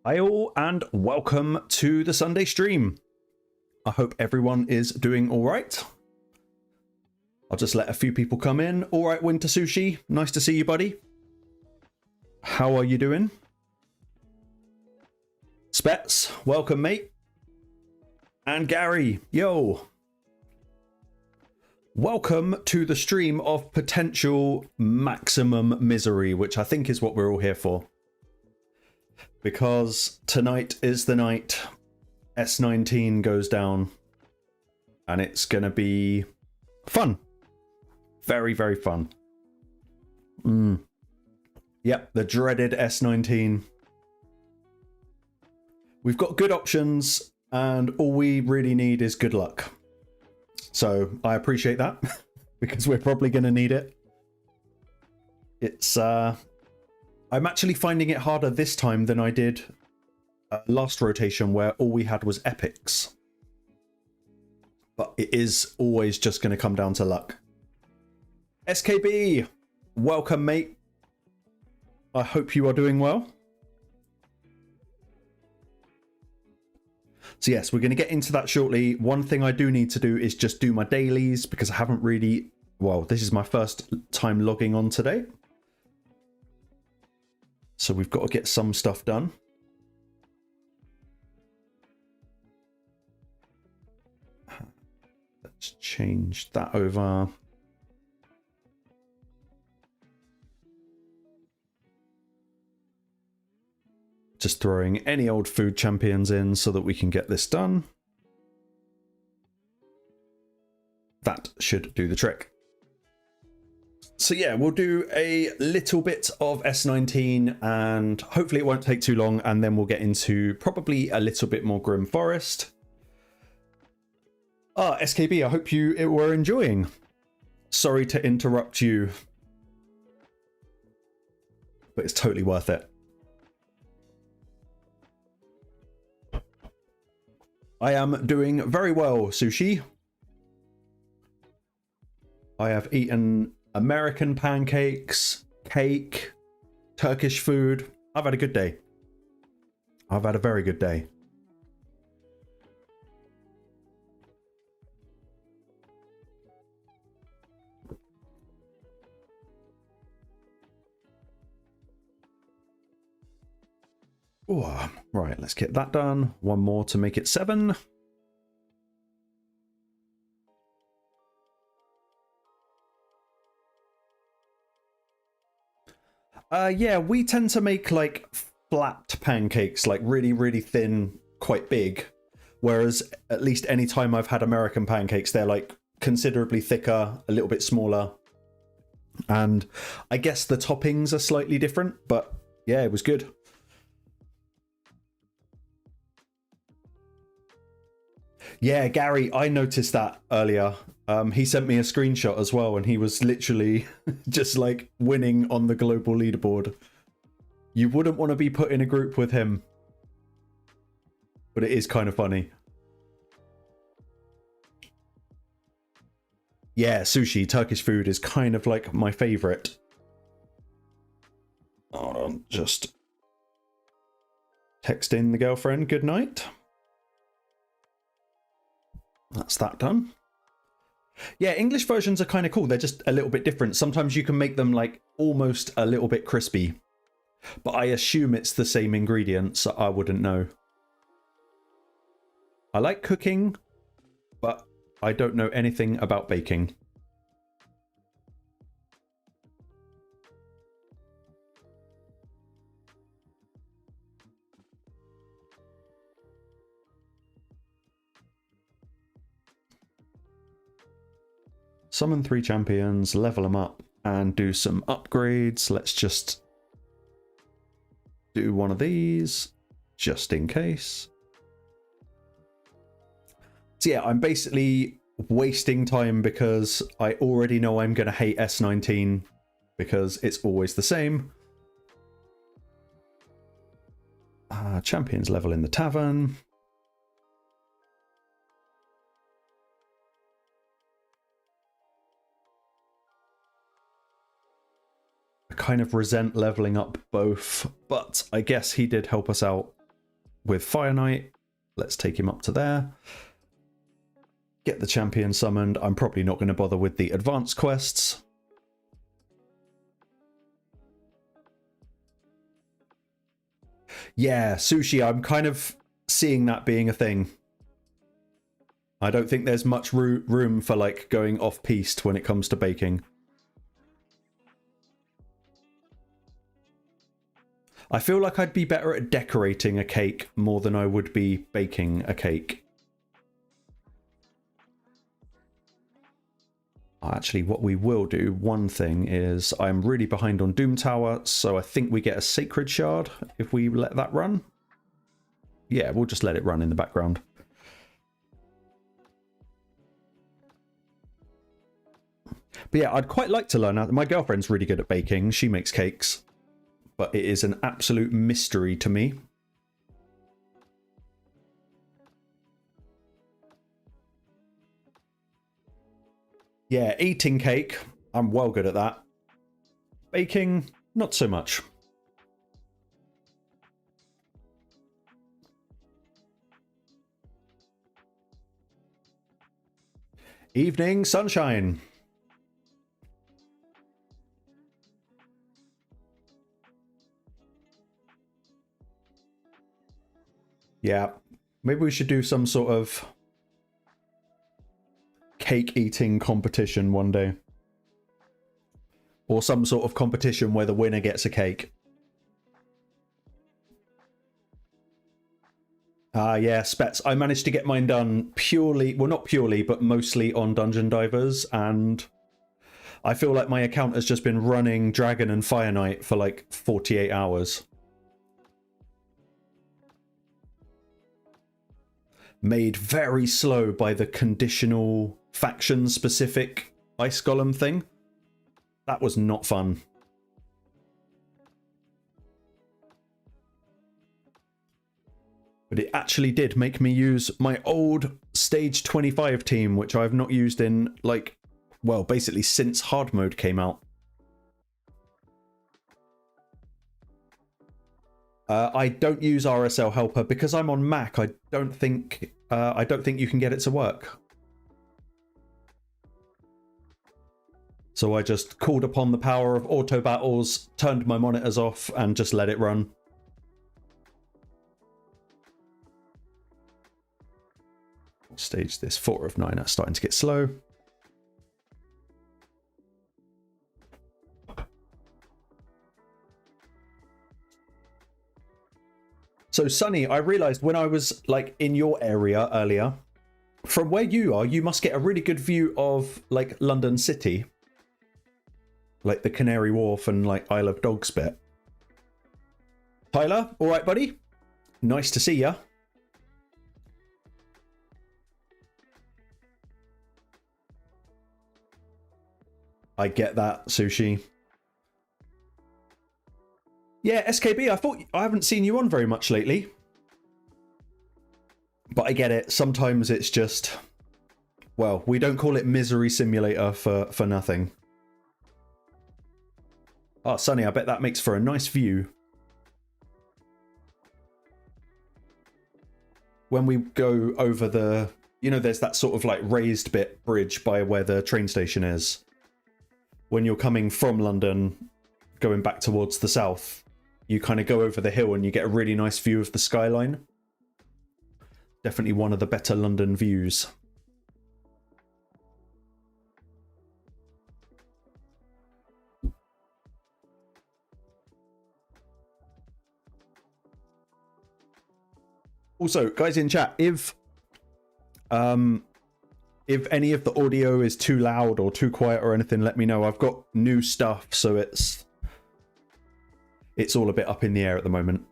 Hi all and welcome to the Sunday stream. I hope everyone is doing all right. I'll just let a few people come in. All right, Winter Sushi, nice to see you, buddy. How are you doing? Spets, welcome, mate. And Gary, yo. Welcome to the stream of potential maximum misery, which I think is what we're all here for. Because tonight is the night S19 goes down and it's going to be fun. Very, very fun. Yep, the dreaded S19. We've got good options and all we really need is good luck. So I appreciate that because we're probably going to need it. It's I'm actually finding it harder this time than I did last rotation where all we had was epics. But it is always just going to come down to luck. SKB, welcome, mate. I hope you are doing well. So yes, we're going to get into that shortly. One thing I do need to do is just do my dailies because I haven't really... Well, this is my first time logging on today. So we've got to get some stuff done. Let's change that over. Just throwing any old food champions in so that we can get this done. That should do the trick. So yeah, we'll do a little bit of S19 and hopefully it won't take too long, and then we'll get into probably a little bit more Grim Forest. SKB, I hope you were enjoying. Sorry to interrupt you, but it's totally worth it. I am doing very well, Sushi. I have eaten American pancakes, cake, Turkish food. I've had a good day. I've had a very good day. Ooh, right, let's get that done. One more to make it 7. Yeah, we tend to make like flat pancakes, like really, really thin, quite big. Whereas at least any time I've had American pancakes, they're like considerably thicker, a little bit smaller. And I guess the toppings are slightly different, but yeah, it was good. Yeah, Gary, I noticed that earlier. He sent me a screenshot as well, and he was literally just like winning on the global leaderboard. You wouldn't want to be put in a group with him, but it is kind of funny. Yeah, sushi, Turkish food is kind of like my favorite. Hold on, just texting the girlfriend good night. That's that done. Yeah, English versions are kind of cool. They're just a little bit different. Sometimes you can make them like almost a little bit crispy, but I assume it's the same ingredients. So I wouldn't know. I like cooking, but I don't know anything about baking. Summon 3 champions, level them up, and do some upgrades. Let's just do one of these, just in case. So yeah, I'm basically wasting time because I already know I'm going to hate S19 because it's always the same. Champions level in the Tavern. kind of resent leveling up both, but I guess he did help us out with Fire Knight. Let's take him up to there. Get the champion summoned. I'm probably not going to bother with the advanced quests. Yeah, sushi, I'm kind of seeing that being a thing. I don't think there's much room for like going off-piste when it comes to baking. I feel like I'd be better at decorating a cake more than I would be baking a cake. Actually, what we will do, one thing is I'm really behind on Doom Tower, so I think we get a Sacred Shard if we let that run. Yeah, we'll just let it run in the background. But yeah, I'd quite like to learn. My girlfriend's really good at baking. She makes cakes. But it is an absolute mystery to me. Yeah, eating cake, I'm well good at that. Baking, not so much. Evening sunshine. Yeah, maybe we should do some sort of cake eating competition one day. Or some sort of competition where the winner gets a cake. Yeah, Spets. I managed to get mine done purely, well not purely, but mostly on Dungeon Divers, and I feel like my account has just been running Dragon and Fire Knight for like 48 hours. Made very slow by the conditional faction-specific Ice Golem thing. That was not fun. But it actually did make me use my old Stage 25 team, which I've not used in, like, well, basically since hard mode came out. I don't use RSL Helper because I'm on Mac. I don't think you can get it to work. So I just called upon the power of auto battles, turned my monitors off, and just let it run. Stage this 4 of 9. That's starting to get slow. So Sunny, I realized when I was like in your area earlier, from where you are, you must get a really good view of like London City. Like the Canary Wharf and like Isle of Dogs bit. Tyler, all right, buddy? Nice to see ya. I get that, Sushi. Yeah, SKB, I haven't seen you on very much lately. But I get it. Sometimes it's just, well, we don't call it Misery Simulator for nothing. Oh, Sunny, I bet that makes for a nice view. When we go over the, you know, there's that sort of like raised bridge by where the train station is. When you're coming from London, going back towards the south, you kind of go over the hill and you get a really nice view of the skyline. Definitely one of the better London views. Also, guys in chat, if any of the audio is too loud or too quiet or anything, let me know. I've got new stuff, so it's all a bit up in the air at the moment.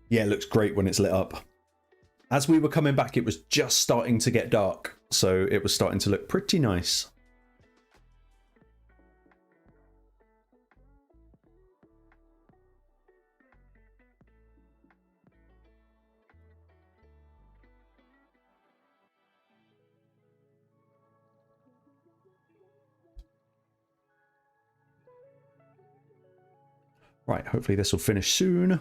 Yeah, it looks great when it's lit up. As we were coming back, it was just starting to get dark, so it was starting to look pretty nice. Right, hopefully this will finish soon.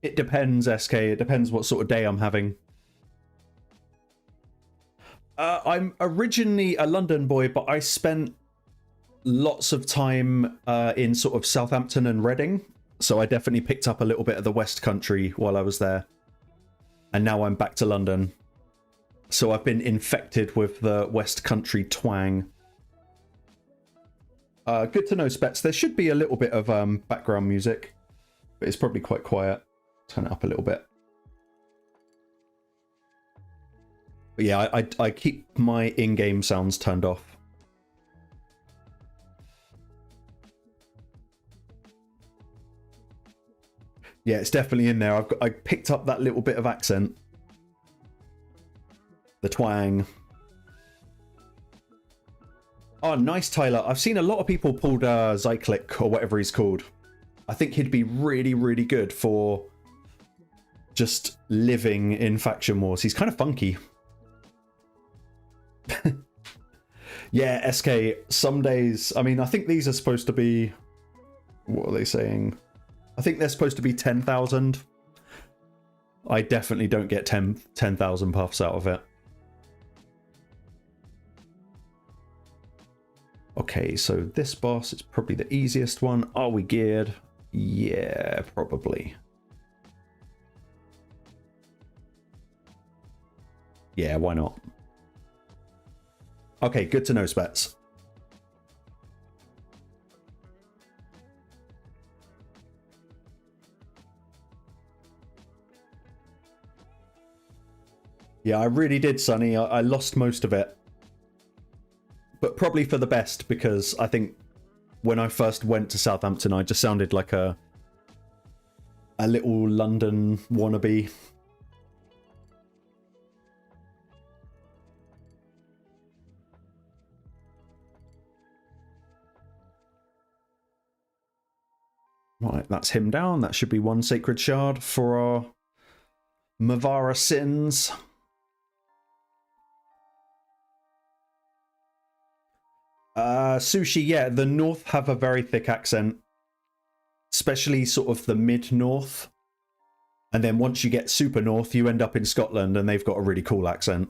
It depends, SK. It depends what sort of day I'm having. I'm originally a London boy, but I spent lots of time in sort of Southampton and Reading. So I definitely picked up a little bit of the West Country while I was there. And now I'm back to London. So I've been infected with the West Country twang. Good to know, Spets. There should be a little bit of background music, but it's probably quite quiet. Turn it up a little bit. But yeah, I keep my in-game sounds turned off. Yeah, it's definitely in there. I picked up that little bit of accent. The twang. Oh, nice, Tyler. I've seen a lot of people pulled Zyclic or whatever he's called. I think he'd be really, really good for just living in Faction Wars. He's kind of funky. Yeah, SK, some days... I mean, I think these are supposed to be... What are they saying? I think they're supposed to be 10,000. I definitely don't get 10,000 puffs out of it. Okay, so this boss is probably the easiest one. Are we geared? Yeah, probably. Yeah, why not? Okay, good to know, Spets. Yeah, I really did, Sonny. I lost most of it. But probably for the best, because I think when I first went to Southampton, I just sounded like a little London wannabe. Right, that's him down. That should be one sacred shard for our Mavara sins. Sushi, yeah, the North have a very thick accent, especially sort of the mid-North. And then once you get super North, you end up in Scotland and they've got a really cool accent.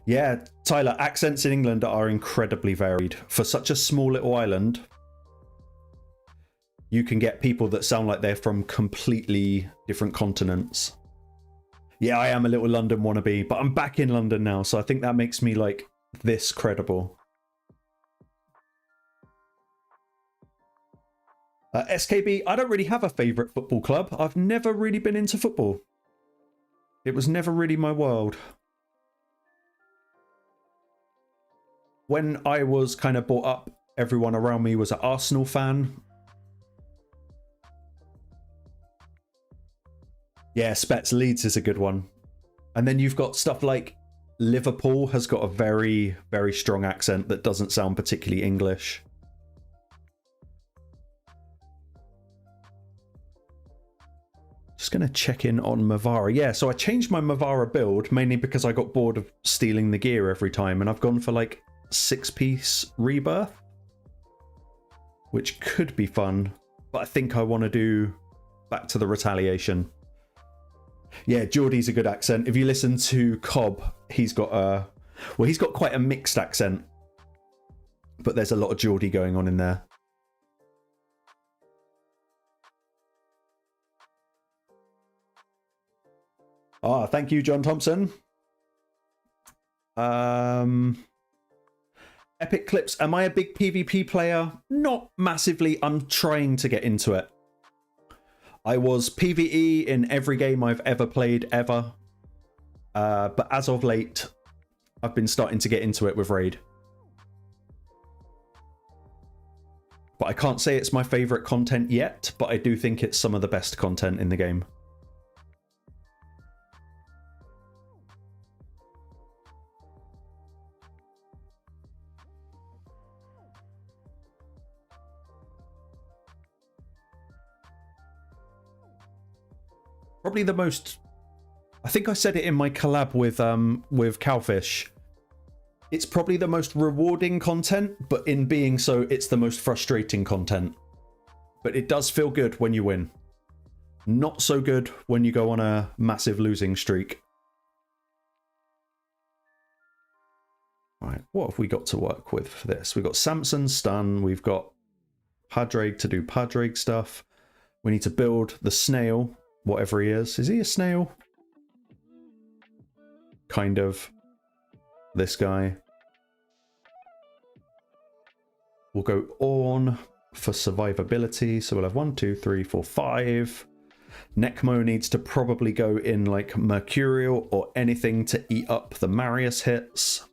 Yeah, Tyler, accents in England are incredibly varied. For such a small little island, you can get people that sound like they're from completely different continents. Yeah, I am a little London wannabe, but I'm back in London now, so I think that makes me, like, this credible. SKB, I don't really have a favourite football club. I've never really been into football. It was never really my world. When I was kind of brought up, everyone around me was an Arsenal fan. Yeah, Spets Leeds is a good one. And then you've got stuff like Liverpool has got a very, very strong accent that doesn't sound particularly English. Just going to check in on Mavara. Yeah, so I changed my Mavara build mainly because I got bored of stealing the gear every time. And I've gone for like 6-piece rebirth, which could be fun. But I think I want to do back to the retaliation. Yeah, Geordie's a good accent. If you listen to Cobb, he's got a... Well, he's got quite a mixed accent. But there's a lot of Geordie going on in there. Ah, thank you, John Thompson. Epic Clips. Am I a big PvP player? Not massively. I'm trying to get into it. I was PvE in every game I've ever played, ever. But as of late, I've been starting to get into it with Raid. But I can't say it's my favourite content yet, but I do think it's some of the best content in the game. probably the most... I think I said it in my collab with Cowfish. It's probably the most rewarding content, but in being so, it's the most frustrating content. But it does feel good when you win. Not so good when you go on a massive losing streak. Right, what have we got to work with for this? We've got Samson stun, we've got Padraig to do Padraig stuff. We need to build the snail, whatever he is. Is he a snail? Kind of. This guy. We'll go on for survivability. So we'll have 1, 2, 3, 4, 5. Necmo needs to probably go in like Mercurial or anything to eat up the Marius hits.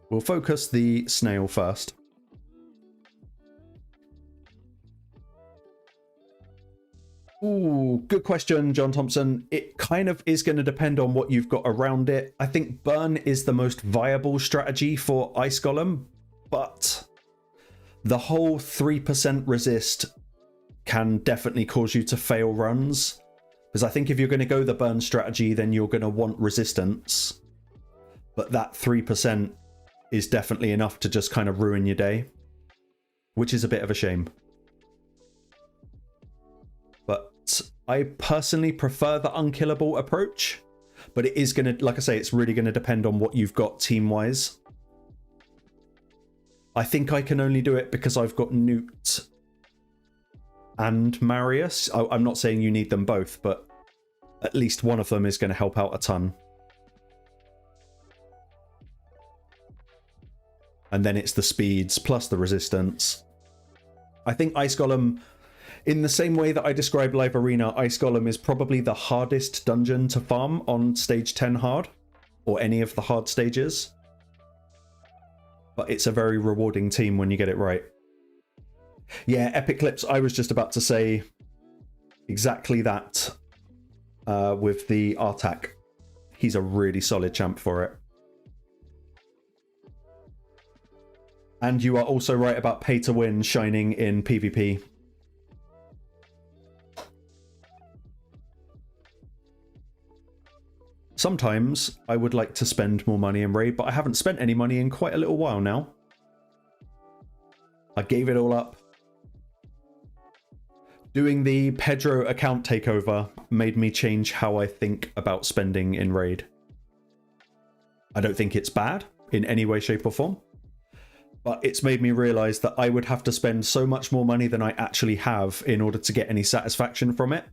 We'll focus the snail first. Ooh, good question, John Thompson. It kind of is going to depend on what you've got around it. I think burn is the most viable strategy for Ice Golem, but the whole 3% resist can definitely cause you to fail runs. Because I think if you're going to go the burn strategy, then you're going to want resistance. But that 3% is definitely enough to just kind of ruin your day, which is a bit of a shame. But I personally prefer the unkillable approach, but it is going to, like I say, it's really going to depend on what you've got team-wise. I think I can only do it because I've got Newt and Marius. I'm not saying you need them both, but at least one of them is going to help out a ton. And then it's the speeds plus the resistance. I think Ice Golem, in the same way that I described Live Arena, Ice Golem is probably the hardest dungeon to farm on stage 10 hard, or any of the hard stages. But it's a very rewarding team when you get it right. Yeah, Epic Clips, I was just about to say exactly that with the Artak. He's a really solid champ for it. And you are also right about pay to win shining in PvP. Sometimes I would like to spend more money in raid, but I haven't spent any money in quite a little while now. I gave it all up. Doing the Pedro account takeover made me change how I think about spending in raid. I don't think it's bad in any way, shape or form, but it's made me realize that I would have to spend so much more money than I actually have in order to get any satisfaction from it.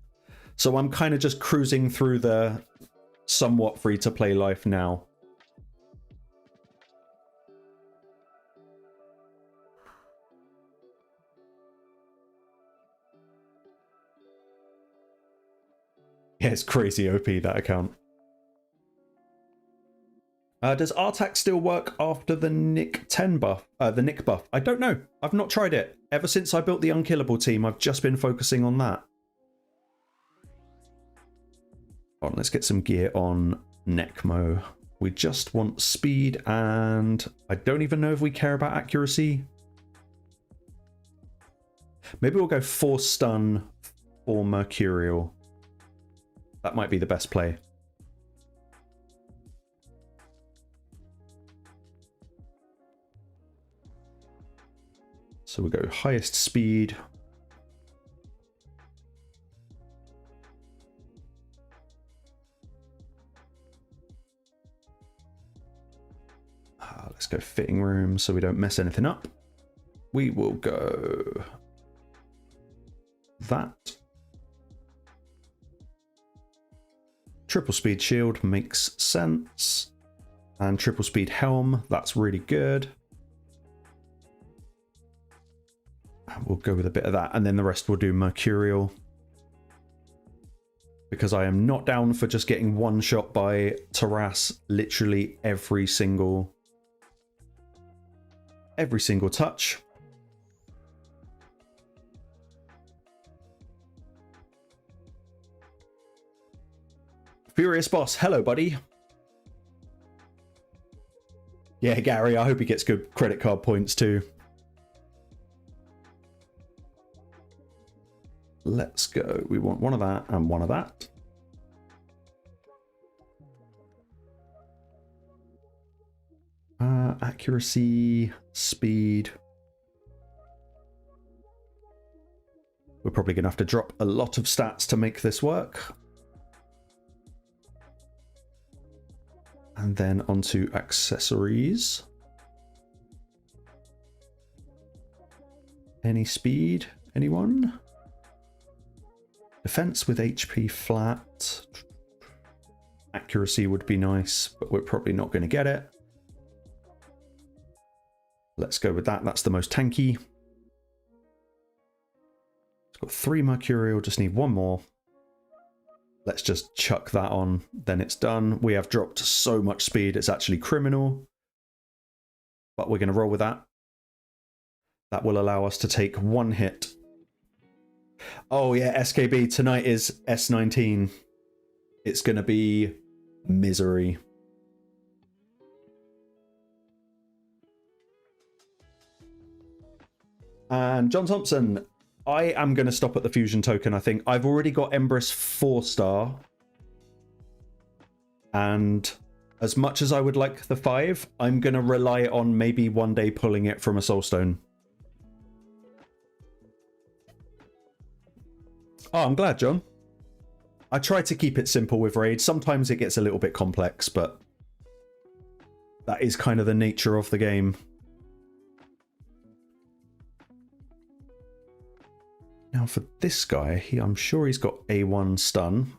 So I'm kind of just cruising through the somewhat free-to-play life now. Yeah, it's crazy OP, that account. Does Artak still work after the Nick 10 buff? The Nick buff? I don't know. I've not tried it. Ever since I built the Unkillable team, I've just been focusing on that. On, let's get some gear on Necmo. We just want speed, and I don't even know if we care about accuracy. Maybe we'll go 4 stun, 4 Mercurial. That might be the best play. So we go highest speed. Let's go fitting room so we don't mess anything up. We will go that. Triple speed shield makes sense. And triple speed helm, that's really good. We'll go with a bit of that, and then the rest we'll do Mercurial. Because I am not down for just getting one shot by Taras literally every single touch. Furious Boss, hello buddy. Yeah, Gary, I hope he gets good credit card points too. let's go. We want one of that and one of that. Accuracy, speed. We're probably going to have to drop a lot of stats to make this work. And then onto accessories. Any speed? Anyone? Defense with HP flat. Accuracy would be nice, but we're probably not going to get it. Let's go with that. That's the most tanky. It's got 3 mercurial, just need 1 more. Let's just chuck that on, then it's done. We have dropped so much speed, it's actually criminal. But we're going to roll with that. That will allow us to take 1 hit. Oh yeah, SKB, tonight is S19. It's going to be misery. And John Thompson, I am going to stop at the fusion token, I think. I've already got Empress 4-star. And as much as I would like the 5, I'm going to rely on maybe one day pulling it from a Soulstone. Oh, I'm glad, John. I try to keep it simple with Raid. Sometimes it gets a little bit complex, but that is kind of the nature of the game. Now for this guy, I'm sure he's got A1 stun.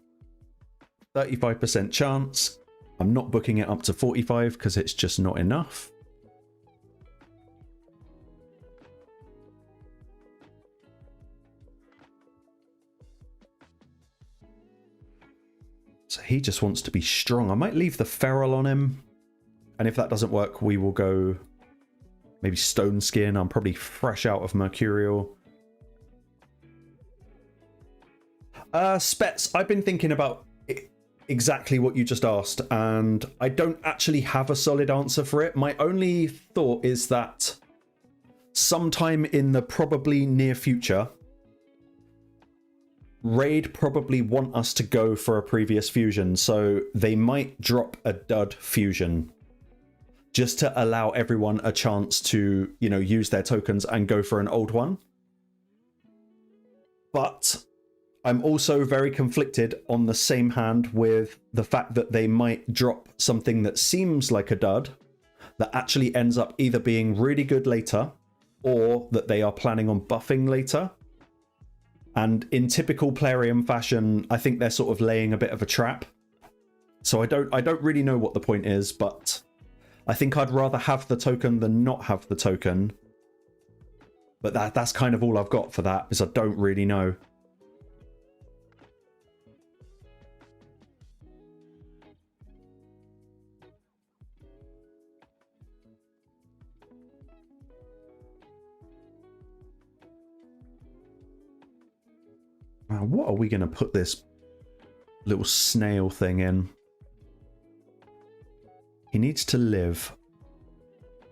35% chance. I'm not booking it up to 45 because it's just not enough. So he just wants to be strong. I might leave the feral on him. And if that doesn't work, we will go maybe stone skin. I'm probably fresh out of mercurial. Spets, I've been thinking about exactly what you just asked, and I don't actually have a solid answer for it. My only thought is that sometime in the probably near future, Raid probably want us to go for a previous fusion, so they might drop a dud fusion just to allow everyone a chance to, you know, use their tokens and go for an old one. But I'm also very conflicted on the same hand with the fact that they might drop something that seems like a dud that actually ends up either being really good later or that they are planning on buffing later. And in typical Plarium fashion, I think they're sort of laying a bit of a trap. So I don't really know what the point is, but I think I'd rather have the token than not have the token. But that's kind of all I've got for that, because I don't really know. Now, what are we going to put this little snail thing in? He needs to live.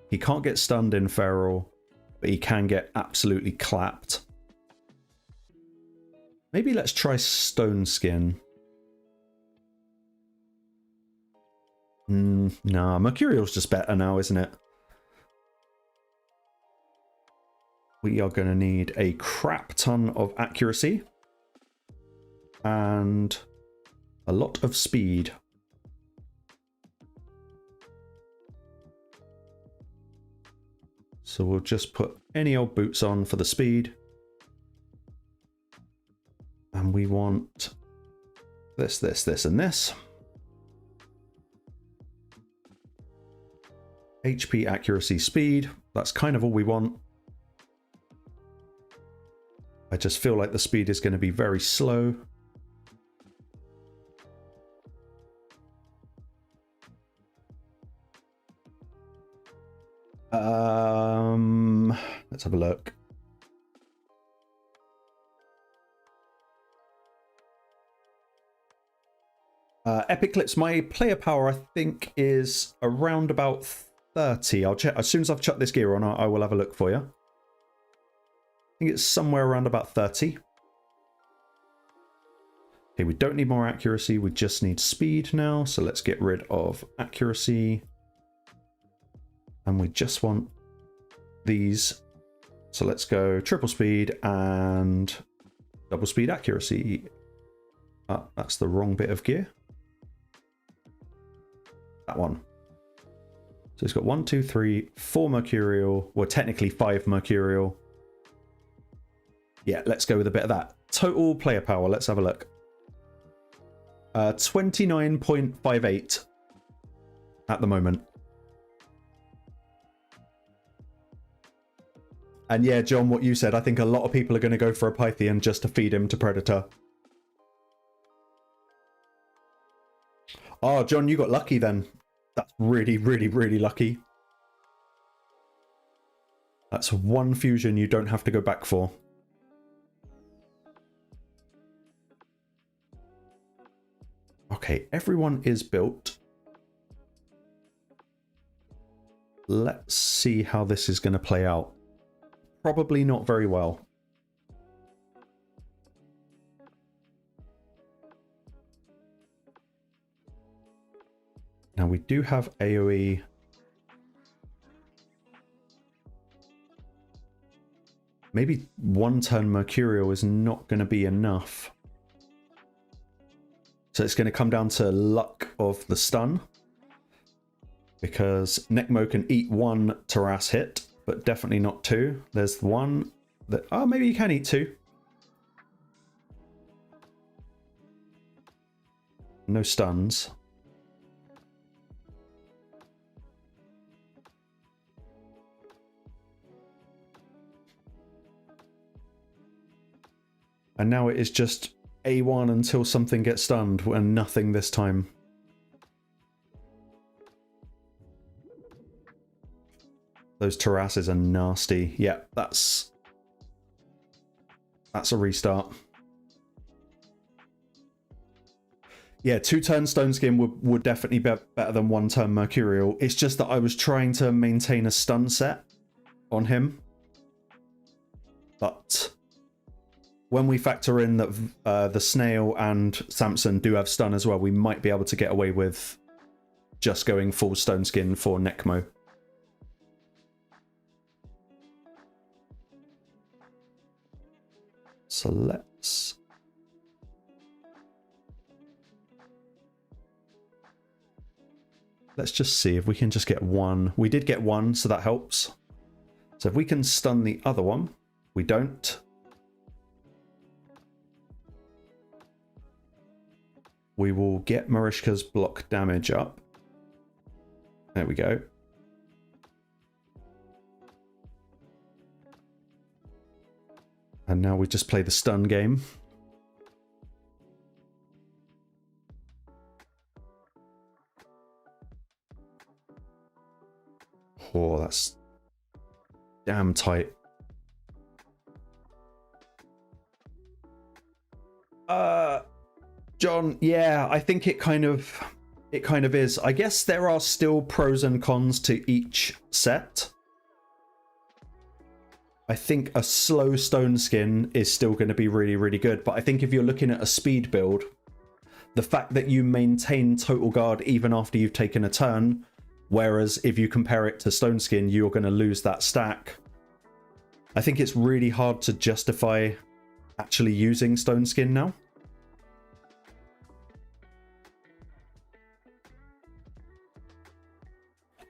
He can't get stunned in feral, but he can get absolutely clapped. Maybe let's try stone skin. Nah, mercurial's just better now, isn't it? We are going to need a crap ton of accuracy and a lot of speed. So we'll just put any old boots on for the speed. And we want this, this, this, and this. HP, accuracy, speed. That's kind of all we want. I just feel like the speed is going to be very slow. Let's have a look. Epic Clips, my player power I think is around about 30. I'll check as soon as I've chucked this gear on. I will have a look for you. I think it's somewhere around about 30. Okay, we don't need more accuracy, we just need speed now. So let's get rid of accuracy. And we just want these. So let's go triple speed and double speed accuracy. That's the wrong bit of gear. That one. So it's got 1, 2, 3, 4 mercurial. Well, technically 5 mercurial. Yeah, let's go with a bit of that. Total player power, let's have a look. 29.58 at the moment. And yeah, John, what you said, I think a lot of people are going to go for a Pythian just to feed him to Predator. Oh, John, you got lucky then. That's really, really, really lucky. That's one fusion you don't have to go back for. Okay, everyone is built. Let's see how this is going to play out. Probably not very well. Now we do have AoE. Maybe 1 turn Mercurial is not going to be enough. So it's going to come down to luck of the stun. Because Necmo can eat 1 Taras hit, but definitely not 2. There's 1 that... Oh, maybe you can eat 2. No stuns. And now it is just A1 until something gets stunned, and nothing this time. Those Tarasses are nasty. Yeah, that's a restart. Yeah, 2 turn Stone Skin would definitely be better than 1 turn Mercurial. It's just that I was trying to maintain a stun set on him. But when we factor in that the Snail and Samson do have stun as well, we might be able to get away with just going full Stone Skin for Necmo. So let's just see if we can just get 1. We did get 1, so that helps. So if we can stun the other one, we don't. We will get Marishka's block damage up. There we go. And now we just play the stun game. Oh, that's damn tight. John, yeah, I think it kind of is. I guess there are still pros and cons to each set. I think a slow Stone Skin is still going to be really, really good. But I think if you're looking at a speed build, the fact that you maintain total guard even after you've taken a turn, whereas if you compare it to Stone Skin, you're going to lose that stack. I think it's really hard to justify actually using Stone Skin now.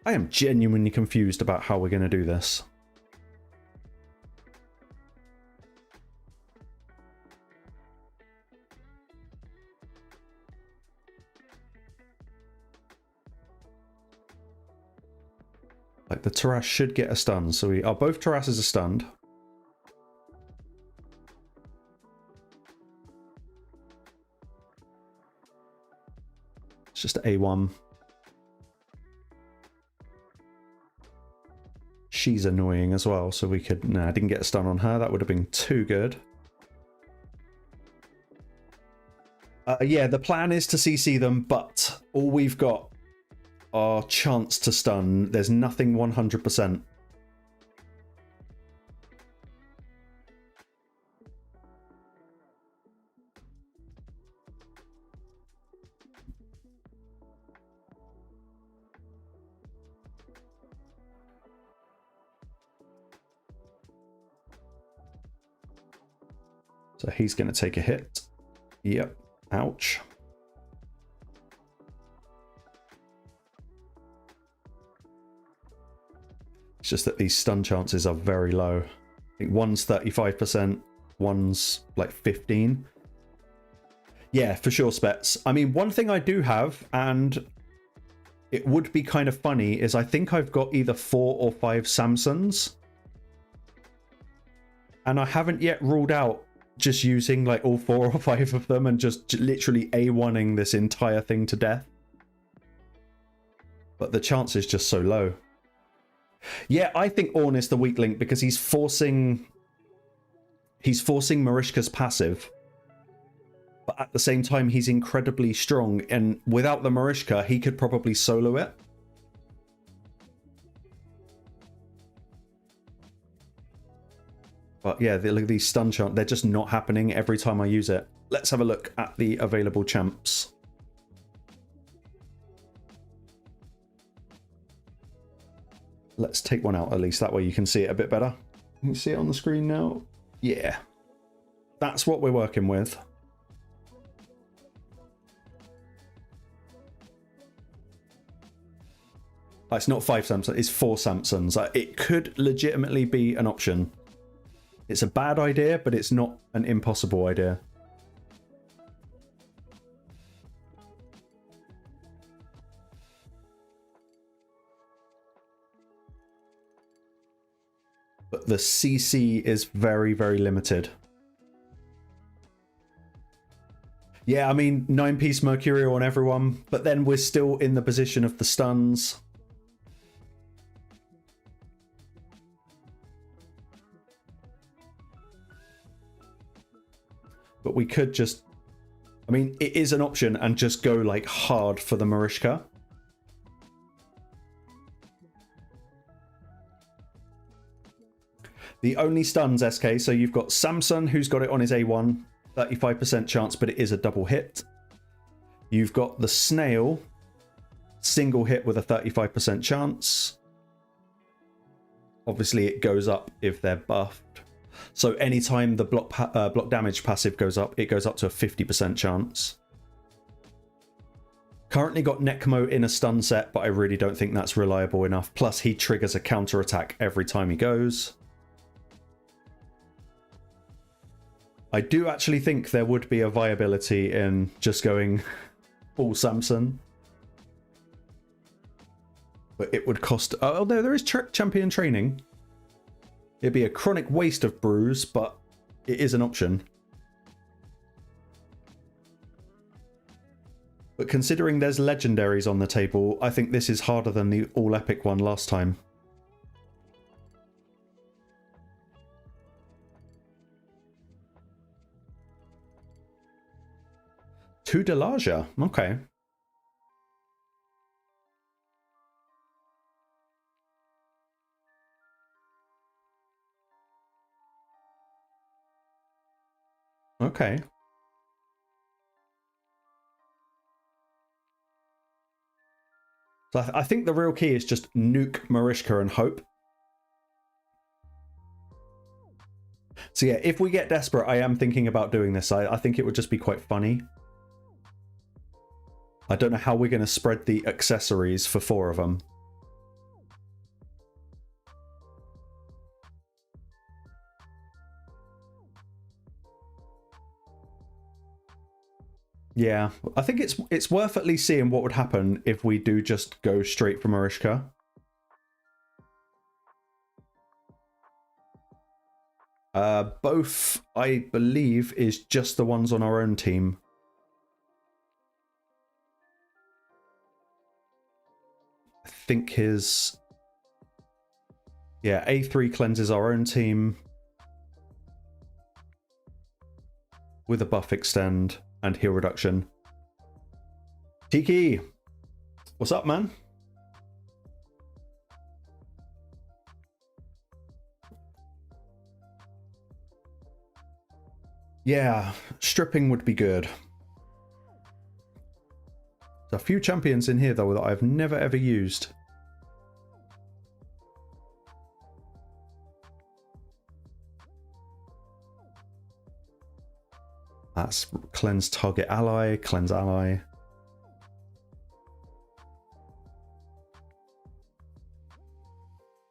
I am genuinely confused about how we're going to do this. Like, the Taras should get a stun, so we are both Tarasses are stunned. It's just A1. She's annoying as well, so we could... No, I didn't get a stun on her. That would have been too good. Yeah, the plan is to CC them, but all we've got are chance to stun. There's nothing 100%. So he's going to take a hit. Yep. Ouch. It's just that these stun chances are very low. I think one's 35%, one's like 15. Yeah, for sure, Spets. I mean, one thing I do have, and it would be kind of funny, is I think I've got either 4 or 5 Samsons. And I haven't yet ruled out just using like all 4 or 5 of them and just literally A1ing this entire thing to death. But the chance is just so low. Yeah, I think Ornn is the weak link because he's forcing Marishka's passive. But at the same time, he's incredibly strong, and without the Marishka, he could probably solo it. But yeah, look at these stun chants. They're just not happening every time I use it. Let's have a look at the available champs. Let's take one out at least. That way you can see it a bit better. You can see it on the screen now. Yeah. That's what we're working with. It's not 5 Samsons, it's 4 Samsons. It could legitimately be an option. It's a bad idea, but it's not an impossible idea. But the CC is very, very limited. Yeah, I mean, 9-piece Mercurial on everyone, but then we're still in the position of the stuns. But we could just... I mean, it is an option and just go, like, hard for the Marishka. The only stuns, SK, so you've got Samson, who's got it on his A1, 35% chance, but it is a double hit. You've got the Snail, single hit with a 35% chance. Obviously, it goes up if they're buffed. So anytime the block damage passive goes up, it goes up to a 50% chance. Currently got Necmo in a stun set, but I really don't think that's reliable enough. Plus, he triggers a counter attack every time he goes. I do actually think there would be a viability in just going full Samson. But it would cost... Oh, there is champion training. It'd be a chronic waste of brews, but it is an option. But considering there's legendaries on the table, I think this is harder than the all-epic one last time. Two Delaja, okay. Okay. So I think the real key is just nuke Marishka and hope. So yeah, if we get desperate, I am thinking about doing this. I think it would just be quite funny. I don't know how we're going to spread the accessories for 4 of them. Yeah, I think it's worth at least seeing what would happen if we do just go straight for Marishka. Both, I believe, is just the ones on our own team. I think his... Yeah, A3 cleanses our own team with a buff extend and heal reduction. Tiki! What's up, man? Yeah, stripping would be good. There's a few champions in here, though, that I've never ever used. That's cleanse target ally, cleanse ally.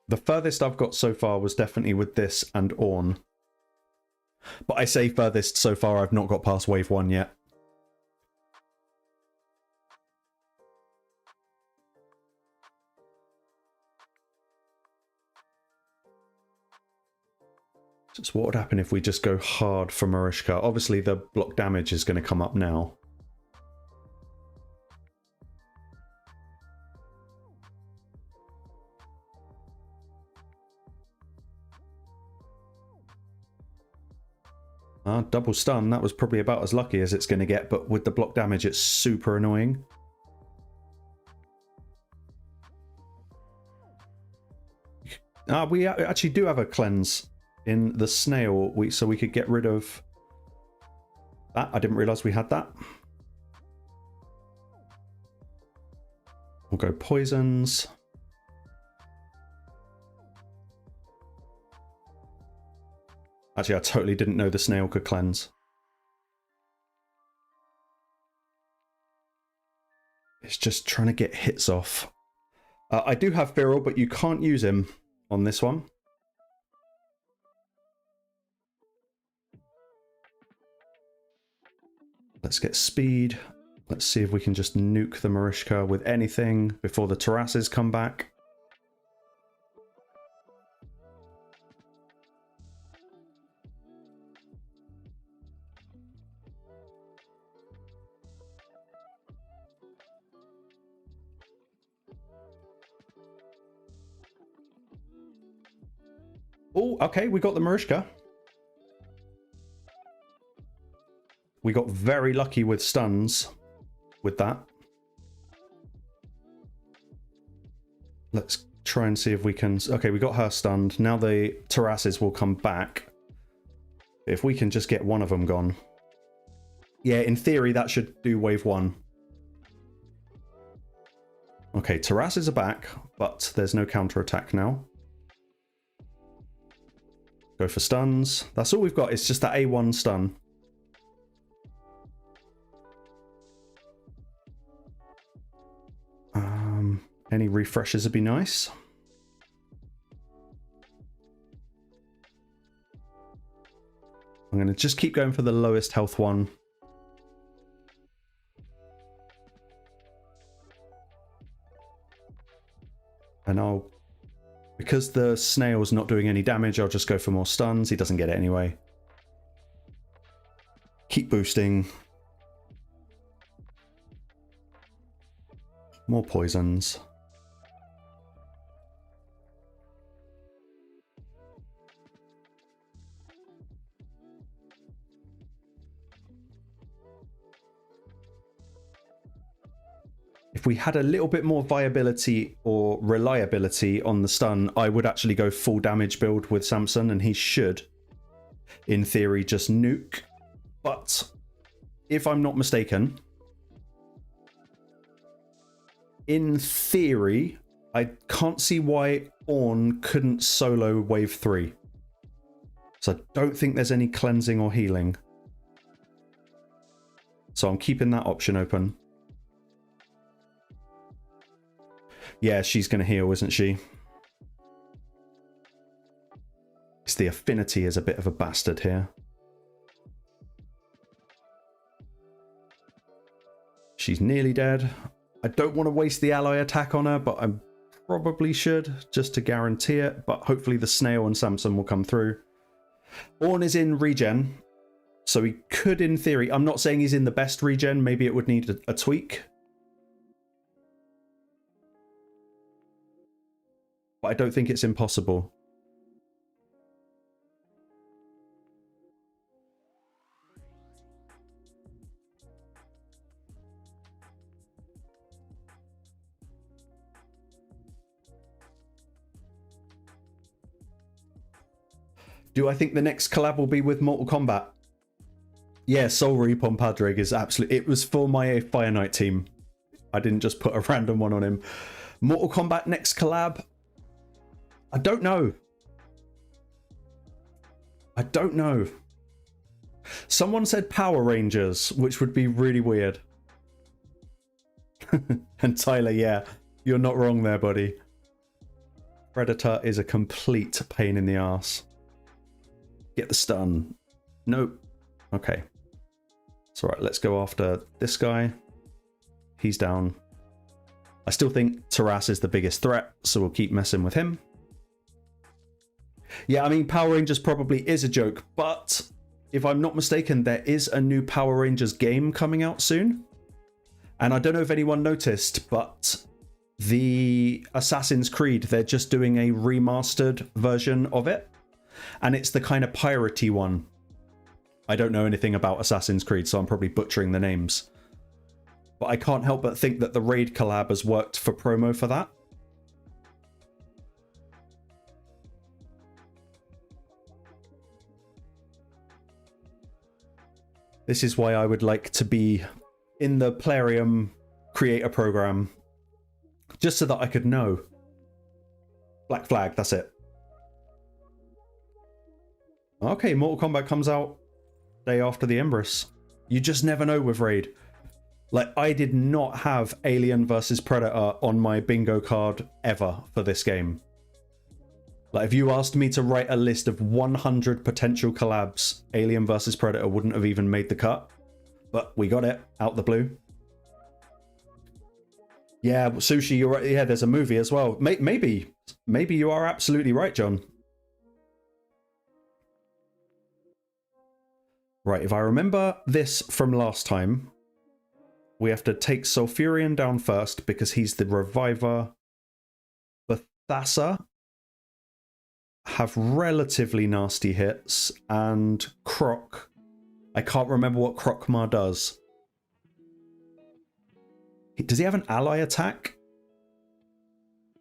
The furthest I've got so far was definitely with this and Ornn. But I say furthest so far, I've not got past wave 1 yet. So what would happen if we just go hard for Marishka? Obviously the block damage is going to come up now. Double stun, that was probably about as lucky as it's going to get, but with the block damage it's super annoying. We actually do have a cleanse in the snail, so we could get rid of that. I didn't realise we had that. We'll go poisons. Actually, I totally didn't know the snail could cleanse. It's just trying to get hits off. I do have Viral, but you can't use him on this one. Let's get speed. Let's see if we can just nuke the Marishka with anything before the Terrasses come back. Oh, okay, we got the Marishka. We got very lucky with stuns with that. Let's try and see if we can... Okay, we got her stunned. Now the Terrasses will come back. If we can just get one of them gone. Yeah, in theory, that should do wave 1. Okay, Terrasses are back, but there's no counterattack now. Go for stuns. That's all we've got. It's just that A1 stun. Any refreshes would be nice. I'm going to just keep going for the lowest health one. And I'll... Because the snail's not doing any damage, I'll just go for more stuns. He doesn't get it anyway. Keep boosting. More poisons. If we had a little bit more viability or reliability on the stun, I would actually go full damage build with Samson, and he should, in theory, just nuke. But if I'm not mistaken, in theory, I can't see why Ornn couldn't solo wave 3. So I don't think there's any cleansing or healing. So I'm keeping that option open. Yeah, she's going to heal, isn't she? It's the affinity is a bit of a bastard here. She's nearly dead. I don't want to waste the ally attack on her, but I probably should, just to guarantee it. But hopefully the snail and Samson will come through. Ornn is in regen, so he could, in theory... I'm not saying he's in the best regen. Maybe it would need a tweak. But I don't think it's impossible. Do I think the next collab will be with Mortal Kombat? Yeah, Soul Reap on Padrig is absolutely... It was for my Fire Knight team. I didn't just put a random one on him. Mortal Kombat next collab? I don't know. I don't know. Someone said Power Rangers, which would be really weird. And Tyler, yeah, you're not wrong there, buddy. Predator is a complete pain in the ass. Get the stun. Nope. Okay. It's alright, let's go after this guy. He's down. I still think Taras is the biggest threat, so we'll keep messing with him. Yeah, I mean, Power Rangers probably is a joke, but if I'm not mistaken, there is a new Power Rangers game coming out soon. And I don't know if anyone noticed, but the Assassin's Creed, they're just doing a remastered version of it. And it's the kind of piratey one. I don't know anything about Assassin's Creed, so I'm probably butchering the names. But I can't help but think that the Raid collab has worked for promo for that. This is why I would like to be in the Plarium creator program. Just so that I could know. Black Flag, that's it. Okay, Mortal Kombat comes out day after the Empress. You just never know with Raid. Like, I did not have Alien versus Predator on my bingo card ever for this game. Like, if you asked me to write a list of 100 potential collabs, Alien versus Predator wouldn't have even made the cut. But we got it, out the blue. Yeah, Sushi, you're right. Yeah, there's a movie as well. Maybe you are absolutely right, John. Right, if I remember this from last time, we have to take Sulfurion down first because he's the reviver. Bathassa have relatively nasty hits, and Croc, I can't remember what Crocmar does. Does he have an ally attack?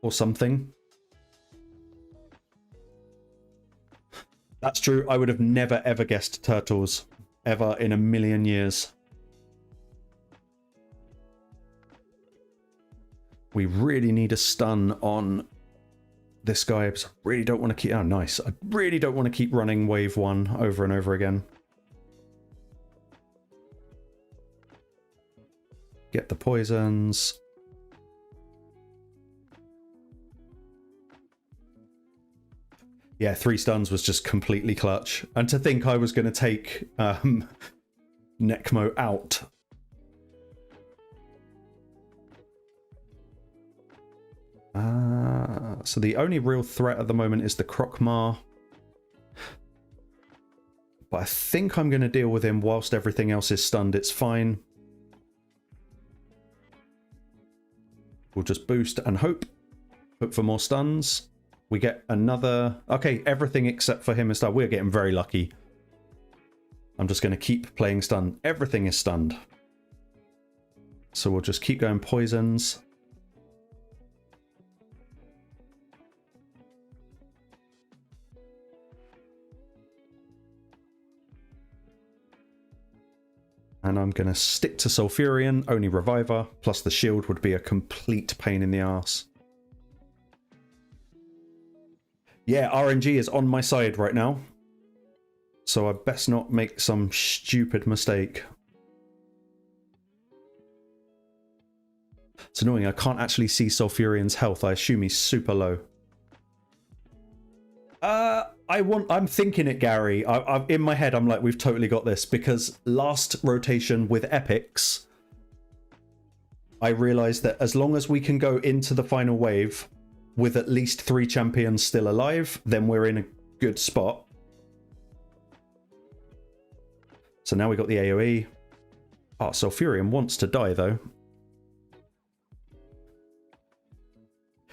Or something? That's true, I would have never ever guessed Turtles. Ever in a million years. We really need a stun on this guy, because I really don't want to keep... Oh, nice. I really don't want to keep running wave 1 over and over again. Get the poisons. Yeah, 3 stuns was just completely clutch. And to think I was going to take Necmo out. So the only real threat at the moment is the Crocmar. But I think I'm going to deal with him whilst everything else is stunned. It's fine. We'll just boost and hope. Hope for more stuns. We get another... Okay, everything except for him is stunned. We're getting very lucky. I'm just going to keep playing stun. Everything is stunned. So we'll just keep going poisons. And I'm going to stick to Sulfurion, only Reviver, plus the shield would be a complete pain in the ass. Yeah, RNG is on my side right now. So I best not make some stupid mistake. It's annoying, I can't actually see Sulfurion's health. I assume he's super low. I'm thinking it, Gary. In my head, I'm like, we've totally got this. Because last rotation with Epics, I realized that as long as we can go into the final wave with at least 3 champions still alive, then we're in a good spot. So now we got the AoE. Oh, Sulfurion wants to die, though.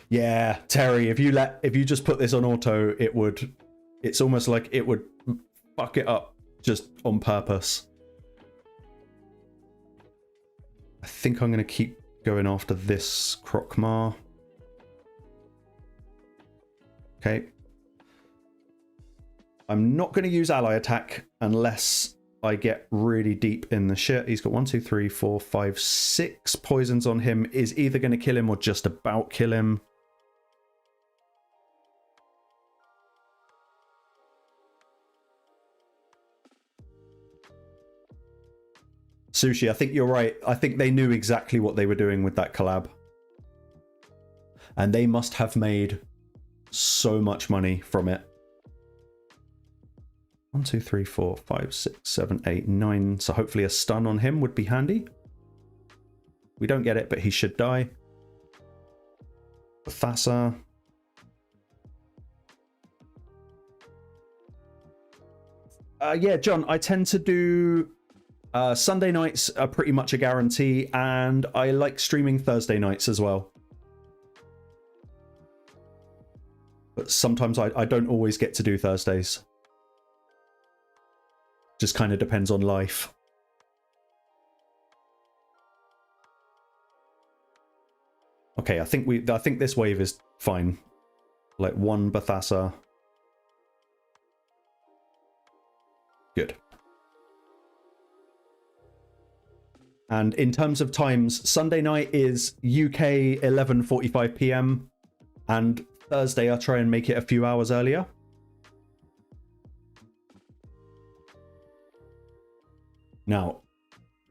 Yeah, Terry, if you just put this on auto, it's almost like it would fuck it up just on purpose. I think I'm going to keep going after this Crocmar. Okay. I'm not going to use ally attack unless I get really deep in the shit. He's got 1, 2, 3, 4, 5, 6 poisons on him. Is either going to kill him or just about kill him. Sushi, I think you're right. I think they knew exactly what they were doing with that collab. And they must have made so much money from it. 1, 2, 3, 4, 5, 6, 7, 8, 9. So hopefully a stun on him would be handy. We don't get it, but he should die. Thassa. Yeah, John, I tend to do... Sunday nights are pretty much a guarantee, and I like streaming Thursday nights as well. But sometimes I don't always get to do Thursdays. Just kind of depends on life. Okay, I think this wave is fine. Like 1 Bathassa. Good. And in terms of times, Sunday night is UK 11:45 PM, and Thursday I'll try and make it a few hours earlier. Now,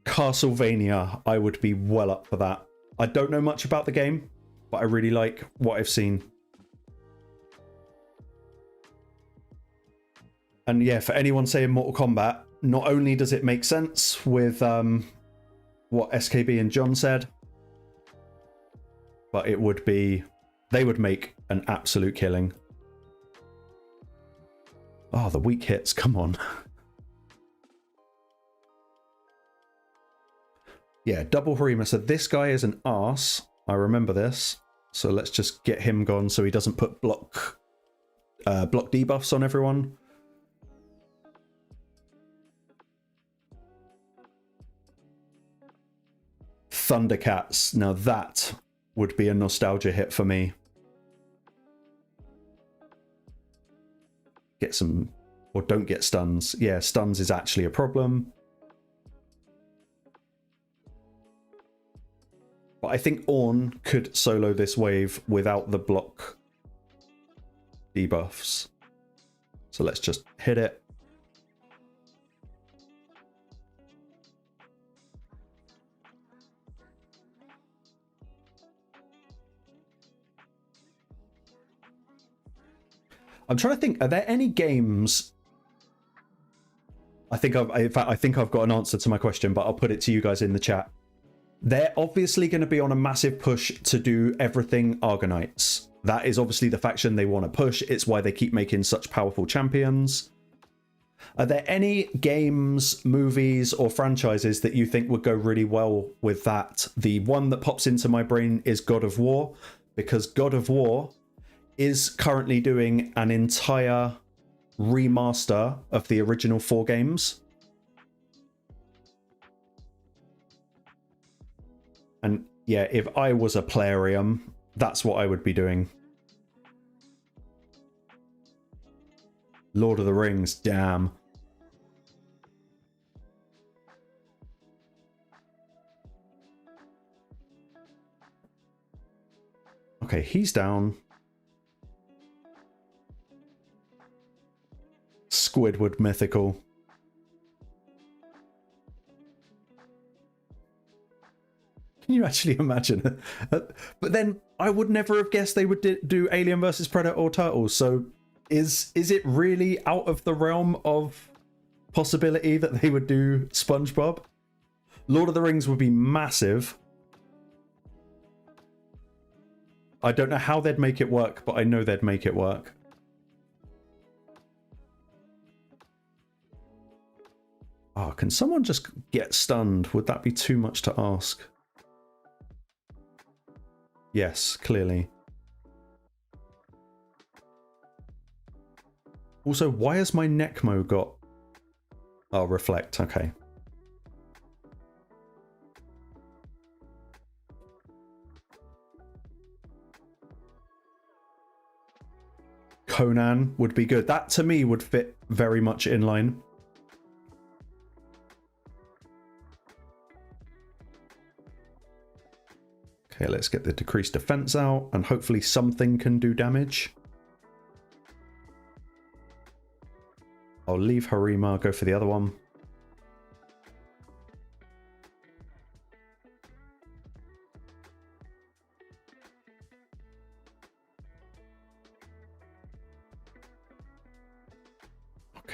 Castlevania, I would be well up for that. I don't know much about the game, but I really like what I've seen. And yeah, for anyone saying Mortal Kombat, not only does it make sense with what SKB and John said, but it would be, they would make an absolute killing. Oh, the weak hits, come on. Yeah, double Harima. So this guy is an arse. I remember this. So let's just get him gone so he doesn't put block debuffs on everyone. Thundercats. Now that would be a nostalgia hit for me. Get some, or don't get stuns. Yeah, stuns is actually a problem. But I think Ornn could solo this wave without the block debuffs. So let's just hit it. I'm trying to think, are there any games... I think I've got an answer to my question, but I'll put it to you guys in the chat. They're obviously going to be on a massive push to do everything Argonites. That is obviously the faction they want to push. It's why they keep making such powerful champions. Are there any games, movies, or franchises that you think would go really well with that? The one that pops into my brain is God of War, because God of War is currently doing an entire remaster of the original 4 games. And yeah, if I was a playerium, that's what I would be doing. Lord of the Rings, damn. Okay, he's down. Squidward mythical. Can you actually imagine? But then I would never have guessed they would do Alien versus Predator or Turtles. So is it really out of the realm of possibility that they would do SpongeBob? Lord of the Rings would be massive. I don't know how they'd make it work, but I know they'd make it work. Oh, can someone just get stunned? Would that be too much to ask? Yes, clearly. Also, why has my Necmo got... Oh, reflect, okay. Conan would be good. That, to me, would fit very much in line. Okay, let's get the decreased defense out, and hopefully something can do damage. I'll leave Harima, go for the other one.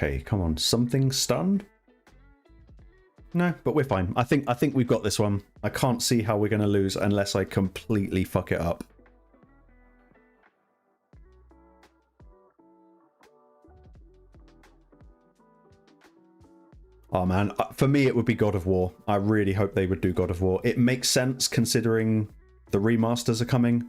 Okay, come on. Something stunned? No, but we're fine. I think we've got this one. I can't see how we're going to lose unless I completely fuck it up. Oh man, for me it would be God of War. I really hope they would do God of War. It makes sense considering the remasters are coming.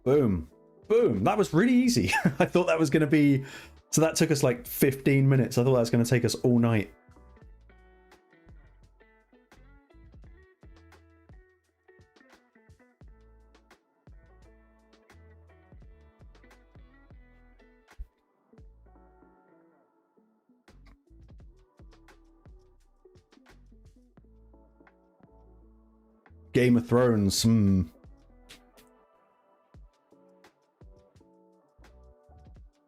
Boom. Boom. That was really easy. I thought that was going to be... So that took us like 15 minutes. I thought that was going to take us all night. Game of Thrones.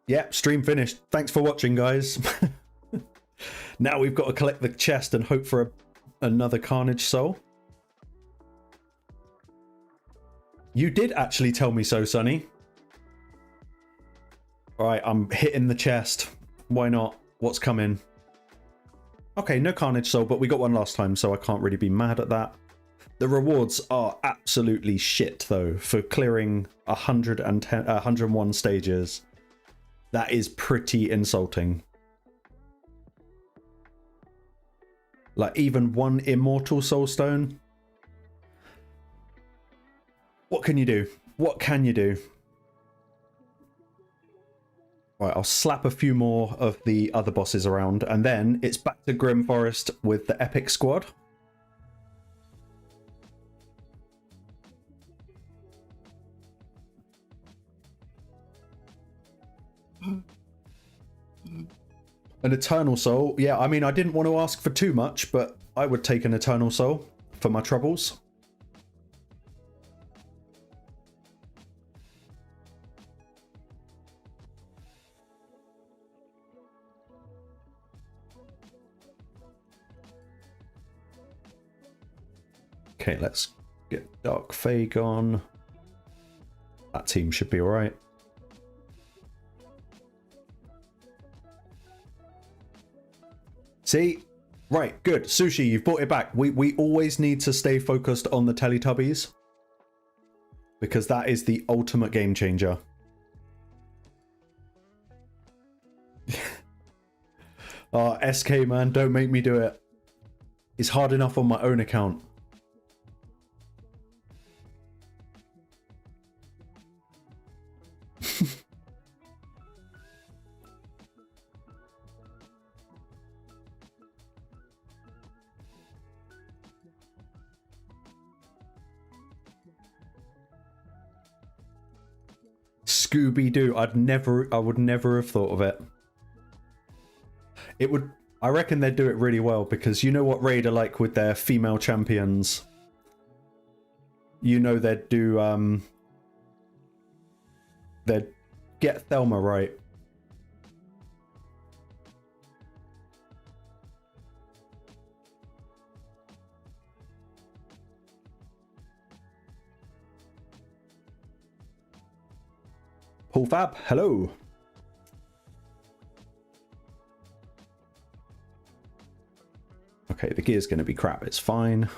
Yep, stream finished. Thanks for watching, guys. Now we've got to collect the chest and hope for another Carnage Soul. You did actually tell me so, Sonny. Alright, I'm hitting the chest. Why not? What's coming? Okay, no Carnage Soul, but we got one last time, so I can't really be mad at that. The rewards are absolutely shit, though, for clearing 101 stages. That is pretty insulting. Like, even one Immortal Soulstone? What can you do? What can you do? Right, I'll slap a few more of the other bosses around, and then it's back to Grim Forest with the Epic Squad. An Eternal Soul. Yeah, I mean, I didn't want to ask for too much, but I would take an Eternal Soul for my troubles. Okay, let's get Dark Fayne. That team should be alright. See? Right, good. Sushi, you've brought it back. We always need to stay focused on the Teletubbies, because that is the ultimate game changer. Oh, SK, man, don't make me do it. It's hard enough on my own account. Scooby-Doo. I would never have thought of it. It would, I reckon they'd do it really well, because you know what Raid are like with their female champions. You know they'd do, they'd get Thelma right. Paul Fab, hello. Okay, the gear's going to be crap. It's fine.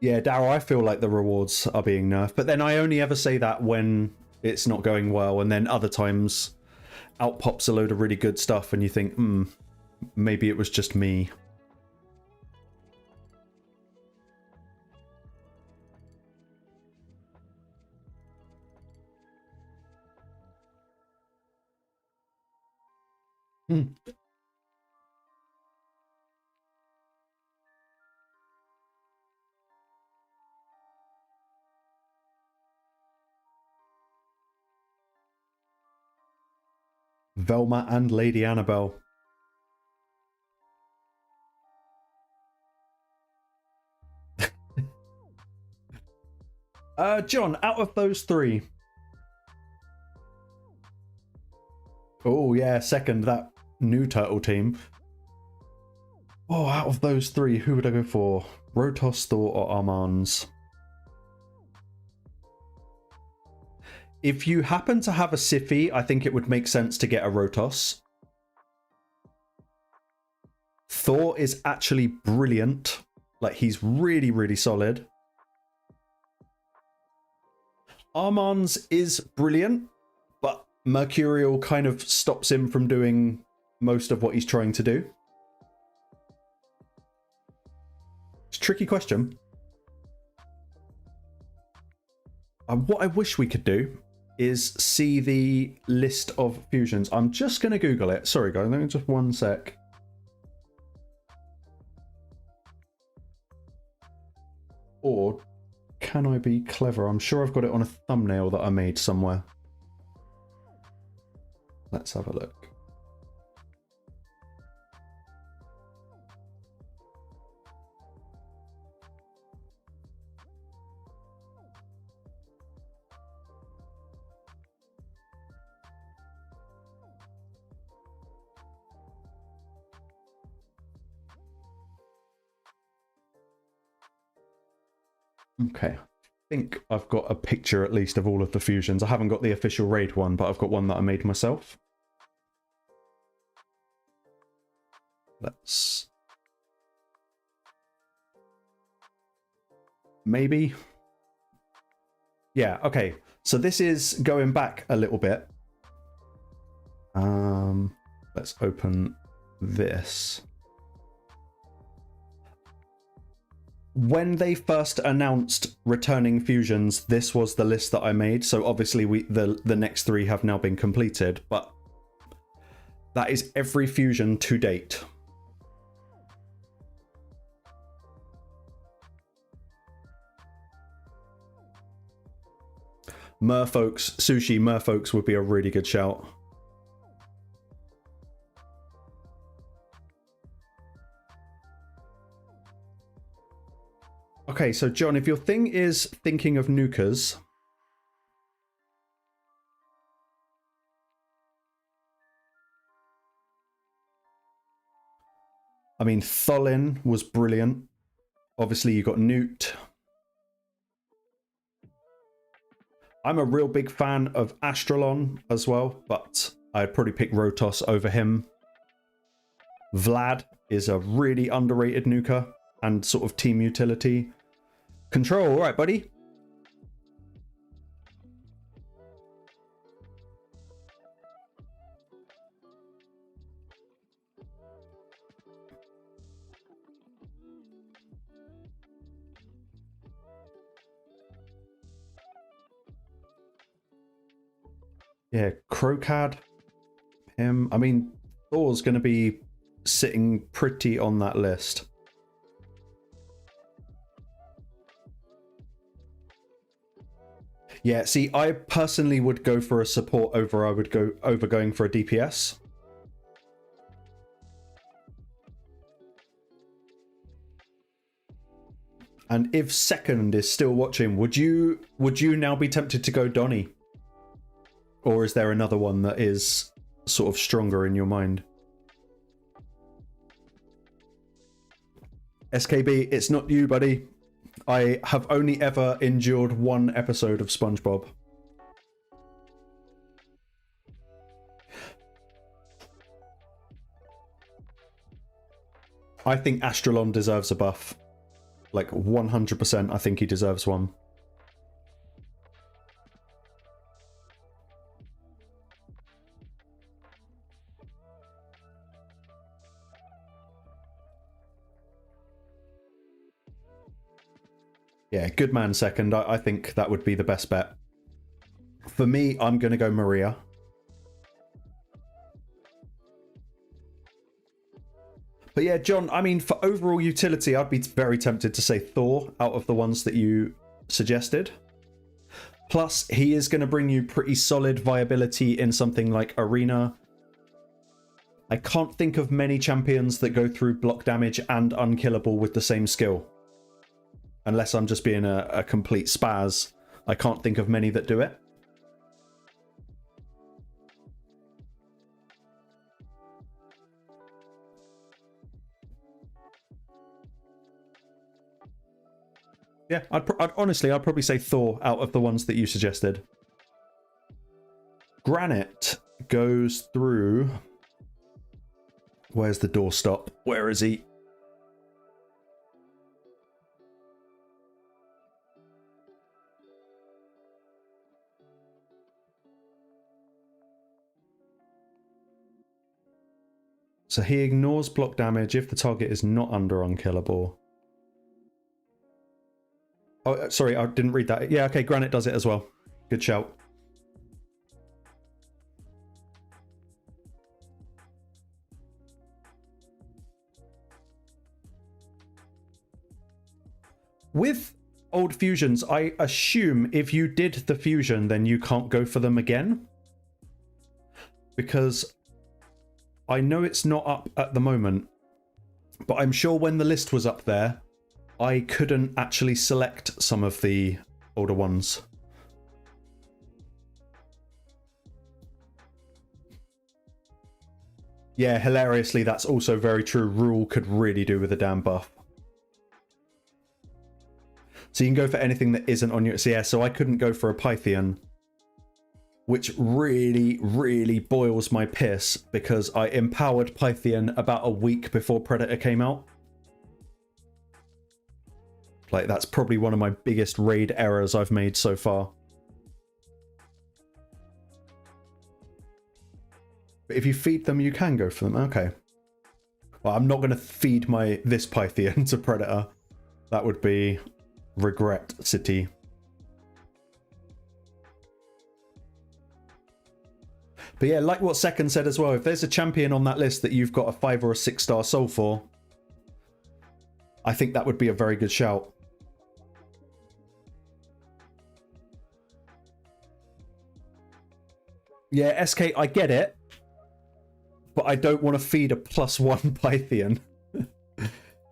Yeah, Daryl, I feel like the rewards are being nerfed, but then I only ever say that when it's not going well, and then other times out pops a load of really good stuff and you think, maybe it was just me. Velma and Lady Annabelle. John, out of those three. Oh yeah, second, that new turtle team. Oh, out of those three, who would I go for? Rotos, Thor, or Armand's? If you happen to have a Siphi, I think it would make sense to get a Rotos. Thor is actually brilliant. Like, he's really, really solid. Armand's is brilliant, but Mercurial kind of stops him from doing most of what he's trying to do. It's a tricky question. What I wish we could do is see the list of fusions. I'm just going to Google it. Sorry, guys. Let me just 1 sec. Or can I be clever? I'm sure I've got it on a thumbnail that I made somewhere. Let's have a look. Okay, I think I've got a picture at least of all of the fusions. I haven't got the official raid one, but I've got one that I made myself. Let's... maybe? Yeah, okay. So this is going back a little bit. Let's open this. When they first announced returning fusions, this was the list that I made. So obviously the next 3 have now been completed, but that is every fusion to date. Merfolks, Sushi Merfolks would be a really good shout. Okay, so John, if your thing is thinking of nukers, I mean, Tholin was brilliant. Obviously, you got Newt. I'm a real big fan of Astralon as well, but I'd probably pick Rotos over him. Vlad is a really underrated nuker and sort of team utility. Control, all right, buddy. Yeah, Crocad, him. I mean, Thor's going to be sitting pretty on that list. Yeah, see, I personally would go for a support over going for a DPS. And if Second is still watching, would you now be tempted to go Donny? Or is there another one that is sort of stronger in your mind? SKB, it's not you, buddy. I have only ever endured 1 episode of SpongeBob. I think Astralon deserves a buff. Like 100%, I think he deserves one. Yeah, good man Second. I think that would be the best bet. For me, I'm going to go Maria. But yeah, John, I mean, for overall utility, I'd be very tempted to say Thor out of the ones that you suggested. Plus, he is going to bring you pretty solid viability in something like Arena. I can't think of many champions that go through block damage and unkillable with the same skill. Unless I'm just being a complete spaz, I can't think of many that do it. Yeah, I'd honestly, I'd probably say Thor out of the ones that you suggested. Granite goes through... Where's the doorstop? Where is he? So he ignores block damage if the target is not under unkillable. Oh, sorry, I didn't read that. Yeah, okay, Granite does it as well. Good shout. With old fusions, I assume if you did the fusion, then you can't go for them again. Because I know it's not up at the moment, but I'm sure when the list was up there, I couldn't actually select some of the older ones. Yeah, hilariously, that's also very true. Rule could really do with a damn buff. So you can go for anything that isn't on your... So yeah, so I couldn't go for a Pythian, which really, really boils my piss because I empowered Pythian about a week before Predator came out. Like, that's probably one of my biggest raid errors I've made so far. But if you feed them, you can go for them. Okay. Well, I'm not going to feed this Pythian to Predator. That would be regret city. But yeah, like what Second said as well, if there's a champion on that list that you've got a 5 or a 6-star soul for, I think that would be a very good shout. Yeah, SK, I get it, but I don't want to feed a +1 Pythian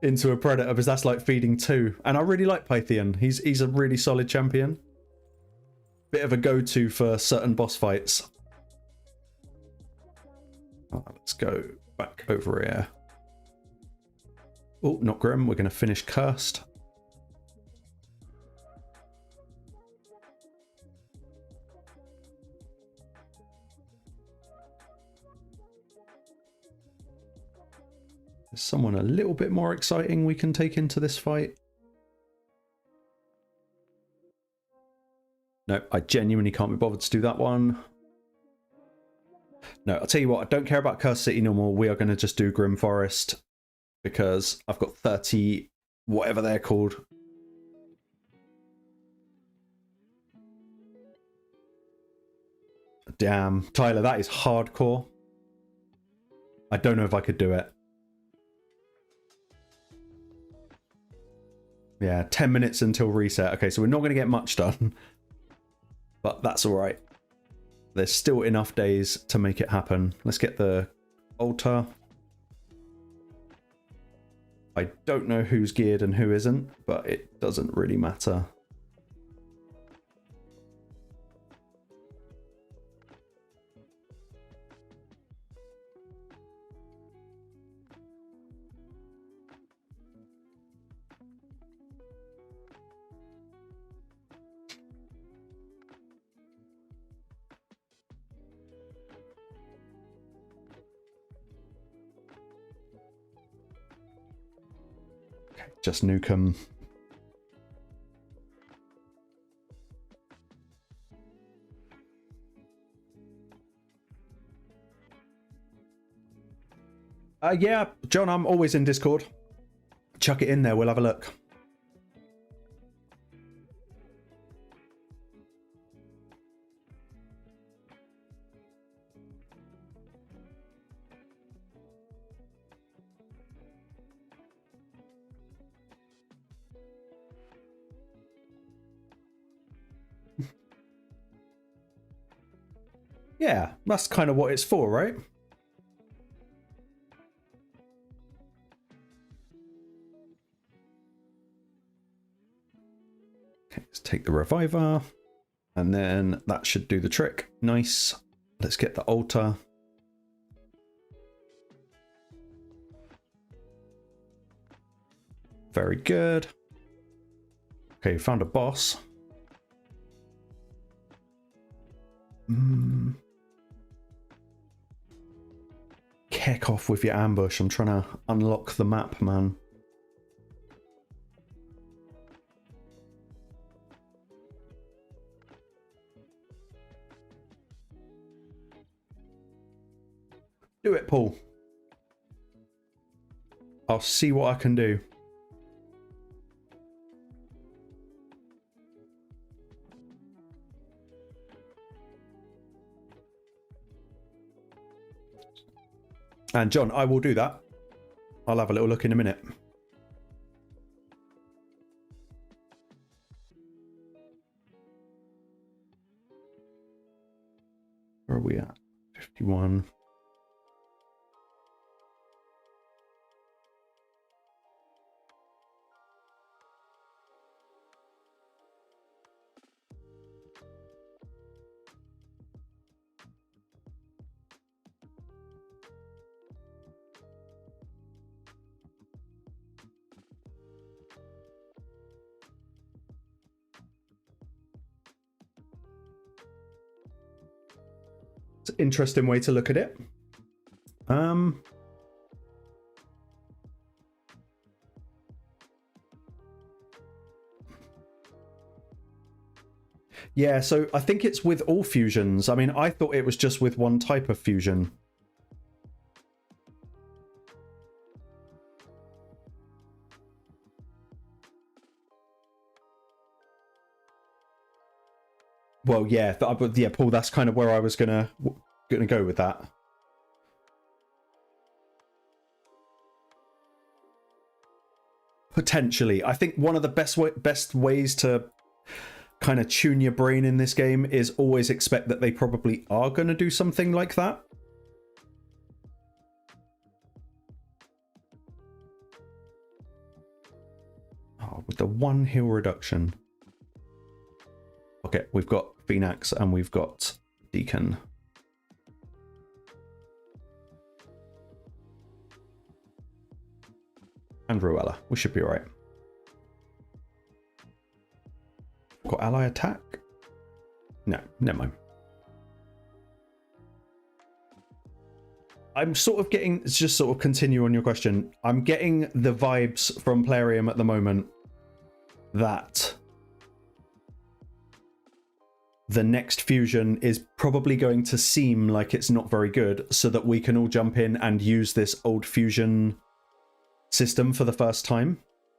into a Predator because that's like feeding 2. And I really like Pythian. He's a really solid champion. Bit of a go-to for certain boss fights. Let's go back over here. Oh, not Grim. We're going to finish Cursed. There's someone a little bit more exciting we can take into this fight. No, I genuinely can't be bothered to do that one. No, I'll tell you what, I don't care about Cursed City no more. We are going to just do Grim Forest because I've got 30, whatever they're called. Damn, Tyler, that is hardcore. I don't know if I could do it. Yeah, 10 minutes until reset. Okay, so we're not going to get much done. But that's all right. There's still enough days to make it happen. Let's get the altar. I don't know who's geared and who isn't, but it doesn't really matter. Just nuke them. Yeah, John, I'm always in Discord. Chuck it in there, we'll have a look. Yeah, that's kind of what it's for, right? Okay, let's take the reviver. And then that should do the trick. Nice. Let's get the altar. Very good. Okay, found a boss. Heck off with your ambush. I'm trying to unlock the map, man. Do it, Paul. I'll see what I can do. And John, I will do that. I'll have a little look in a minute. Where are we at? 51. It's an interesting way to look at it. Yeah, so I think it's with all fusions. I mean, I thought it was just with one type of fusion. Well, yeah, yeah, Paul. That's kind of where I was gonna go with that. Potentially, I think one of the best ways to kind of tune your brain in this game is always expect that they probably are going to do something like that. Oh, with the one heal reduction. Okay, we've got Phoenix and we've got Deacon. And Ruella. We should be alright. Got ally attack? No, never mind. I'm sort of getting, just sort of continue on your question. I'm getting the vibes from Plarium at the moment that the next fusion is probably going to seem like it's not very good, so that we can all jump in and use this old fusion system for the first time.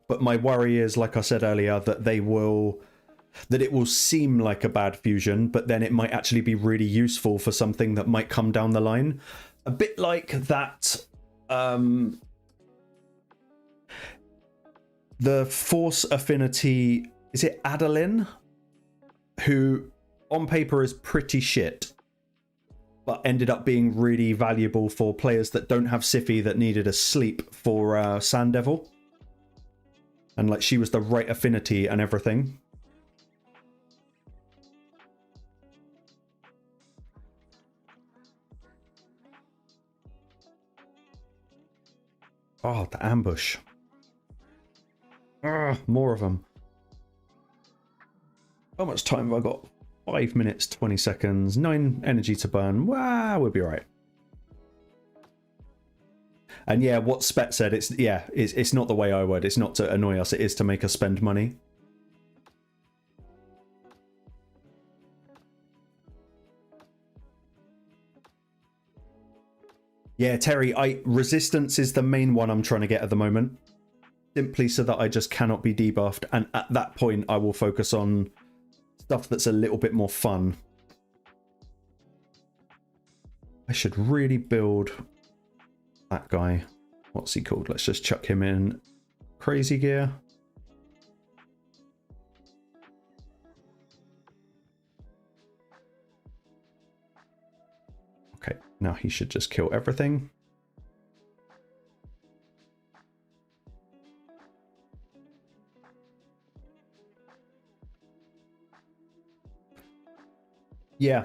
But my worry is, like I said earlier, that it will seem like a bad fusion, but then it might actually be really useful for something that might come down the line. A bit like that, the Force Affinity, is it Adeline? Who on paper is pretty shit, but ended up being really valuable for players that don't have Siphi that needed a sleep for Sand Devil. And like, she was the right affinity and everything. Oh, the ambush. More of them. How much time have I got? 5 minutes, 20 seconds, 9 energy to burn. Wow, we'll be all right. And yeah, what Spet said, it's not the way I would. It's not to annoy us, it is to make us spend money. Yeah, Terry, resistance is the main one I'm trying to get at the moment. Simply so that I just cannot be debuffed. And at that point, I will focus on stuff that's a little bit more fun. I should really build that guy. What's he called? Let's just chuck him in crazy gear. Okay, now he should just kill everything. Yeah.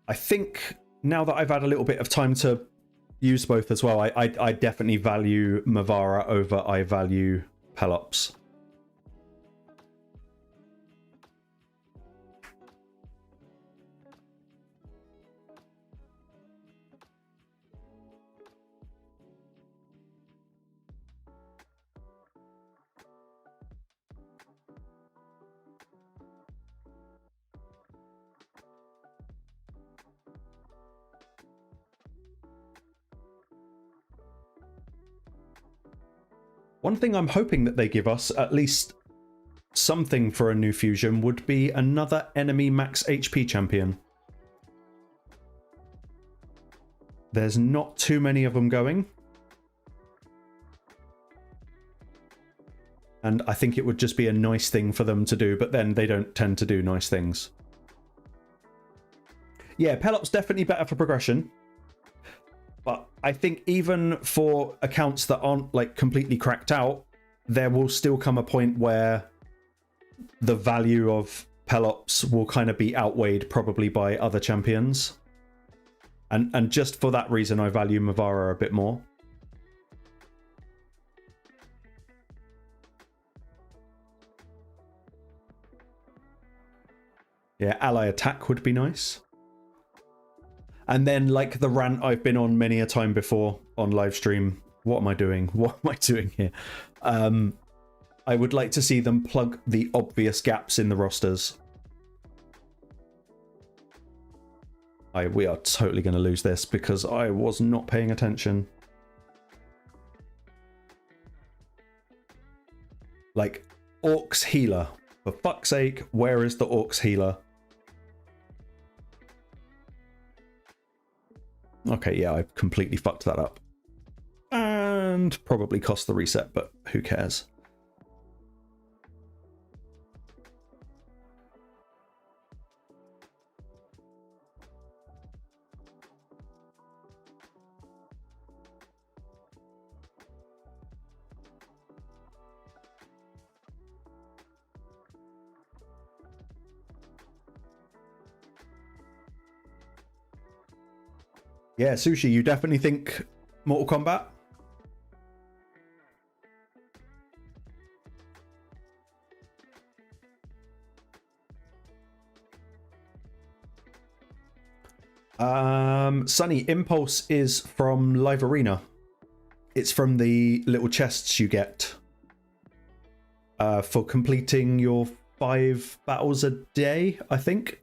I think now that I've had a little bit of time to use both as well, I definitely value Mavara over I value Pelops. One thing I'm hoping that they give us, at least something for a new fusion, would be another enemy max HP champion. There's not too many of them going. And I think it would just be a nice thing for them to do, but then they don't tend to do nice things. Yeah, Pelop's definitely better for progression. But I think even for accounts that aren't like completely cracked out, there will still come a point where the value of Pelops will kind of be outweighed probably by other champions. And just for that reason, I value Mavara a bit more. Yeah, ally attack would be nice. And then, like the rant I've been on many a time before on live stream, what am I doing? What am I doing here? I would like to see them plug the obvious gaps in the rosters. We are totally going to lose this because I was not paying attention. Like, Orcs healer. For fuck's sake, where is the Orcs healer? Okay, yeah, I've completely fucked that up. And probably cost the reset, but who cares? Yeah, Sushi, you definitely think Mortal Kombat? Sunny, Impulse is from Live Arena. It's from the little chests you get for completing your 5 battles a day, I think,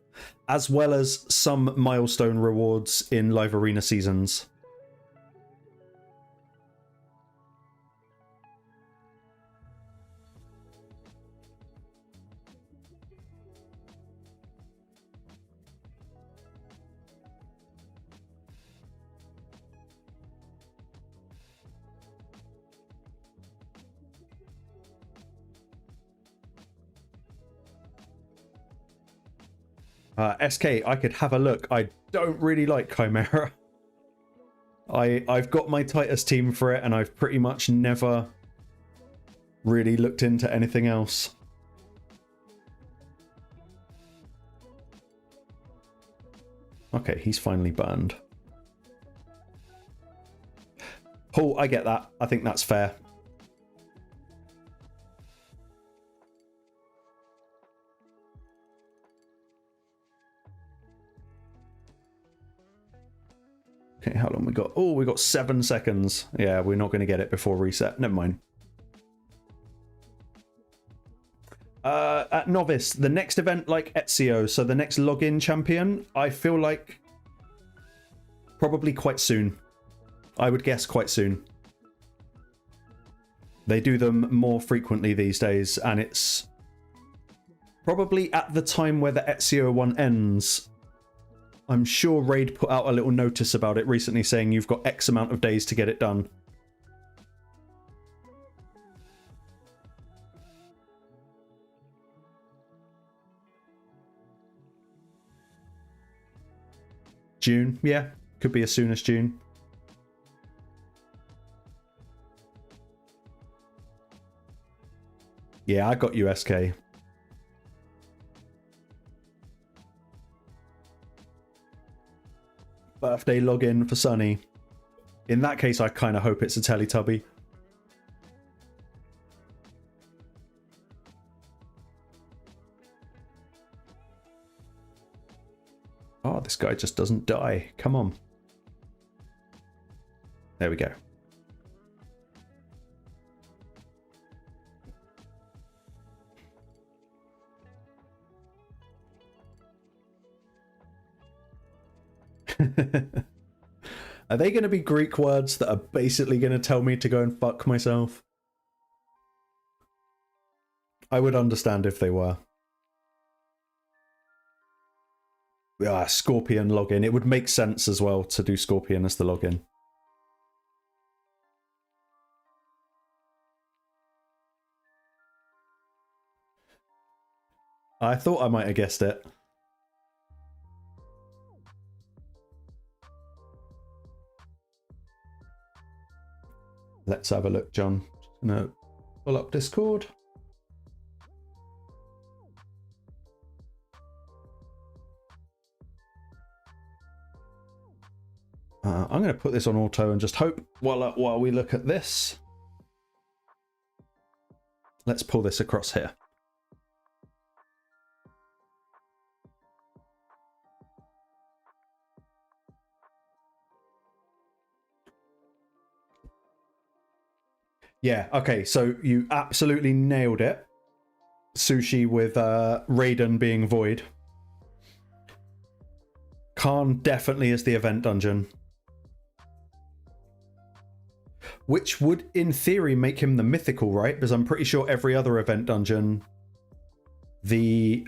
as well as some milestone rewards in Live Arena seasons. SK, I could have a look. I don't really like Chimera. I've got my Titus team for it, and I've pretty much never really looked into anything else. Okay, he's finally burned. Oh, I get that. I think that's fair. Okay, how long we got? Oh, we got 7 seconds. Yeah, we're not going to get it before reset. Never mind. At Novice, the next event like Ezio, so the next login champion, I feel like probably quite soon. I would guess quite soon. They do them more frequently these days, and it's probably at the time where the Ezio one ends. I'm sure Raid put out a little notice about it recently saying you've got X amount of days to get it done. June, yeah, could be as soon as June. Yeah, I got USK. Birthday login for Sunny. In that case, I kind of hope it's a Teletubby. Oh, this guy just doesn't die. Come on. There we go. Are they going to be Greek words that are basically going to tell me to go and fuck myself? I would understand if they were. Yeah, Scorpion login. It would make sense as well to do Scorpion as the login. I thought I might have guessed it. Let's have a look, John. Just gonna pull up Discord. I'm going to put this on auto and just hope while we look at this. Let's pull this across here. Yeah, okay, so you absolutely nailed it. Sushi with Raiden being void. Khan definitely is the event dungeon. Which would, in theory, make him the mythical, right? Because I'm pretty sure every other event dungeon, the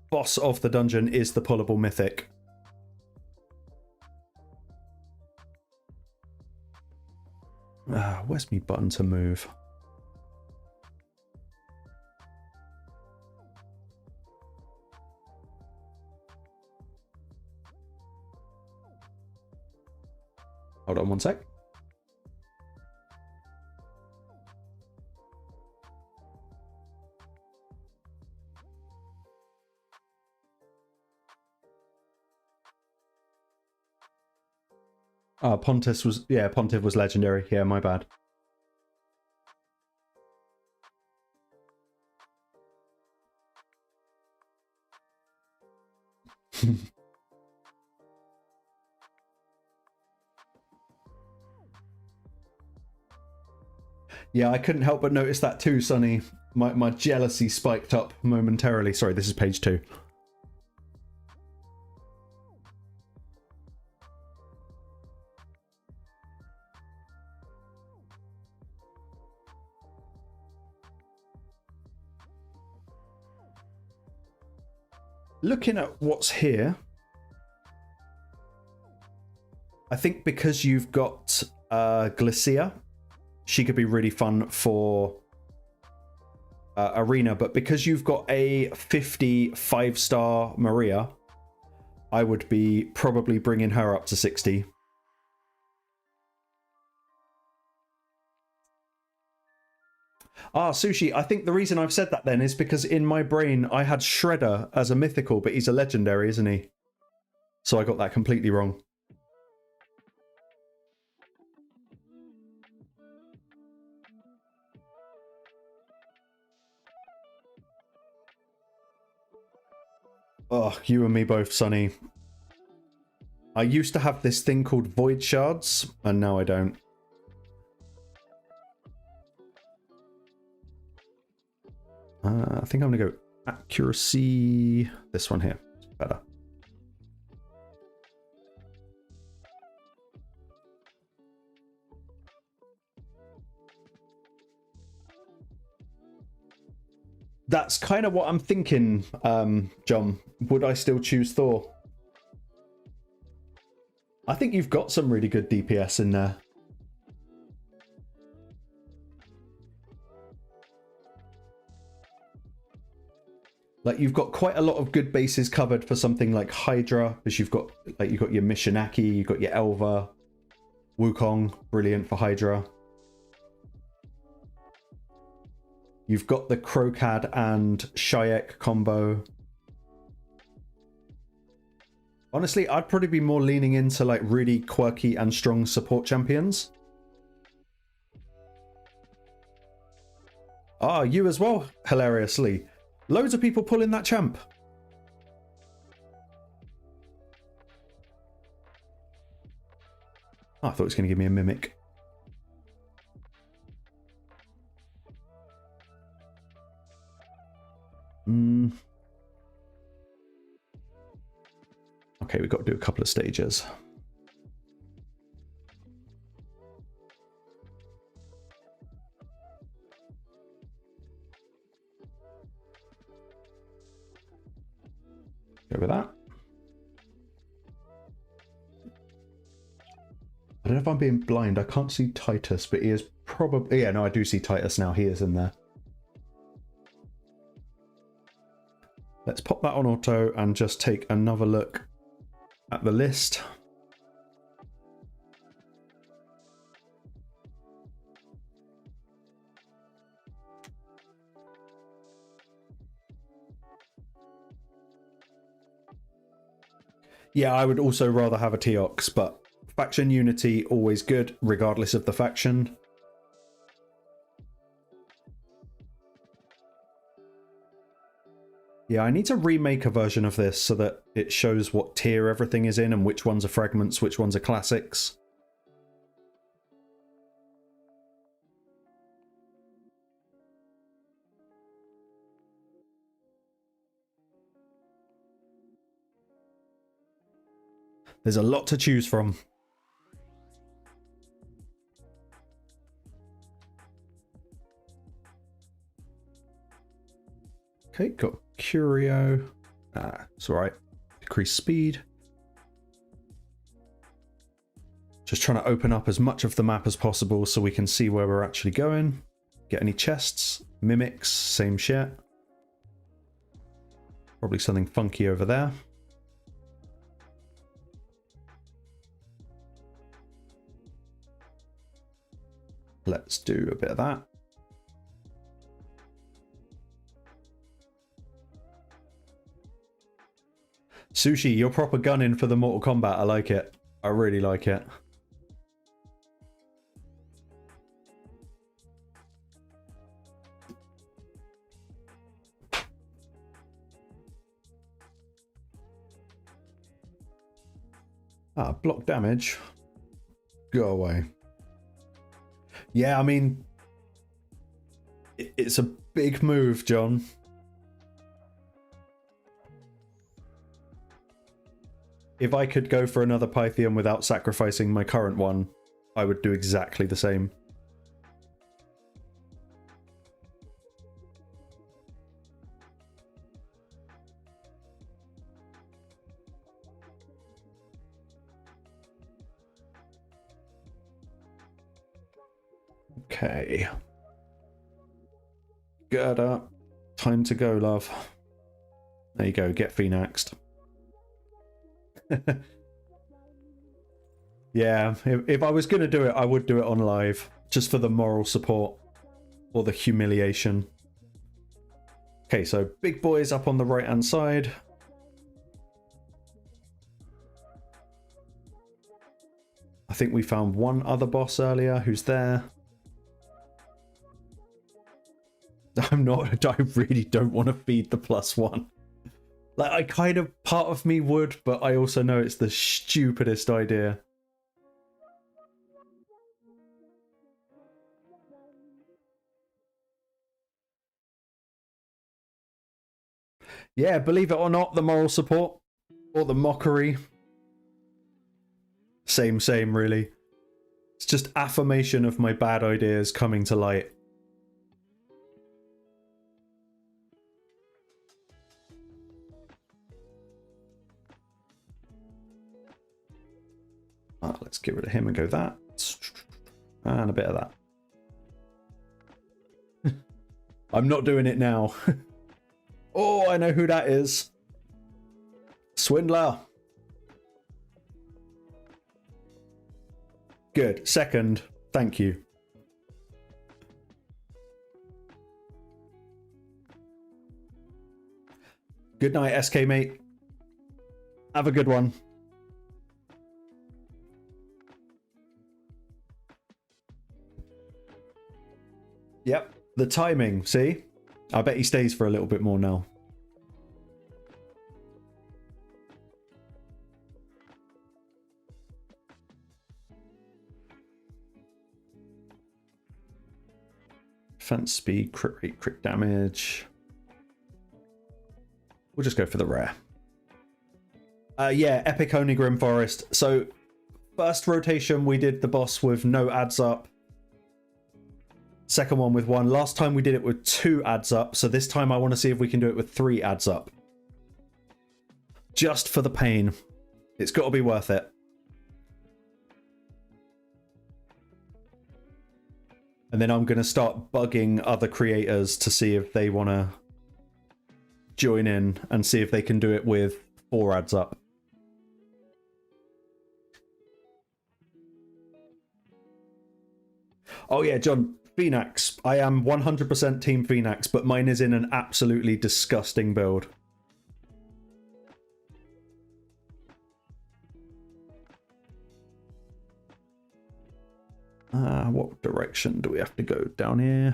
boss of the dungeon is the pullable mythic. Where's my button to move? Hold on one sec. Pontiff was legendary. Yeah, my bad. Yeah, I couldn't help but notice that too, Sonny. My jealousy spiked up momentarily. Sorry, this is page 2. Looking at what's here, I think because you've got Glacia, she could be really fun for Arena, but because you've got a 50 5-star Maria, I would be probably bringing her up to 60. Sushi, I think the reason I've said that then is because in my brain I had Shredder as a mythical, but he's a legendary, isn't he? So I got that completely wrong. Oh, you and me both, Sonny. I used to have this thing called Void Shards, and now I don't. I think I'm going to go accuracy. This one here. Better. That's kind of what I'm thinking, John. Would I still choose Thor? I think you've got some really good DPS in there. Like, you've got quite a lot of good bases covered for something like Hydra, because you've got your Missionaki, you've got your Elva, Wukong, brilliant for Hydra. You've got the Krokad and Shayek combo. Honestly, I'd probably be more leaning into like really quirky and strong support champions. You as well, hilariously. Loads of people pulling that champ. I thought it was going to give me a mimic. Okay, we've got to do a couple of stages. Go with that. I don't know if I'm being blind. I can't see Titus, but he is probably... Yeah, no, I do see Titus now. He is in there. Let's pop that on auto and just take another look at the list. Yeah, I would also rather have a Teox, but faction unity always good, regardless of the faction. Yeah, I need to remake a version of this so that it shows what tier everything is in and which ones are fragments, which ones are classics. There's a lot to choose from. Okay, got Curio. It's alright. Decrease speed. Just trying to open up as much of the map as possible so we can see where we're actually going. Get any chests. Mimics, same shit. Probably something funky over there. Let's do a bit of that. Sushi, you're proper gunning for the Mortal Kombat. I like it. I really like it. Block damage. Go away. Yeah, I mean, it's a big move, John. If I could go for another Pythium without sacrificing my current one, I would do exactly the same. Okay. Gird up. Time to go, love. There you go, get phoenixed. Yeah, if I was going to do it, I would do it on live. Just for the moral support. Or the humiliation. Okay, so big boys up on the right-hand side. I think we found one other boss earlier who's there. I really don't want to feed the +1. Like, I kind of, part of me would, but I also know it's the stupidest idea. Yeah, believe it or not, the moral support, or the mockery. Same, really. It's just affirmation of my bad ideas coming to light. Let's get rid of him and go that. And a bit of that. I'm not doing it now. Oh, I know who that is. Swindler. Good. Second. Thank you. Good night, SK mate. Have a good one. Yep, the timing, see? I bet he stays for a little bit more now. Defense speed, crit rate, crit damage. We'll just go for the rare. Yeah, Epic only Grim Forest. So, first rotation we did the boss with no adds up. Second one with 1. Last time we did it with 2 adds up, so this time I want to see if we can do it with 3 adds up. just for the pain. It's got to be worth it. And then I'm going to start bugging other creators to see if they want to join in and see if they can do it with 4 ads up. Oh yeah, John, Phoenix. I am 100% Team Phoenix, but mine is in an absolutely disgusting build. What direction do we have to go? Down here?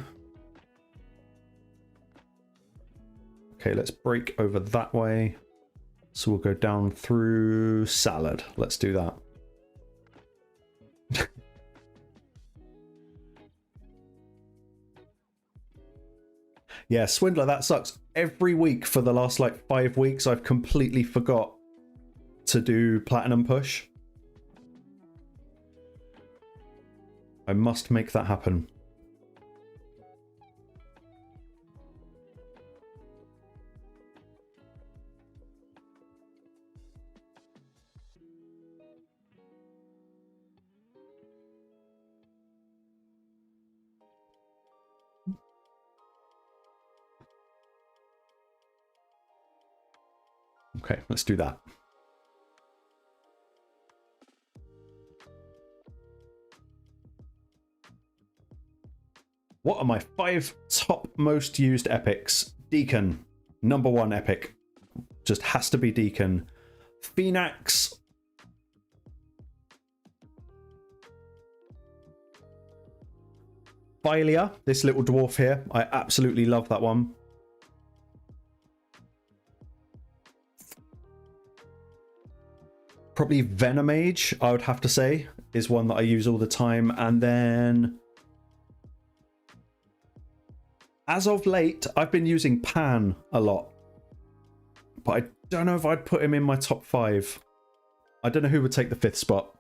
Okay, let's break over that way. So we'll go down through salad. Let's do that. Yeah, Swindler, that sucks. Every week for the last like 5 weeks, I've completely forgot to do Platinum Push. I must make that happen. Okay, let's do that. What are my 5 top most used epics? Deacon, #1 epic. Just has to be Deacon. Phoenix. Philia, this little dwarf here. I absolutely love that one. Probably Venomage, I would have to say, is one that I use all the time. And then, as of late, I've been using Pan a lot. But I don't know if I'd put him in my top 5. I don't know who would take the 5th spot.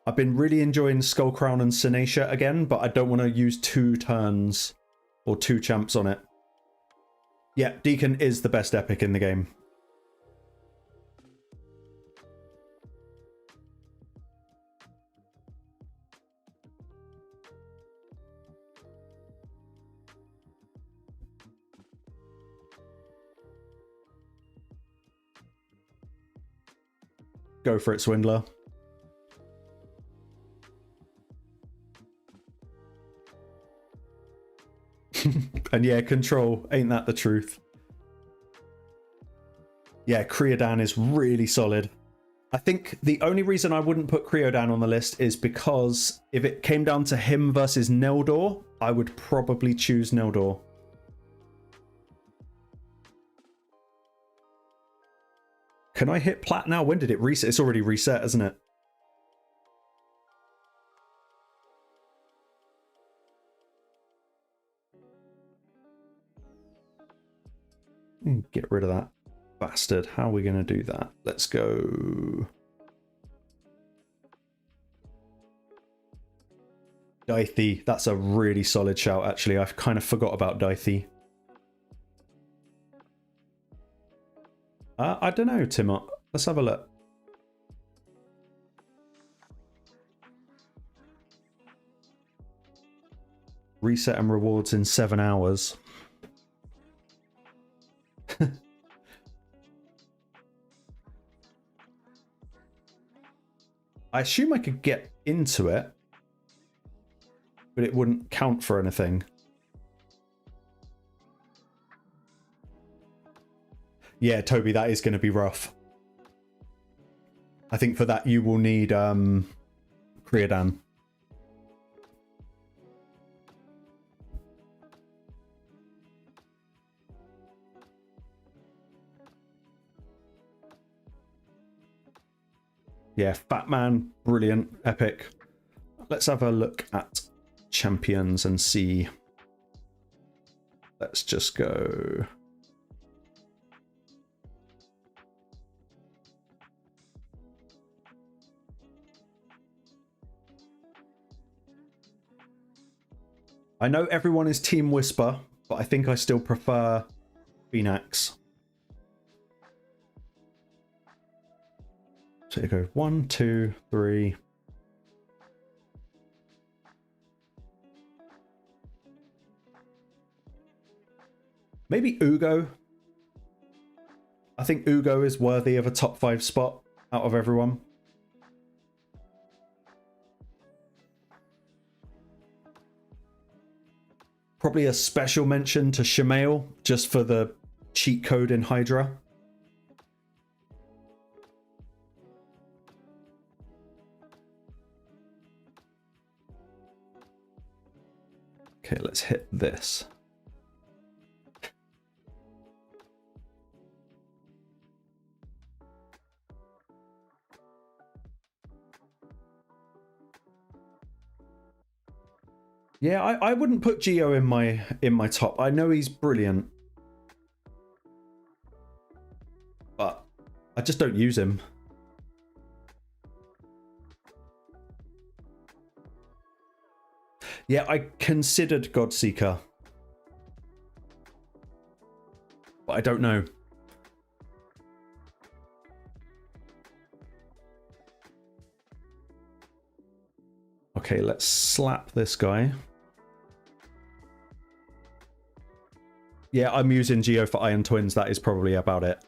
I've been really enjoying Skullcrown and Sinacia again, but I don't want to use 2 turns or 2 champs on it. Yeah, Deacon is the best epic in the game. Go for it, Swindler. And yeah, Control, ain't that the truth? Yeah, Creodan is really solid. I think the only reason I wouldn't put Creodan on the list is because if it came down to him versus Neldor, I would probably choose Neldor. Can I hit plat now? When did it reset? It's already reset, isn't it? Get rid of that bastard. How are we going to do that? Let's go. Dythy. That's a really solid shout, actually. I've kind of forgot about Dythy. I don't know, Timot. Let's have a look. Reset and rewards in 7 hours. I assume I could get into it, but it wouldn't count for anything. Yeah, Toby, that is going to be rough. I think for that you will need Creodan. Yeah, Fat Man, brilliant, epic. Let's have a look at champions and see. Let's just go. I know everyone is Team Whisper, but I think I still prefer Phoenix. So you go 1, 2, 3. Maybe Uugo. I think Uugo is worthy of a top 5 spot out of everyone. Probably a special mention to Shemail, just for the cheat code in Hydra. Okay, let's hit this. Yeah, I wouldn't put Geo in my top. I know he's brilliant, but I just don't use him. Yeah, I considered Godseeker, but I don't know. Okay, let's slap this guy. Yeah, I'm using Geo for Iron Twins. That is probably about it.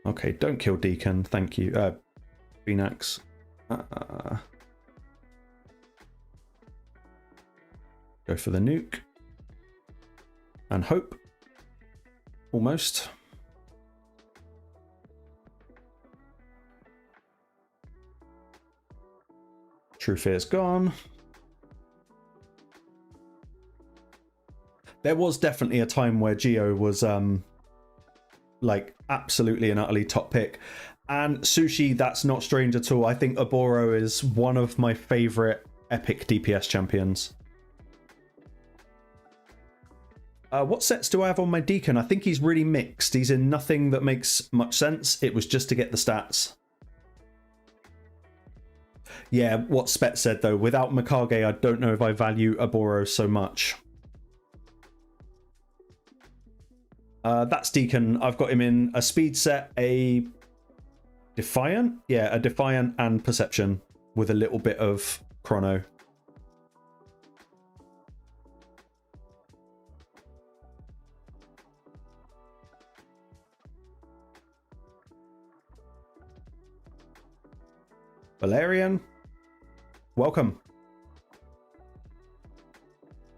Okay, don't kill Deacon. Thank you. Phoenix. Go for the nuke. And hope. Almost. True Fear's gone. There was definitely a time where Geo was like absolutely and utterly top pick. And Sushi, that's not strange at all. I think Oboro is one of my favorite epic DPS champions. What sets do I have on my Deacon? I think he's really mixed. He's in nothing that makes much sense. It was just to get the stats. Yeah, what Spet said though, without Mikage, I don't know if I value Oboro so much. That's Deacon. I've got him in a speed set, a Defiant? Yeah, a Defiant and Perception with a little bit of Chrono. Valerian, welcome.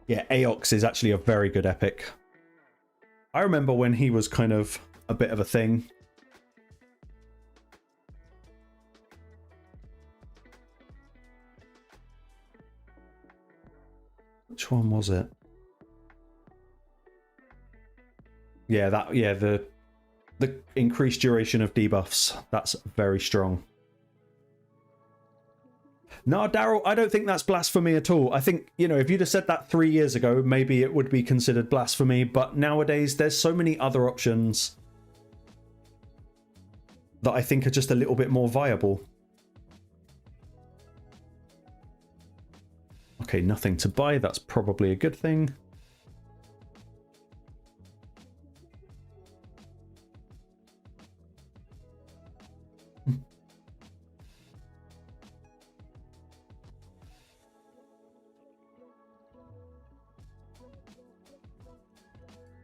Yeah, Aox is actually a very good epic. I remember when he was kind of a bit of a thing. Which one was it? Yeah, the increased duration of debuffs. That's very strong. No, Daryl, I don't think that's blasphemy at all. I think, you know, if you'd have said that 3 years ago, maybe it would be considered blasphemy. But nowadays, there's so many other options that I think are just a little bit more viable. Okay, nothing to buy. That's probably a good thing.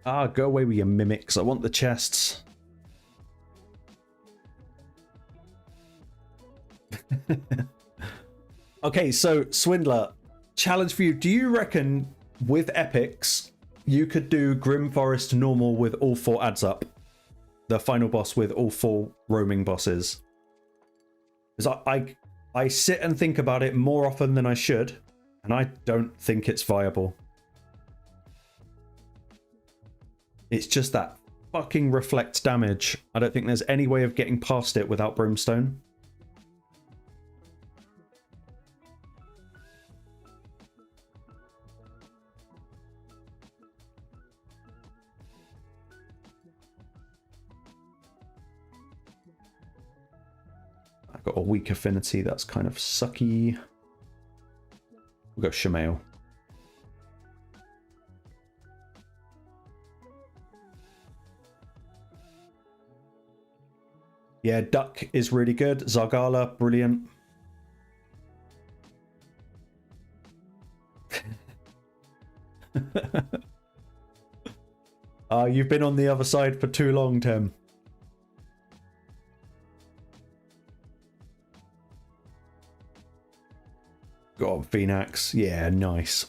Ah, go away with your mimics. I want the chests. Okay, so Swindler, challenge for you. Do you reckon with epics you could do Grim Forest normal with all 4 adds up? The final boss with all 4 roaming bosses? Because I sit and think about it more often than I should, and I don't think it's viable. It's just that fucking reflect damage. I don't think there's any way of getting past it without Brimstone. Got a weak affinity, that's kind of sucky. We'll go Shamail. Yeah, Duck is really good. Zargala, brilliant. You've been on the other side for too long, Tim. God, Phoenix. Yeah, nice.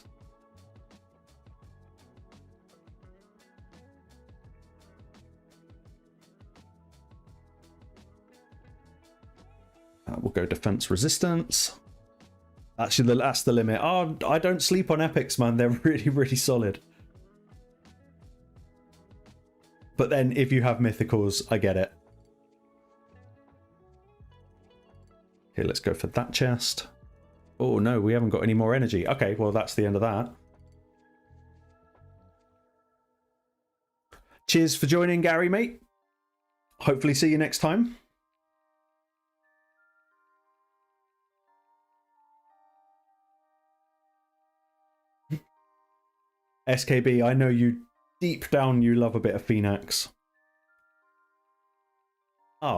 We'll go defense resistance. Actually, that's the limit. Oh, I don't sleep on epics, man. They're really, really solid. But then if you have mythicals, I get it. Okay, let's go for that chest. Oh no, we haven't got any more energy. Okay, well that's the end of that. Cheers for joining, Gary, mate. Hopefully see you next time. SKB, I know you deep down you love a bit of Phoenix.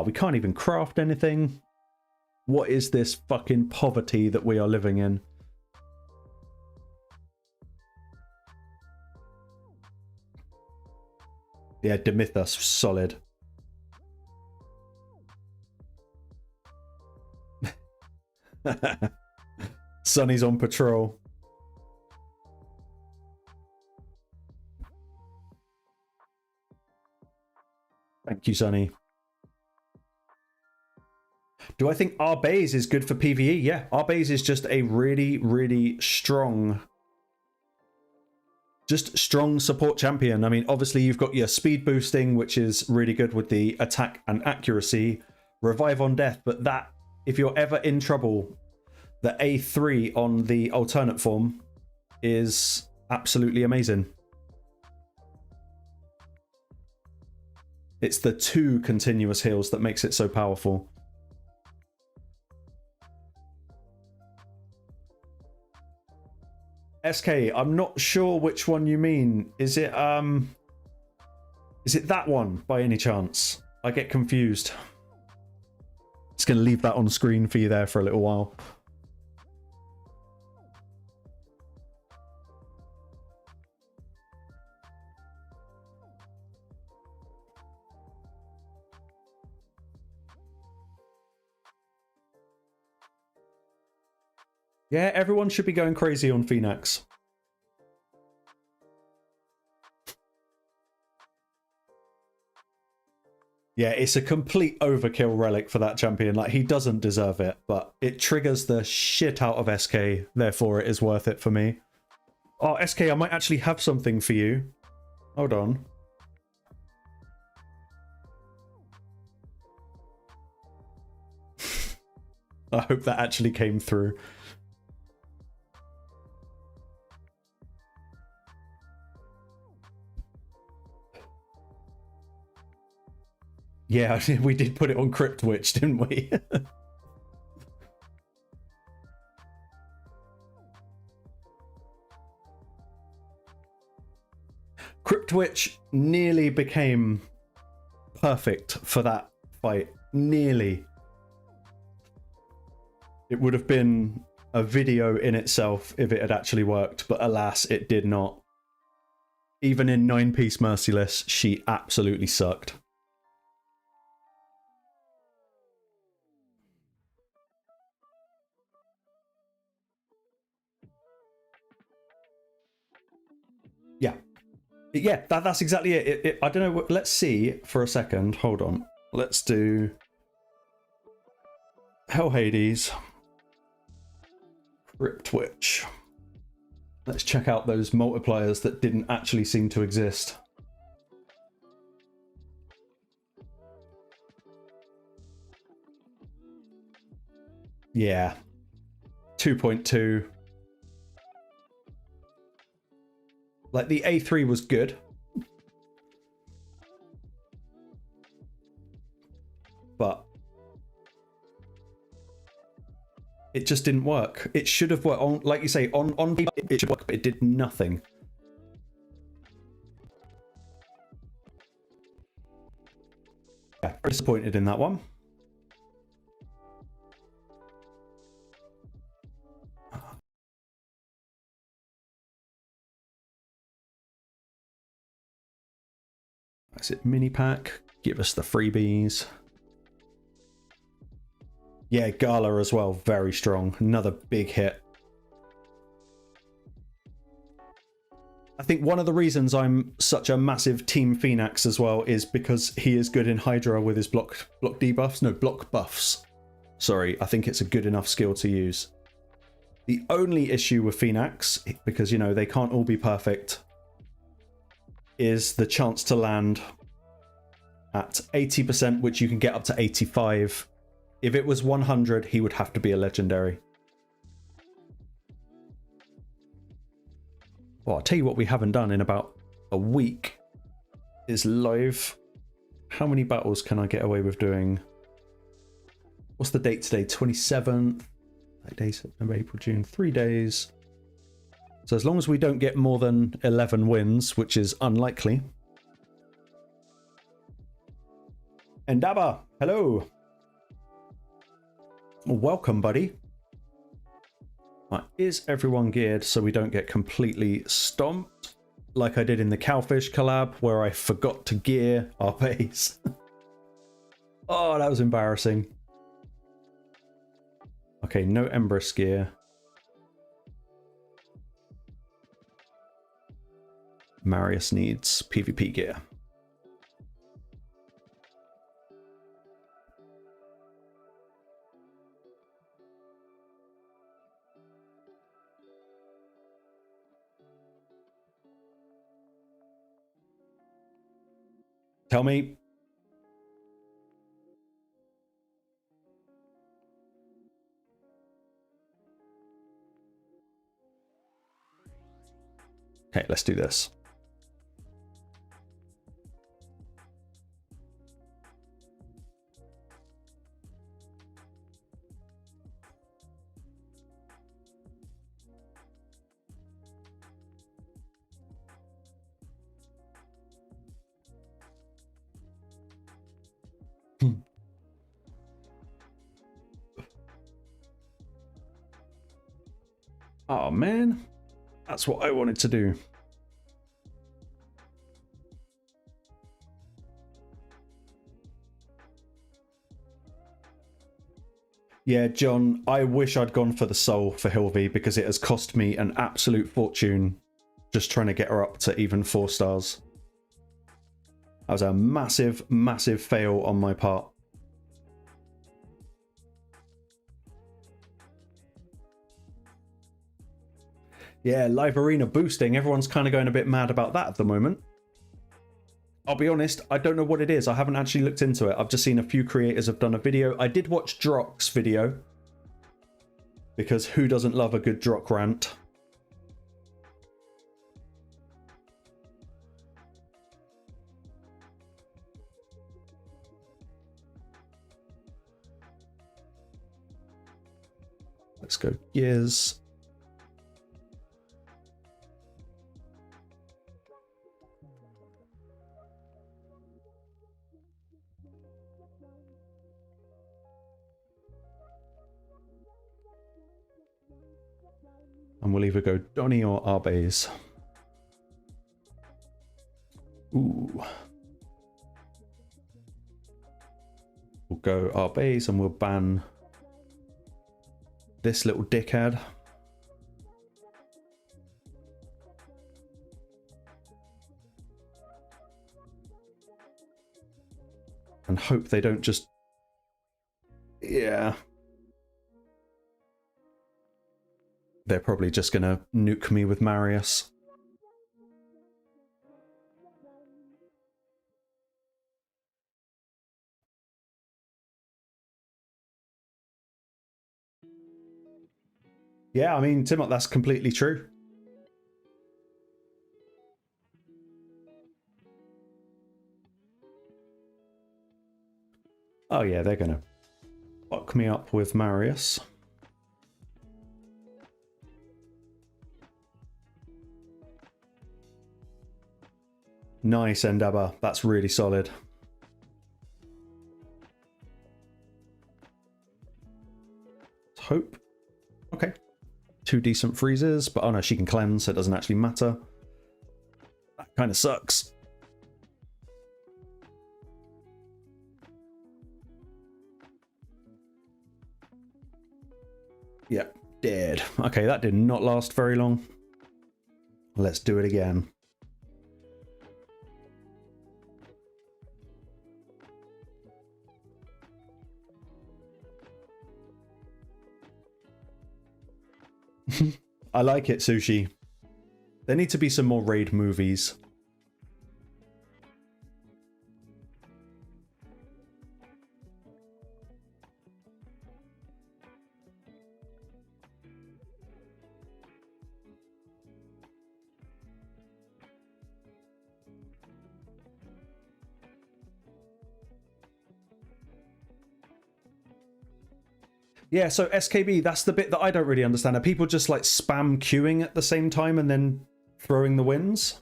We can't even craft anything. What is this fucking poverty that we are living in? Yeah, Demithus, solid. Sonny's on patrol. Thank you, Sonny. Do I think Arbase is good for PvE? Yeah, Arbase is just a really, really strong... Just strong support champion. I mean, obviously you've got your speed boosting, which is really good with the attack and accuracy. Revive on death, but that, if you're ever in trouble, the A3 on the alternate form is absolutely amazing. It's the 2 continuous heals that makes it so powerful. SK, I'm not sure which one you mean. Is it that one by any chance? I get confused. Just gonna leave that on screen for you there for a little while. Yeah, everyone should be going crazy on Phoenix. Yeah, it's a complete overkill relic for that champion. Like, he doesn't deserve it, but it triggers the shit out of SK. Therefore, it is worth it for me. Oh, SK, I might actually have something for you. Hold on. I hope that actually came through. Yeah, we did put it on Crypt Witch, didn't we? Crypt Witch nearly became perfect for that fight. Nearly. It would have been a video in itself if it had actually worked, but alas, it did not. Even in 9-piece Merciless, she absolutely sucked. Yeah. Yeah, that's exactly it. I don't know. Let's see for a second. Hold on. Let's do Hell Hades. Crypt Witch. Let's check out those multipliers that didn't actually seem to exist. Yeah. 2.2. Like, the A3 was good. But It just didn't work. It should have worked. On, like you say, on paper, it should work, but it did nothing. Yeah, disappointed in that one. That's it, mini pack. Give us the freebies. Yeah, Gala as well, very strong. Another big hit. I think one of the reasons I'm such a massive Team Phoenix as well is because he is good in Hydra with his block debuffs. No, block buffs. Sorry, I think it's a good enough skill to use. The only issue with Phoenix, because, you know, they can't all be perfect, is the chance to land at 80%, which you can get up to 85. If it was 100, he would have to be a legendary. Well, I'll tell you what we haven't done in about a week is live. How many battles can I get away with doing? What's the date today? 27th. 8 days, September, April, June. 3 days. So as long as we don't get more than 11 wins, which is unlikely. Endaba, hello. Welcome, buddy. Right, is everyone geared so we don't get completely stomped like I did in the Cowfish collab where I forgot to gear our base? Oh, that was embarrassing. Okay, no Embrus gear. Marius needs PvP gear. Tell me. Okay, let's do this. Oh man, that's what I wanted to do. Yeah, John, I wish I'd gone for the soul for Hilvi because it has cost me an absolute fortune just trying to get her up to even 4 stars. That was a massive, massive fail on my part. Yeah, live arena boosting. Everyone's kind of going a bit mad about that at the moment. I'll be honest, I don't know what it is. I haven't actually looked into it. I've just seen a few creators have done a video. I did watch Drock's video because who doesn't love a good Drock rant? Let's go gears. And we'll either go Donny or Arbes. Ooh. We'll go Arbes and we'll ban this little dickhead. And hope they don't just... Yeah. They're probably just going to nuke me with Marius. Yeah, I mean, Timot, that's completely true. Oh yeah, they're going to fuck me up with Marius. Nice, Endeavor. That's really solid. Hope. Okay. 2 decent freezes, but oh no, she can cleanse, so it doesn't actually matter. That kind of sucks. Yep, dead. Okay, that did not last very long. Let's do it again. I like it, Sushi. There need to be some more raid movies. Yeah, so SKB, that's the bit that I don't really understand. Are people just like spam queuing at the same time and then throwing the wins?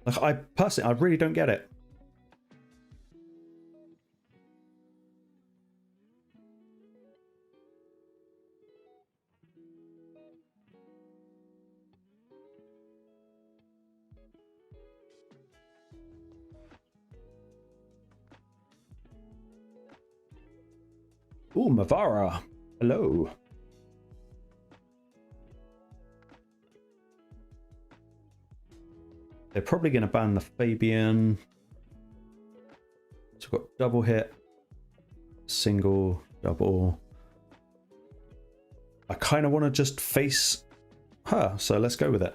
Like, I personally, I really don't get it. Ooh, Mavara. Hello. They're probably going to ban the Fabian. So we've got double hit, single, double. I kind of want to just face her, so let's go with it.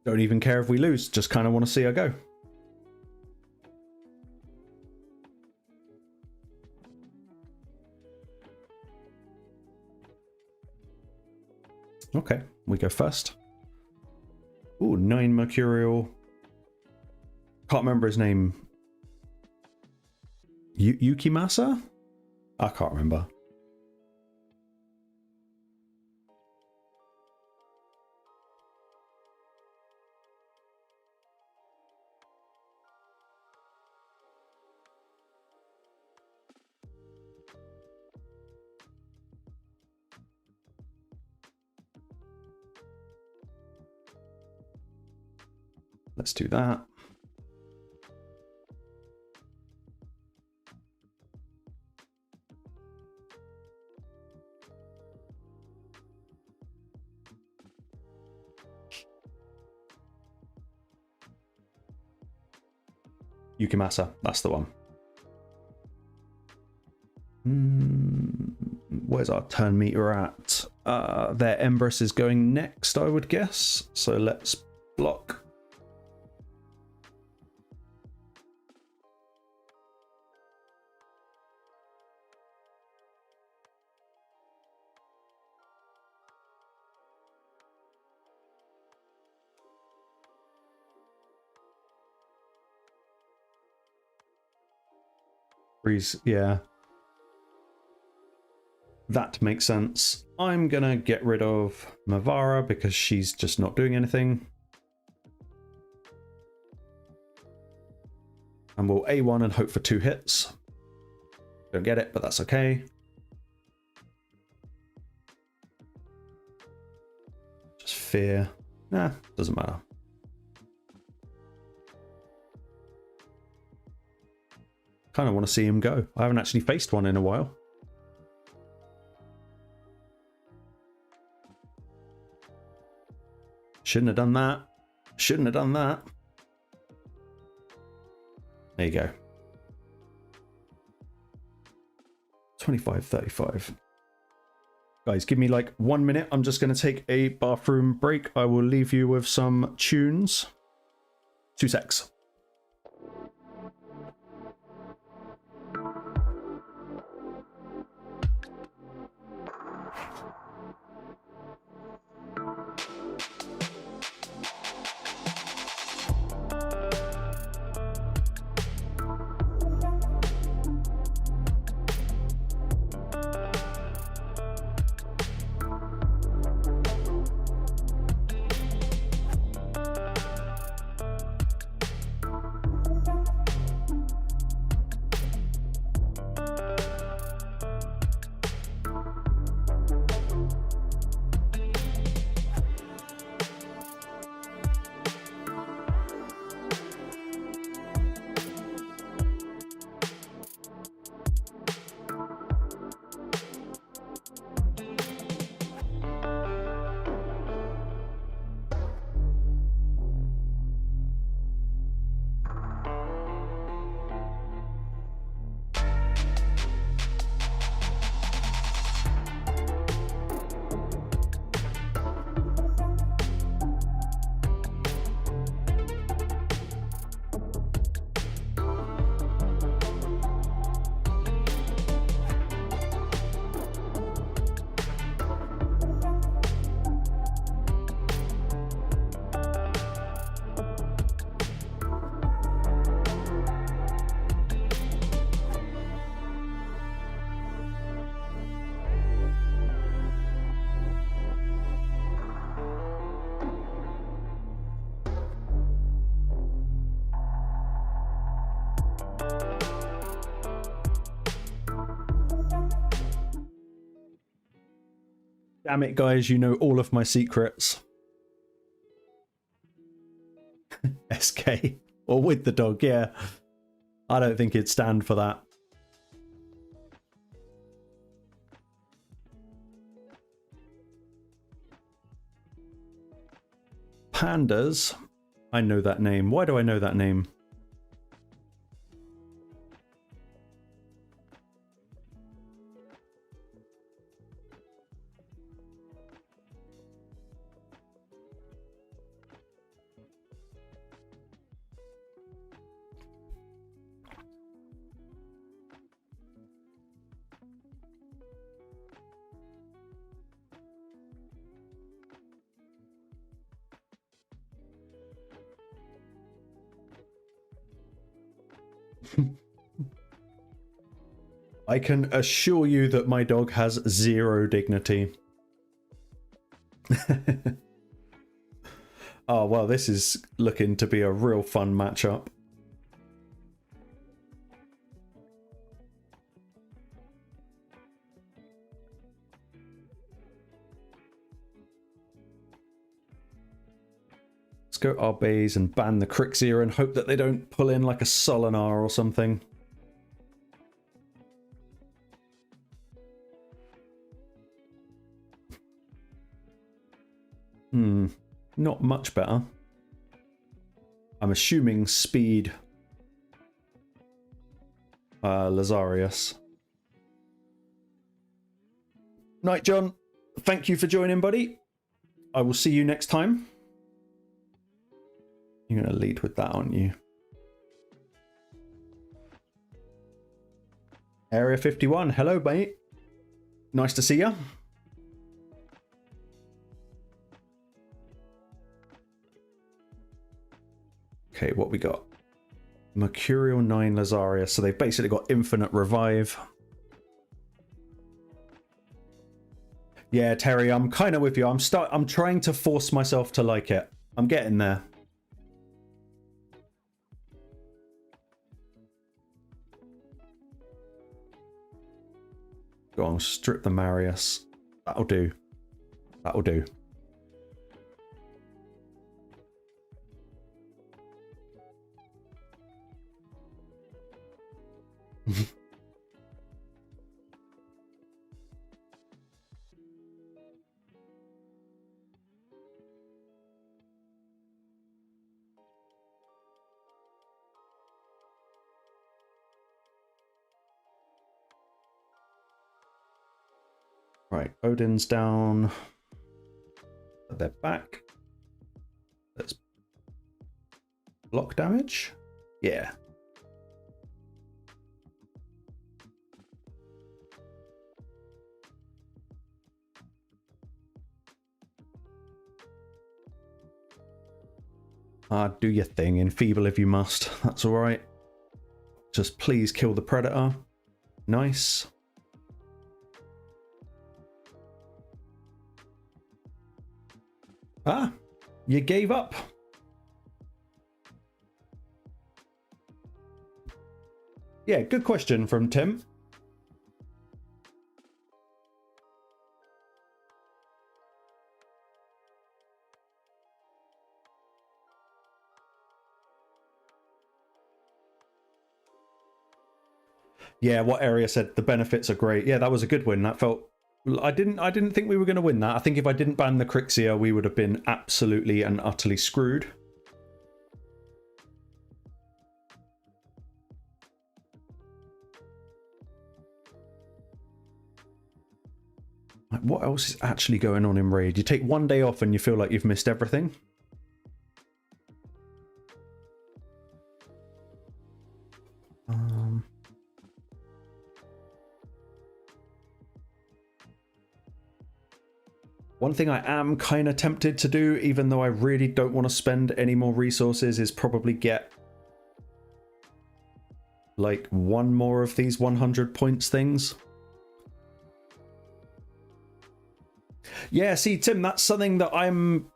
Don't even care if we lose, just kind of want to see her go. Okay, we go first. Ooh, 9 Mercurial. Can't remember his name. Yukimasa? I can't remember. Let's do that. Yukimasa, that's the one. Where's our turn meter at? Their Empress is going next, I would guess. So let's block. Yeah, that makes sense. I'm gonna get rid of Mavara because she's just not doing anything, and we'll A1 and hope for 2 hits. Don't get it, but that's okay. Just fear. Nah, doesn't matter. Kind of want to see him go. I haven't actually faced one in a while. Shouldn't have done that. Shouldn't have done that. There you go. 25-35. Guys, give me like 1 minute. I'm just going to take a bathroom break. I will leave you with some tunes. 2 secs. Damn it, guys, you know all of my secrets. SK. Or with the dog, yeah. I don't think it'd stand for that. Pandas. I know that name. Why do I know that name? I can assure you that my dog has zero dignity. Oh, well, this is looking to be a real fun matchup. Let's go Arbeys and ban the Crixia and hope that they don't pull in like a Solinar or something. Not much better. I'm assuming speed. Lazarius. Night, John. Thank you for joining, buddy. I will see you next time. You're going to lead with that, aren't you? Area 51. Hello, mate. Nice to see you. Okay, what we got? Mercurial 9 Lazarius. So they've basically got infinite revive. Yeah, Terry, I'm kind of with you. I'm trying to force myself to like it. I'm getting there. Go on, strip the Marius. That'll do. That'll do. Right, Odin's down. They're back. Let's block damage. Yeah. Do your thing. Enfeeble if you must. That's all right. Just please kill the predator. Nice. Ah, you gave up. Yeah, good question from Tim. Yeah, what area said the benefits are great. Yeah, that was a good win. That felt... I didn't think we were going to win that. I think if I didn't ban the Crixia, we would have been absolutely and utterly screwed. What else is actually going on in Raid? You take one day off and you feel like you've missed everything. One thing I am kind of tempted to do, even though I really don't want to spend any more resources, is probably get like one more of these 100 points things. Yeah, see, Tim, that's something that I'm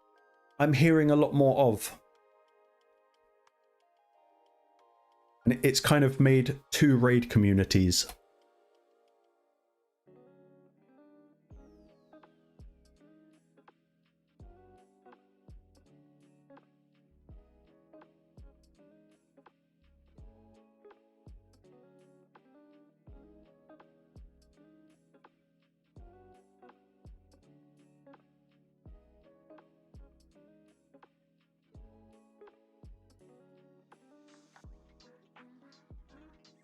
hearing a lot more of. And it's kind of made two raid communities.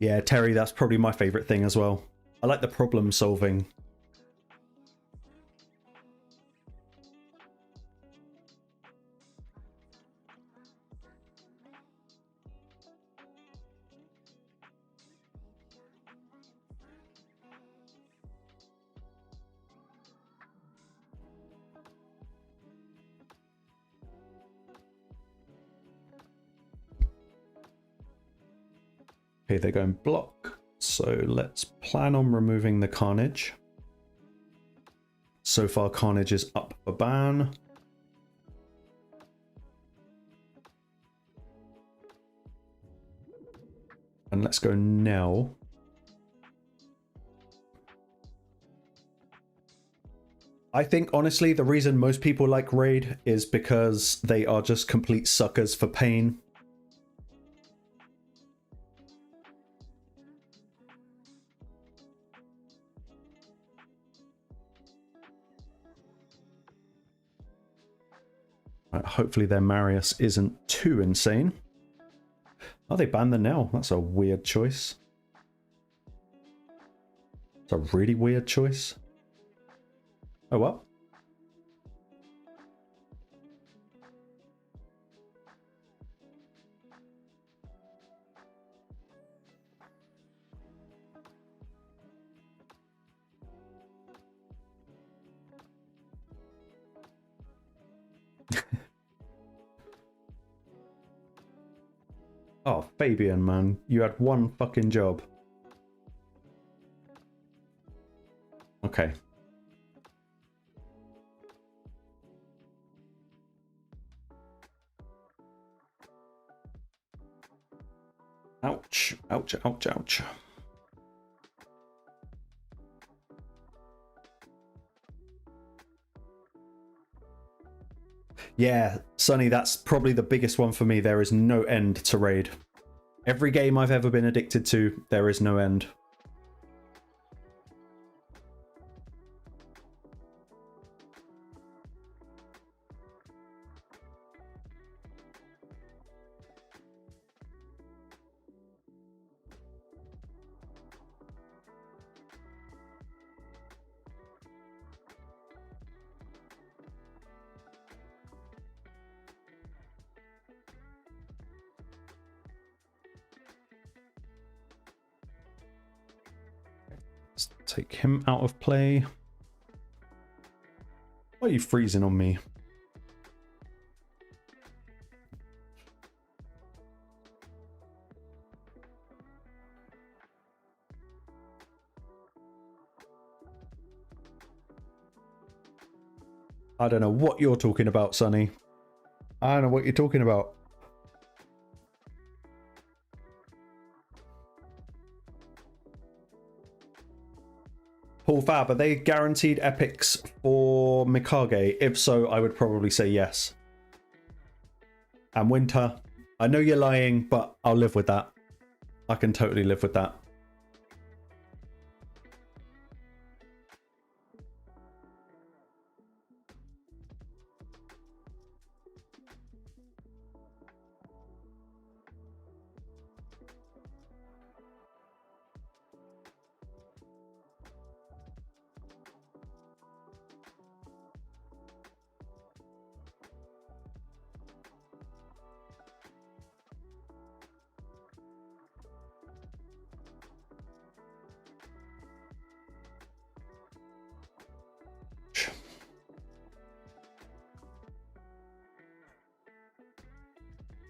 Yeah, Terry, that's probably my favorite thing as well. I like the problem solving. Okay, they're going block. So let's plan on removing the Carnage. So far, Carnage is up for ban. And let's go now. I think, honestly, the reason most people like Raid is because they are just complete suckers for pain. Right, hopefully their Marius isn't too insane. Oh, they banned the Nell. That's a weird choice. It's a really weird choice. Oh, well. Oh, Fabian, man. You had one fucking job. Okay. Ouch. Ouch, ouch, ouch. Yeah, Sonny, that's probably the biggest one for me. There is no end to Raid. Every game I've ever been addicted to, there is no end. Let's take him out of play. Why are you freezing on me? I don't know what you're talking about, Sonny. I don't know what you're talking about. Paul Fab, are they guaranteed epics for Mikage? If so, I would probably say yes. And Winter, I know you're lying, but I'll live with that. I can totally live with that.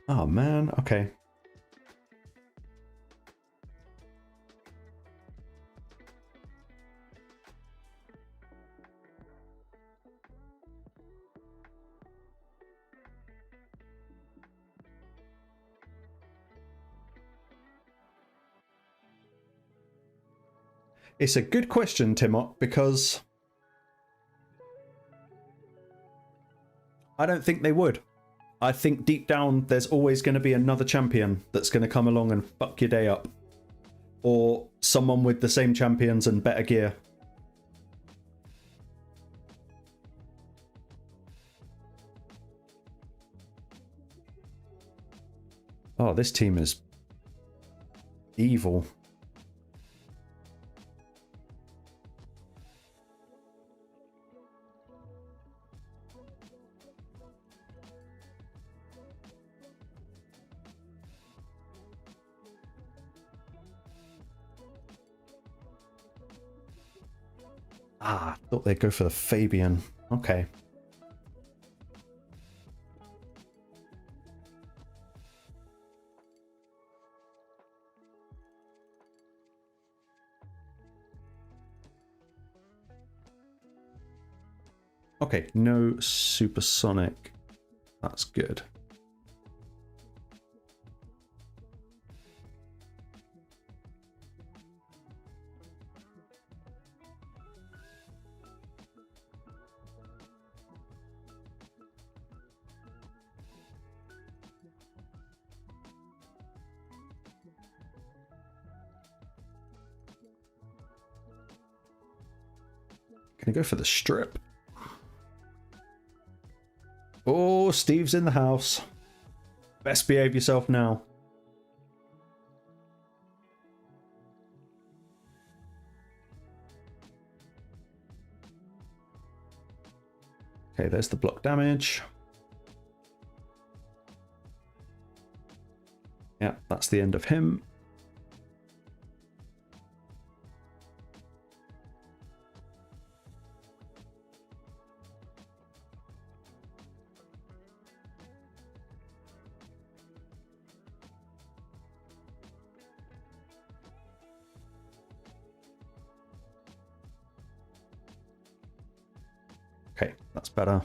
Oh man, okay. It's a good question, Timot, because I don't think they would. I think deep down there's always going to be another champion that's going to come along and fuck your day up. Or someone with the same champions and better gear. Oh, this team is Evil. Ah, I thought they'd go for the Fabian. Okay. Okay, no supersonic. That's good. Can I go for the strip? Oh, Steve's in the house. Best behave yourself now. Okay, there's the block damage. Yeah, that's the end of him. Okay, that's better.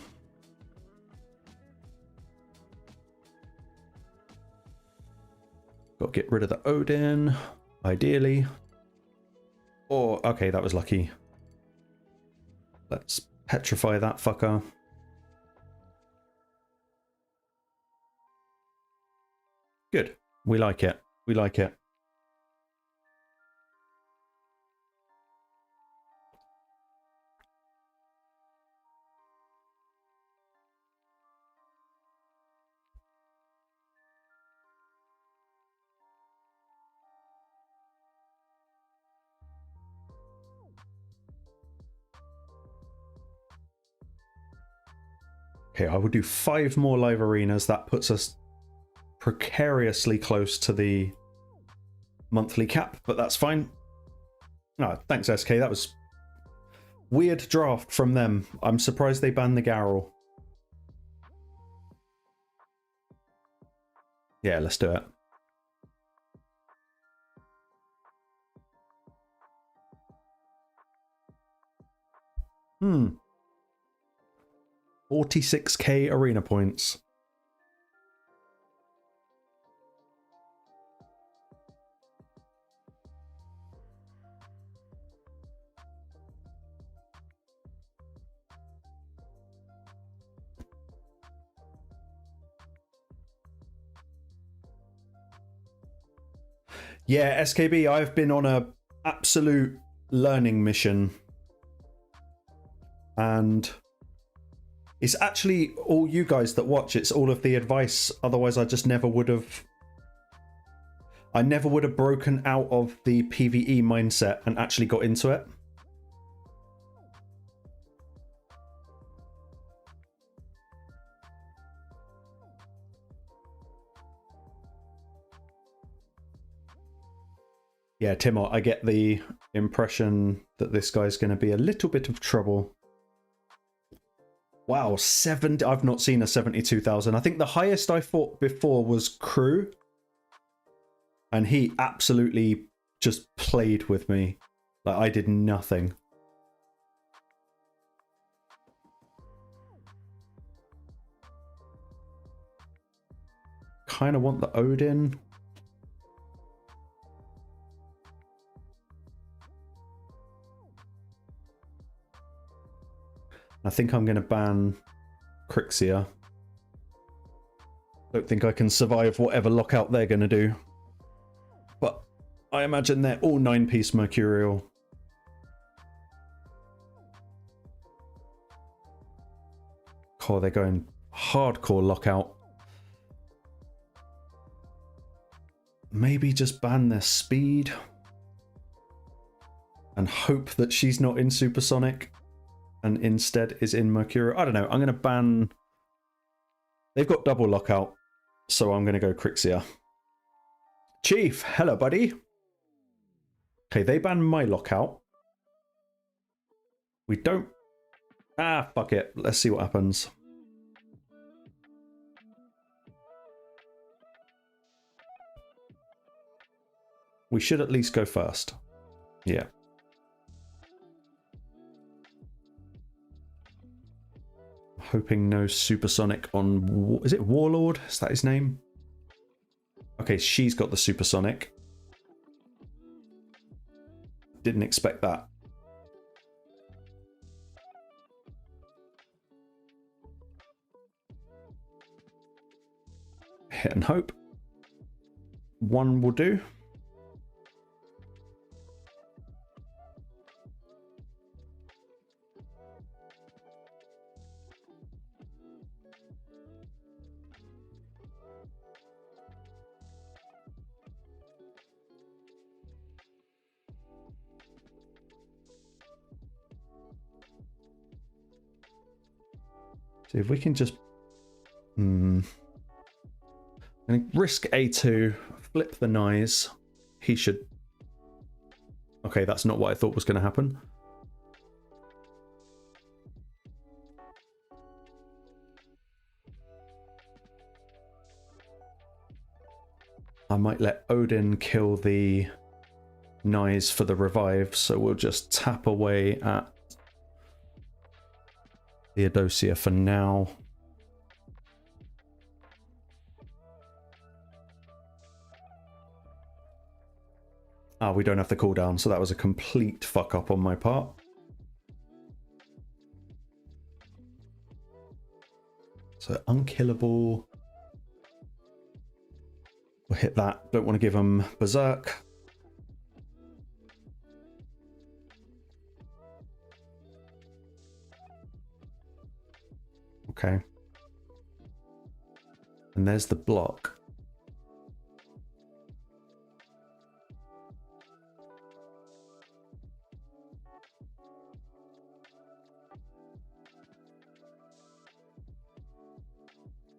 Got to get rid of the Odin, ideally. Or, okay, that was lucky. Let's petrify that fucker. Good. We like it. We like it. Okay, I will do 5 more live arenas. That puts us precariously close to the monthly cap, but that's fine. Oh, thanks, SK. That was weird draft from them. I'm surprised they banned the Garrel. Yeah, let's do it. Hmm. 46k arena points. Yeah, SKB, I've been on a absolute learning mission. And it's actually all you guys that watch. It's all of the advice. Otherwise, I just never would have... I never would have broken out of the PvE mindset and actually got into it. Yeah, Timo, I get the impression that this guy's going to be a little bit of trouble. Wow, 70. I've not seen a 72,000. I think the highest I fought before was Crew. And he absolutely just played with me. Like, I did nothing. Kind of want the Odin. I think I'm going to ban Crixia. Don't think I can survive whatever lockout they're going to do. But I imagine they're all 9-piece Mercurial. Oh, they're going hardcore lockout. maybe just ban their speed and hope that she's not in supersonic and instead is in Mercurial. I don't know. I'm going to ban... They've got double lockout, so I'm going to go Crixia. Chief, hello, buddy. Okay, they ban my lockout. We don't... Ah, fuck it. Let's see what happens. We should at least go first. Yeah. Hoping no supersonic on... Is it Warlord? Is that his name? Okay, she's got the supersonic. Didn't expect that. Hit and hope. One will do. See if we can just... I'm going to risk A2, flip the knives. He should... Okay, that's not what I thought was going to happen. I might let Odin kill the knives for the revive, so we'll just tap away at Theodosia for now. Ah, we don't have the cooldown, so that was a complete fuck up on my part. So unkillable. We'll hit that. Don't want to give him Berserk. Okay. And there's the block.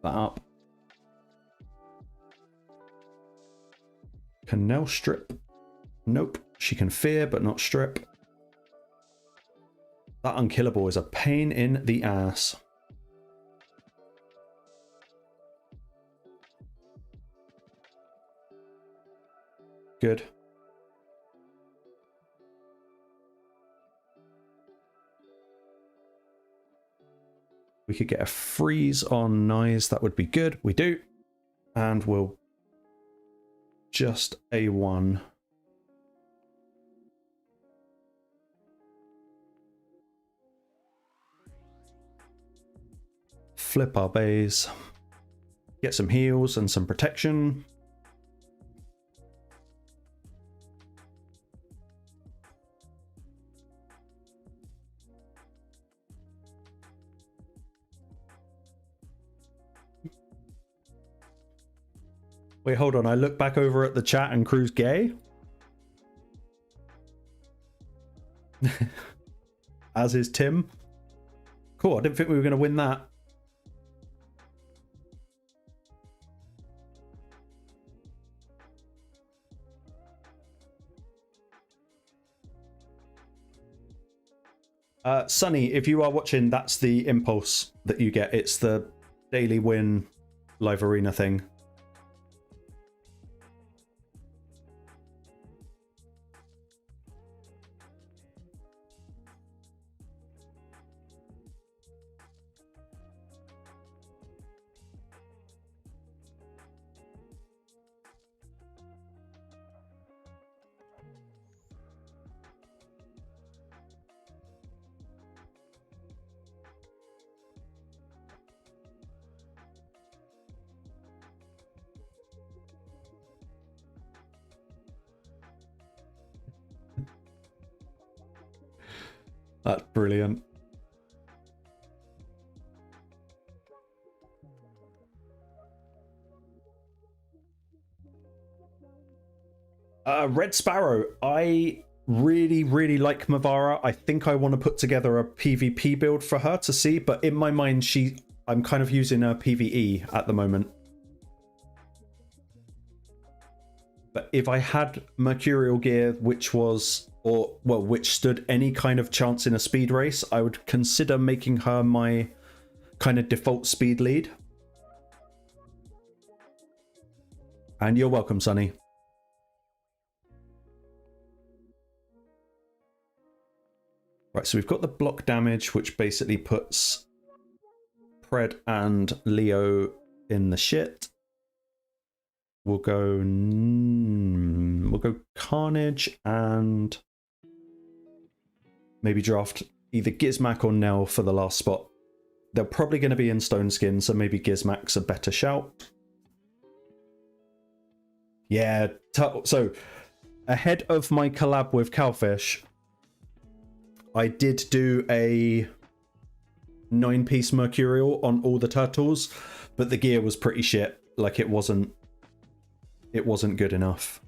That up. Can now strip. Nope. She can fear, but not strip. That unkillable is a pain in the ass. Good. We could get a freeze on Nyes. That would be good. We do. And we'll just A1. Flip our bays. Get some heals and some protection. Wait, hold on. I look back over at the chat and Crew's gay. As is Tim. Cool. I didn't think we were going to win that. Sunny, if you are watching, that's the impulse that you get. It's the daily win live arena thing. That's brilliant. Red Sparrow. I really like Mavara. I think I want to put together a PvP build for her to see, but in my mind, I'm kind of using her PvE at the moment. But if I had Mercurial gear, which stood any kind of chance in a speed race, I would consider making her my kind of default speed lead. And you're welcome, Sonny. Right, so we've got the block damage, which basically puts Pred and Leo in the shit. We'll go Carnage and maybe draft either Gizmak or Nell for the last spot. They're probably going to be in Stone Skin, so maybe Gizmak's a better shout. Yeah, so ahead of my collab with Cowfish, I did do a 9-piece Mercurial on all the turtles, but the gear was pretty shit. Like it wasn't good enough.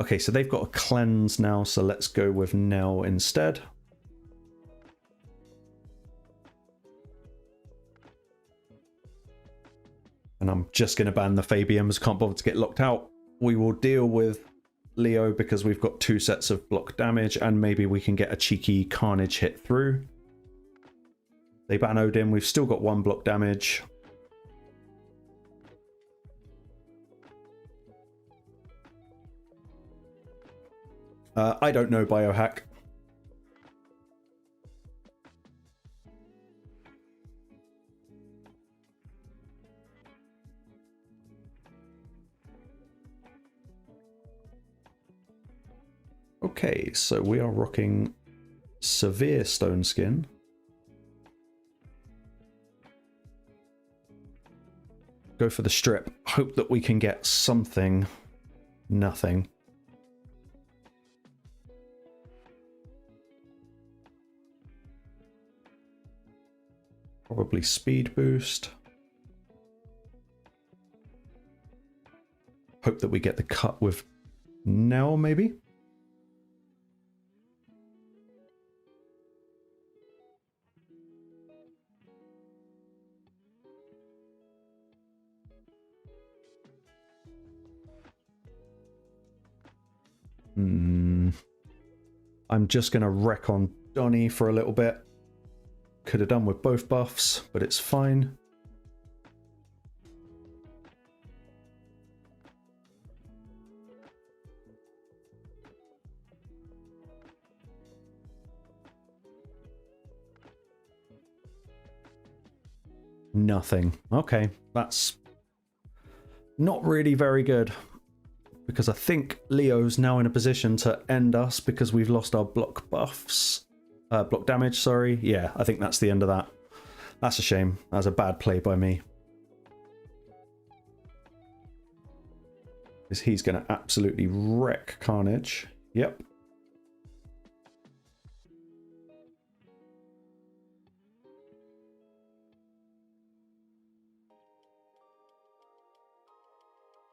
Okay, so they've got a cleanse now, so let's go with Nell instead. And I'm just going to ban the Fabians, can't bother to get locked out. We will deal with Leo because we've got 2 sets of block damage, and maybe we can get a cheeky Carnage hit through. They ban Odin, we've still got 1 block damage. I don't know biohack. Okay, so we are rocking Severe Stone Skin. Go for the strip. Hope that we can get something. Nothing. Probably speed boost. Hope that we get the cut with Nell, maybe? I'm just going to wreck on Donnie for a little bit. Could have done with both buffs, but it's fine. Nothing. Okay, that's not really very good. Because I think Leo's now in a position to end us because we've lost our block buffs. Block damage, sorry. Yeah, I think that's the end of that. That's a shame. That was a bad play by me. Because he's going to absolutely wreck Carnage. Yep.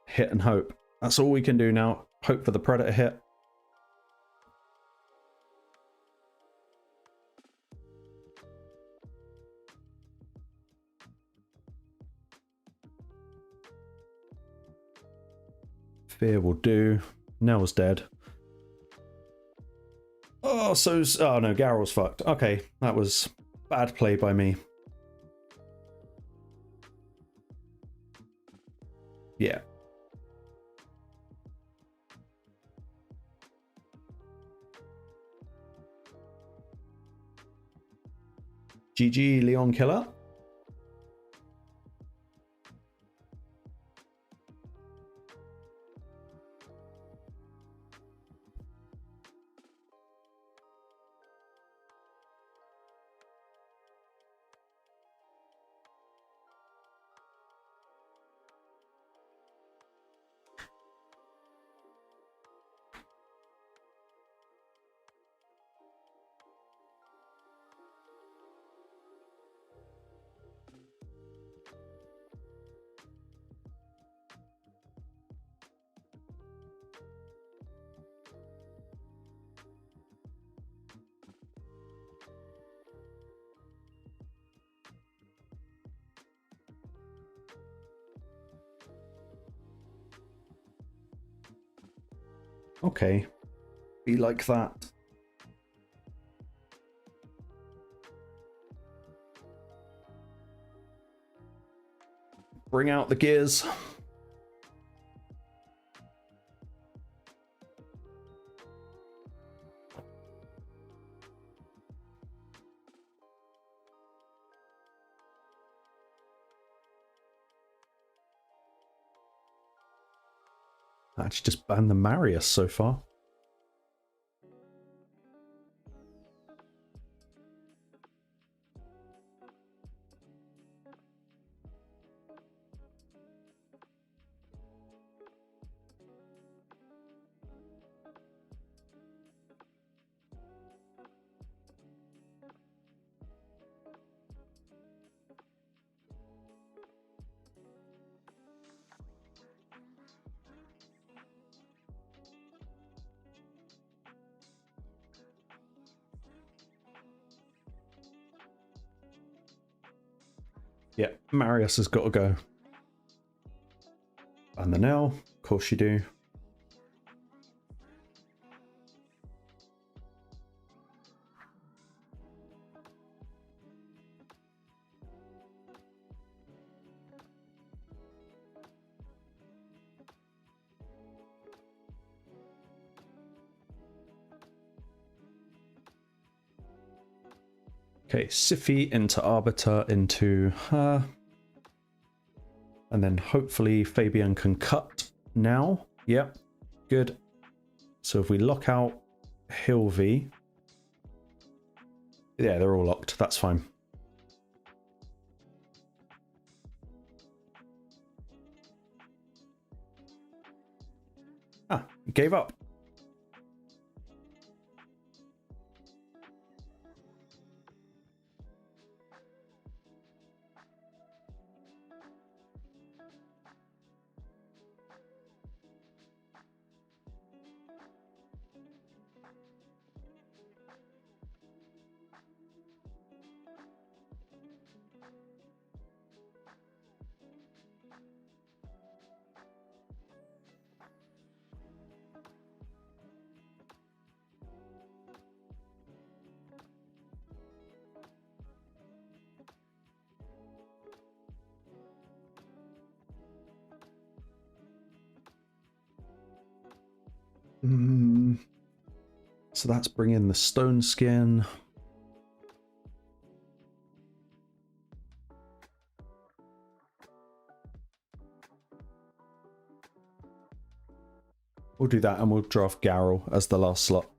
Hit and hope. That's all we can do now. Hope for the Predator hit. Fear will do. Nell's dead. Oh, oh no, Garrel's fucked. Okay, that was bad play by me. Yeah. GG, Leon Killer. Okay. Be like that. Bring out the gears. I actually just banned the Marius so far. Yeah, Marius has got to go. And the nail, of course you do. Okay, Siffy into Arbiter into her. And then hopefully Fabian can cut now. Yep, good. So if we lock out Hilvy. Yeah, they're all locked. That's fine. Ah, gave up. So that's bringing the stone skin. We'll do that and we'll draft Garrel as the last slot.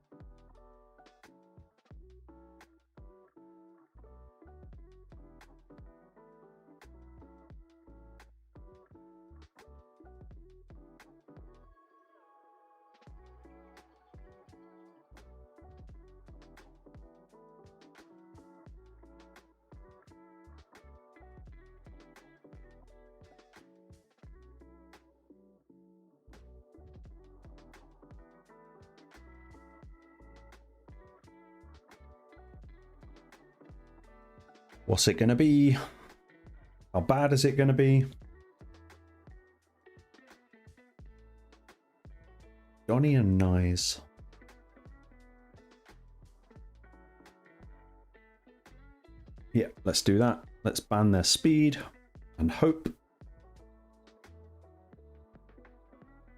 What's it going to be? How bad is it going to be? Johnny and Nyes. Yeah, let's do that. Let's ban their speed and hope.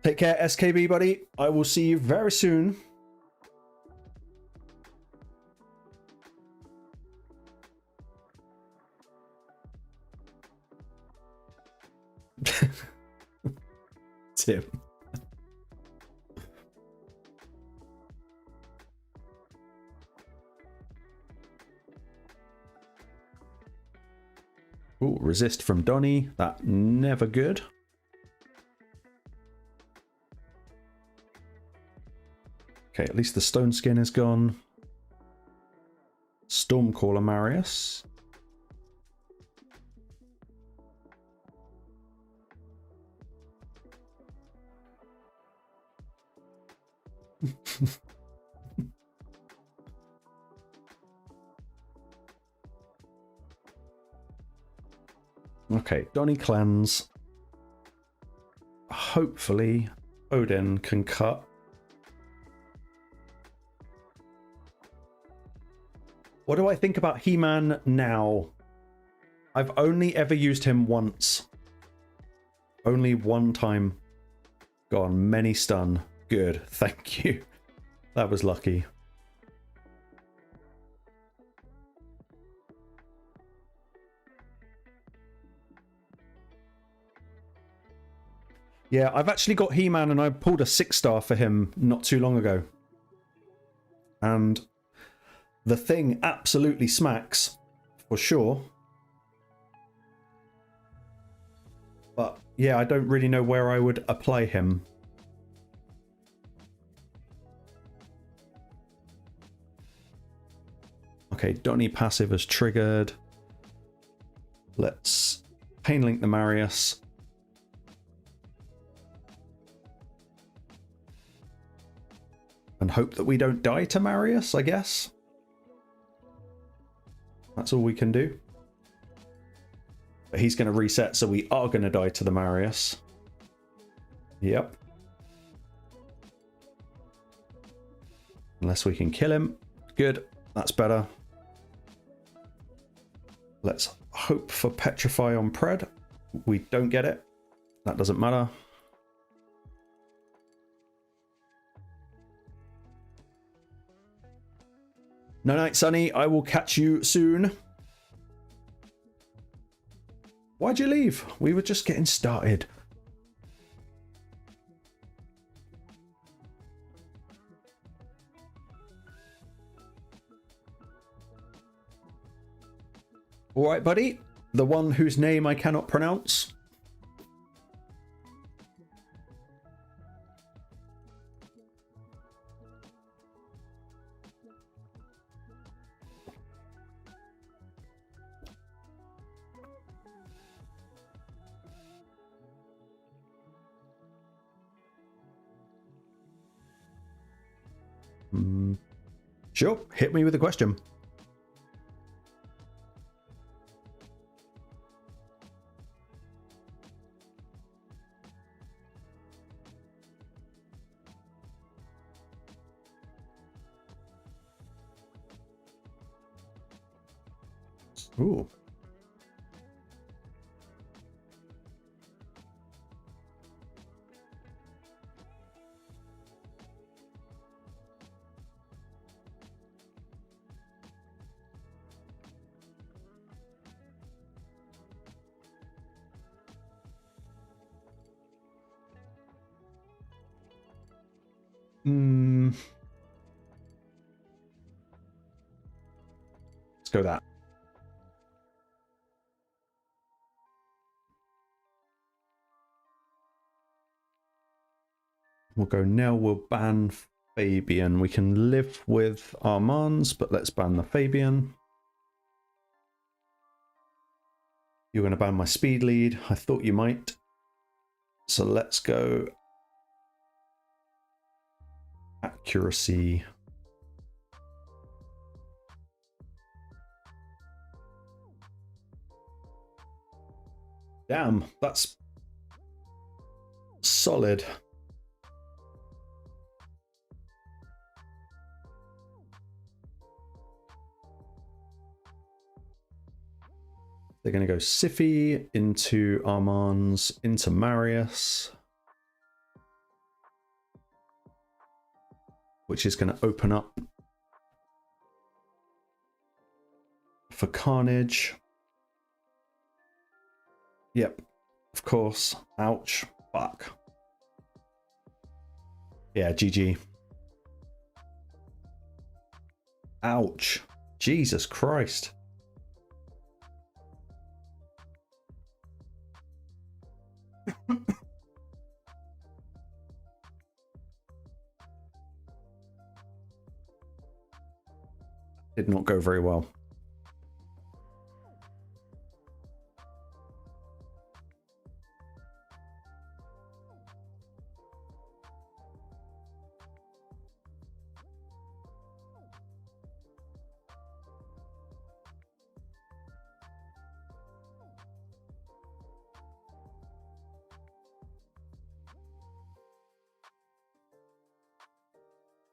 Take care, SKB, buddy. I will see you very soon. Tim. Ooh, resist from Donny. That never good. Okay, at least the stone skin is gone. Stormcaller Marius. Okay, Donny cleanse. Hopefully Odin can cut. What do I think about He-Man now? I've only ever used him once. Only one time. Gone. Many stun. Good. Thank you. That was lucky. Yeah, I've actually got He-Man and I pulled a 6-star for him not too long ago. And the thing absolutely smacks, for sure. But yeah, I don't really know where I would apply him. Okay, Donny passive is triggered. Let's Pain Link the Marius. And hope that we don't die to Marius, I guess. That's all we can do. But he's going to reset, so we are going to die to the Marius. Yep. Unless we can kill him. Good. That's better. Let's hope for Petrify on Pred. We don't get it. That doesn't matter. No night, Sonny. I will catch you soon. Why'd you leave? We were just getting started. All right, buddy. The one whose name I cannot pronounce. Sure, hit me with a question. Ooh. Let's go that. We'll go Nell, we'll ban Fabian. We can live with Armand's, but let's ban the Fabian. You're going to ban my speed lead. I thought you might. So let's go accuracy. Damn, that's solid. They're going to go Siffy into Armand's, into Marius. Which is going to open up for Carnage. Yep, of course. Ouch. Fuck. Yeah, GG. Ouch. Jesus Christ. Did not go very well.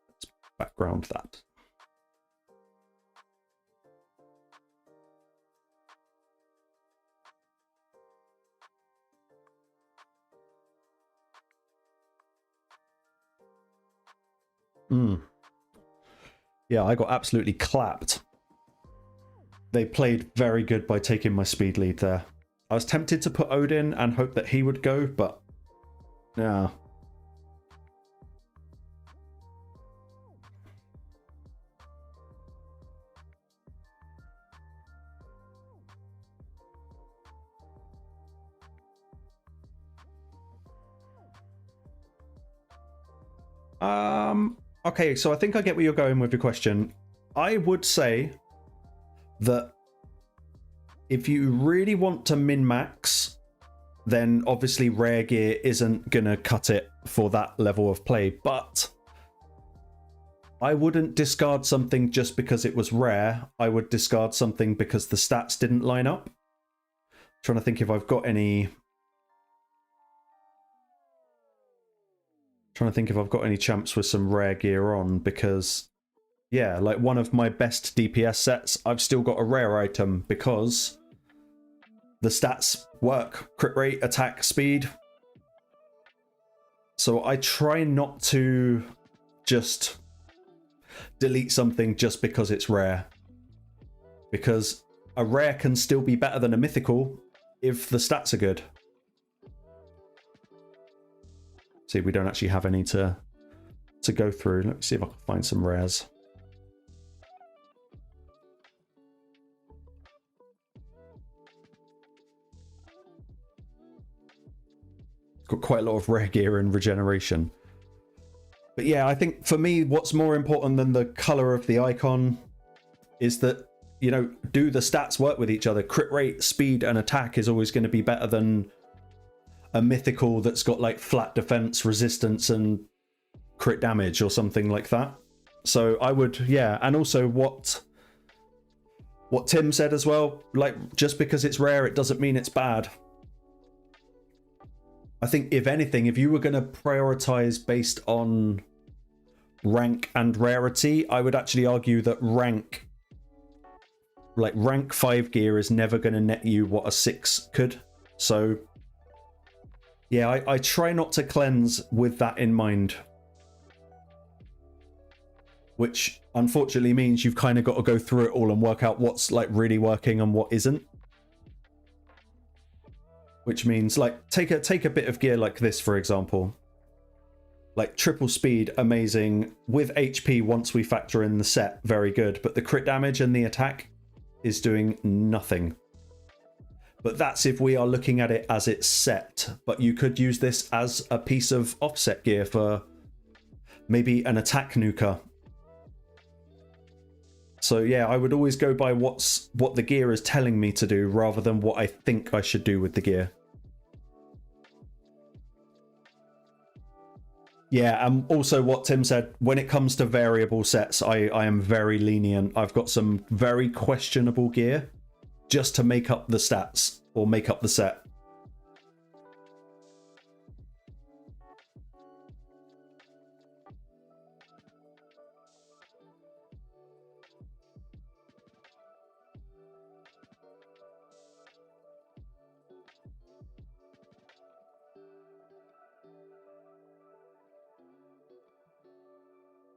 Let's background that. Yeah, I got absolutely clapped. They played very good by taking my speed lead there. I was tempted to put Odin and hope that he would go, but yeah. Okay, so I think I get where you're going with your question. I would say that if you really want to min-max, then obviously rare gear isn't gonna cut it for that level of play, but I wouldn't discard something just because it was rare. I would discard something because the stats didn't line up. Trying to think if I've got any... champs with some rare gear on, because yeah, like one of my best DPS sets, I've still got a rare item because the stats work: crit rate, attack, speed. So I try not to just delete something just because it's rare, because a rare can still be better than a mythical if the stats are good. See, we don't actually have any to go through. Let me see if I can find some rares. Got quite a lot of rare gear and regeneration. But yeah, I think for me, what's more important than the color of the icon is that, you know, do the stats work with each other? Crit rate, speed, and attack is always going to be better than a mythical that's got like flat defense, resistance, and crit damage or something like that. So I would, yeah, and also what Tim said as well, like just because it's rare, it doesn't mean it's bad. I think if anything, if you were going to prioritize based on rank and rarity, I would actually argue that rank 5 gear is never going to net you what a 6 could. So yeah, I try not to cleanse with that in mind. Which unfortunately means you've kind of got to go through it all and work out what's like really working and what isn't. Which means like take a bit of gear like this, for example. Like triple speed, amazing. With HP, once we factor in the set, very good. But the crit damage and the attack is doing nothing. But that's if we are looking at it as it's set. But you could use this as a piece of offset gear for maybe an attack nuker. So yeah, I would always go by what the gear is telling me to do rather than what I think I should do with the gear. Yeah, and also what Tim said, when it comes to variable sets, I am very lenient. I've got some very questionable gear just to make up the stats or make up the set.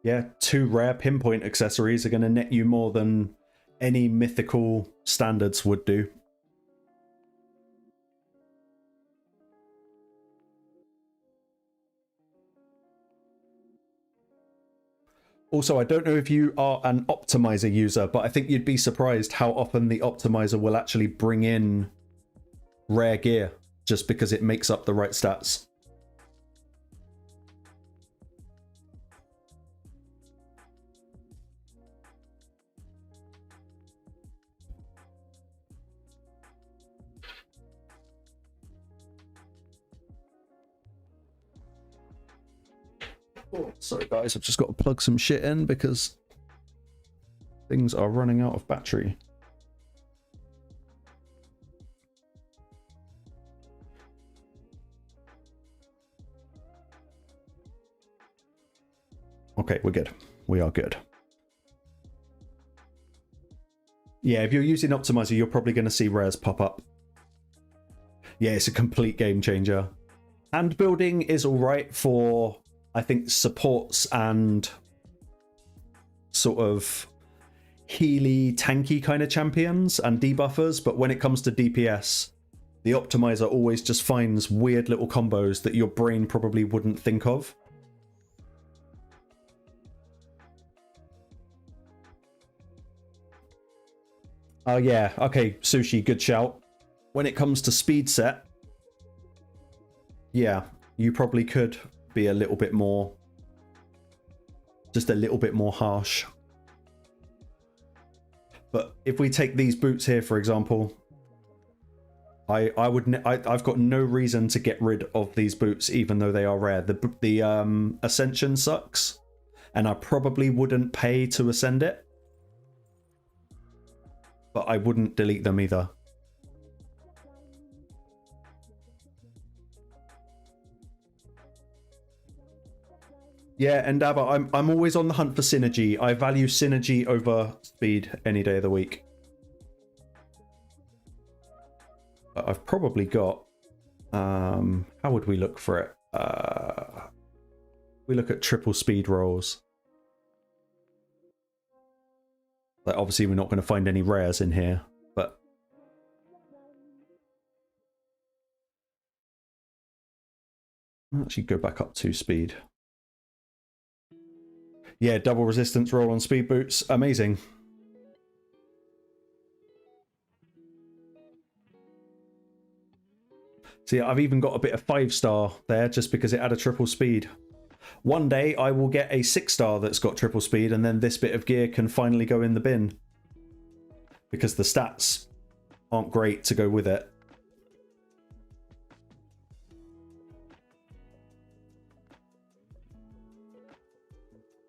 Yeah, 2 rare pinpoint accessories are going to net you more than any mythical standards would do. Also, I don't know if you are an optimizer user, but I think you'd be surprised how often the optimizer will actually bring in rare gear just because it makes up the right stats. Oh, sorry guys, I've just got to plug some shit in because things are running out of battery. Okay, we're good. We are good. Yeah, if you're using Optimizer, you're probably going to see rares pop up. Yeah, it's a complete game changer. Hand building is all right for, I think, supports and sort of healy, tanky kind of champions and debuffers, but when it comes to DPS, the optimizer always just finds weird little combos that your brain probably wouldn't think of. Oh yeah, okay, Sushi, good shout. When it comes to speed set, yeah, you probably could be a little bit more, just a little bit more harsh. But if we take these boots here, for example, I've got no reason to get rid of these boots, even though they are rare. The Ascension sucks, and I probably wouldn't pay to ascend it. But I wouldn't delete them either. Yeah, Endava, I'm always on the hunt for synergy. I value synergy over speed any day of the week. But I've probably got... how would we look for it? We look at triple speed rolls. Like, obviously, we're not going to find any rares in here, but... I'll actually go back up to speed. Yeah, double resistance roll on speed boots. Amazing. See, I've even got a bit of 5-star there just because it had a triple speed. One day I will get a 6-star that's got triple speed, and then this bit of gear can finally go in the bin. Because the stats aren't great to go with it.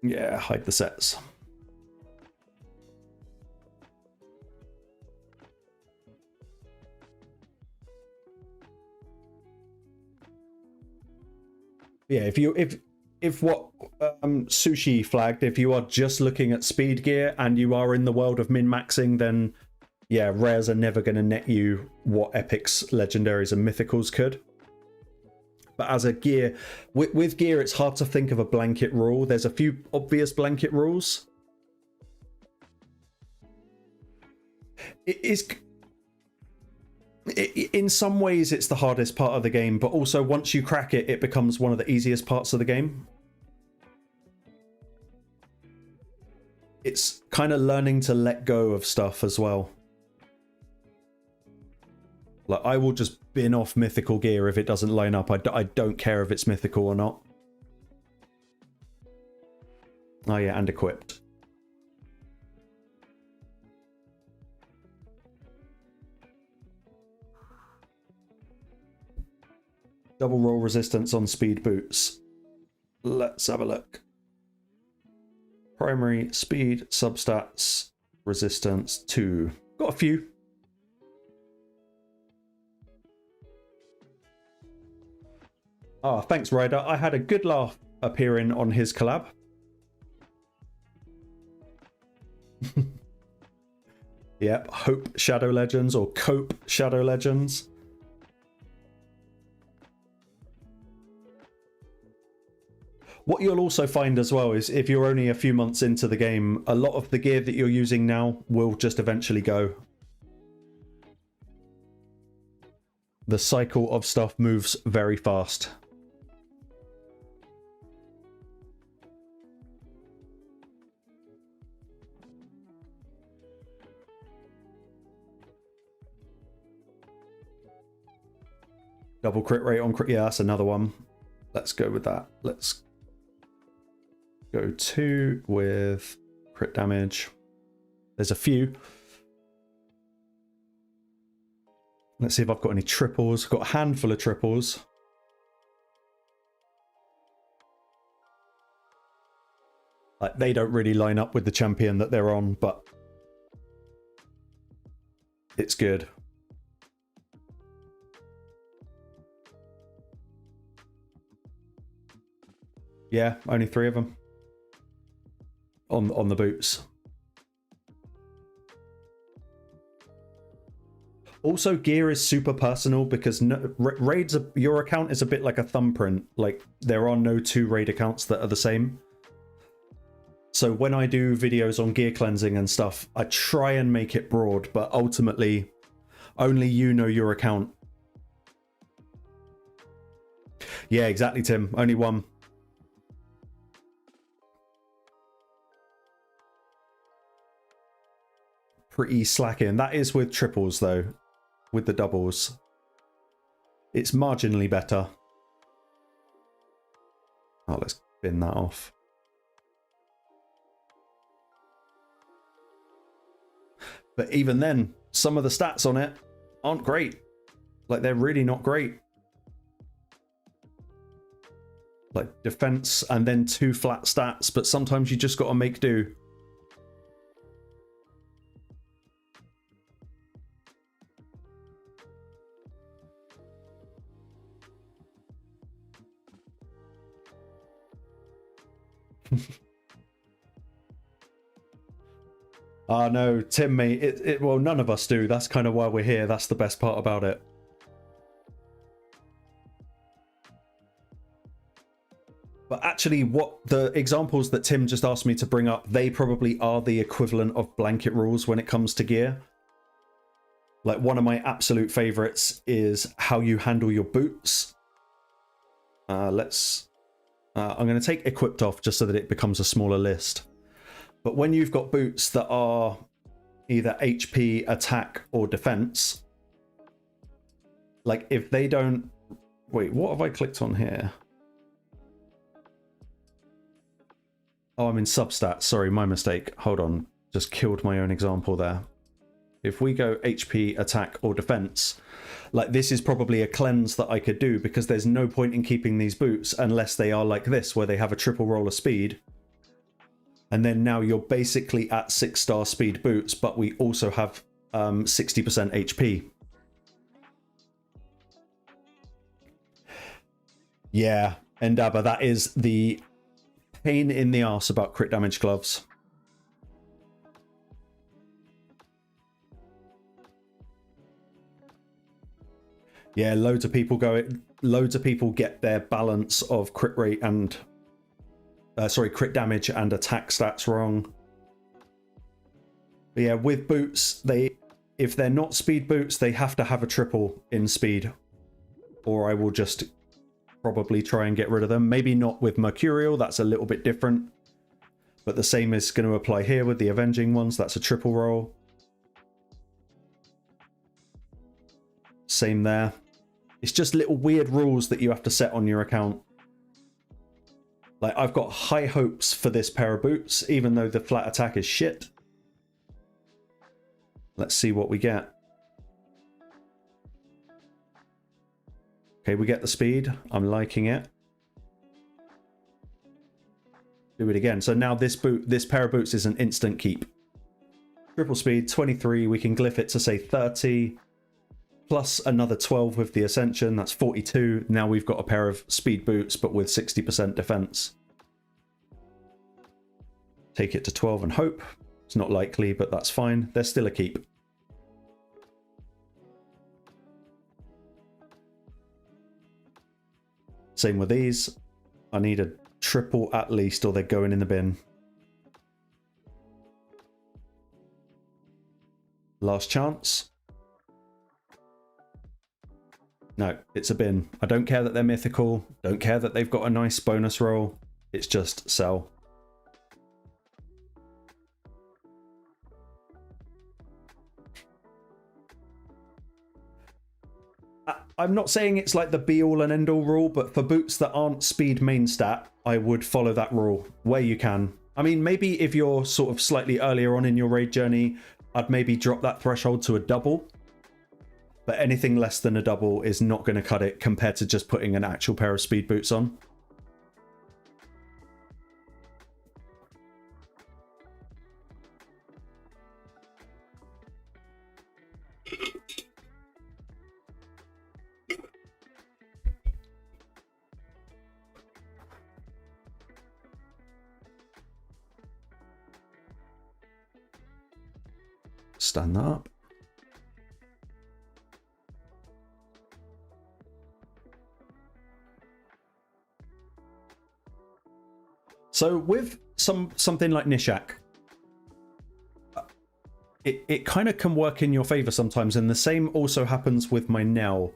Yeah, hide the sets. Yeah, if what Sushi flagged, if you are just looking at speed gear and you are in the world of min-maxing, then yeah, rares are never going to net you what epics, legendaries, and mythicals could. But as a gear, with gear, it's hard to think of a blanket rule. There's a few obvious blanket rules. In some ways, it's the hardest part of the game, but also once you crack it, it becomes one of the easiest parts of the game. It's kind of learning to let go of stuff as well. Like, I will just bin off mythical gear if it doesn't line up. I don't care if it's mythical or not. Oh yeah, and equipped. Double roll resistance on speed boots. Let's have a look. Primary, speed, substats, resistance, 2. Got a few. Ah, thanks, Ryder. I had a good laugh appearing on his collab. Yep, Hope Shadow Legends or Cope Shadow Legends. What you'll also find as well is if you're only a few months into the game, a lot of the gear that you're using now will just eventually go. The cycle of stuff moves very fast. Double crit rate on crit. Yeah, that's another one. Let's go with that. Let's go 2 with crit damage. There's a few. Let's see if I've got any triples. I've got a handful of triples. Like, they don't really line up with the champion that they're on, but it's good. Yeah, only 3 of them on the boots. Also, gear is super personal because raids, your account is a bit like a thumbprint. Like, there are no 2 raid accounts that are the same. So when I do videos on gear cleansing and stuff, I try and make it broad, but ultimately only you know your account. Yeah, exactly, Tim. Only one. Pretty slacking. That is with triples though. With the doubles, it's marginally better. Oh, let's bin that off. But even then, some of the stats on it aren't great. Like, they're really not great. Like defense and then 2 flat stats, but sometimes you just got to make do. No, Tim, mate, well, none of us do. That's kind of why we're here. That's the best part about it. But actually, what the examples that Tim just asked me to bring up, they probably are the equivalent of blanket rules when it comes to gear. Like, one of my absolute favorites is how you handle your boots. I'm going to take equipped off just so that it becomes a smaller list. But when you've got boots that are either HP, attack, or defense, like if they don't... Wait, what have I clicked on here? Oh, I'm in substats. Sorry, my mistake. Hold on. Just killed my own example there. If we go HP, attack, or defense, like this is probably a cleanse that I could do because there's no point in keeping these boots unless they are like this, where they have a triple roll of speed. And then now you're basically at 6-star speed boots, but we also have 60% HP. Yeah, Endaba, that is the pain in the arse about crit damage gloves. Yeah, loads of people get their balance of crit rate and crit damage and attack stats wrong. But yeah, with boots, if they're not speed boots, they have to have a triple in speed, or I will just probably try and get rid of them. Maybe not with Mercurial, that's a little bit different, but the same is going to apply here with the Avenging ones. That's a triple roll. Same there. It's just little weird rules that you have to set on your account. Like, I've got high hopes for this pair of boots, even though the flat attack is shit. Let's see what we get. Okay, we get the speed. I'm liking it. Do it again. So now this pair of boots is an instant keep. Triple speed, 23. We can glyph it to say 30. Plus another 12 with the Ascension. That's 42. Now we've got a pair of speed boots, but with 60% defense. Take it to 12 and hope. It's not likely, but that's fine. They're still a keep. Same with these. I need a triple at least, or they're going in the bin. Last chance. No, it's a bin. I don't care that they're mythical. Don't care that they've got a nice bonus roll. It's just sell. I'm not saying it's like the be-all and end-all rule, but for boots that aren't speed main stat, I would follow that rule where you can. I mean, maybe if you're sort of slightly earlier on in your raid journey, I'd maybe drop that threshold to a double. But anything less than a double is not going to cut it compared to just putting an actual pair of speed boots on. Stand that up. So with something like Nishak, it kind of can work in your favor sometimes, and the same also happens with my Nell.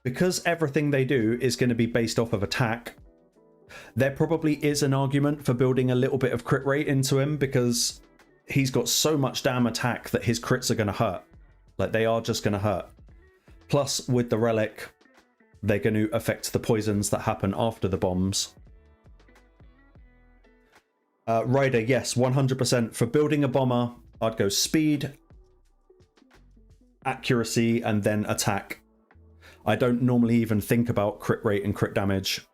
Because everything they do is going to be based off of attack, there probably is an argument for building a little bit of crit rate into him, because he's got so much damn attack that his crits are going to hurt. Like, they are just going to hurt. Plus, with the relic, they're going to affect the poisons that happen after the bombs. Ryder, yes, 100%. For building a bomber, I'd go speed, accuracy, and then attack. I don't normally even think about crit rate and crit damage.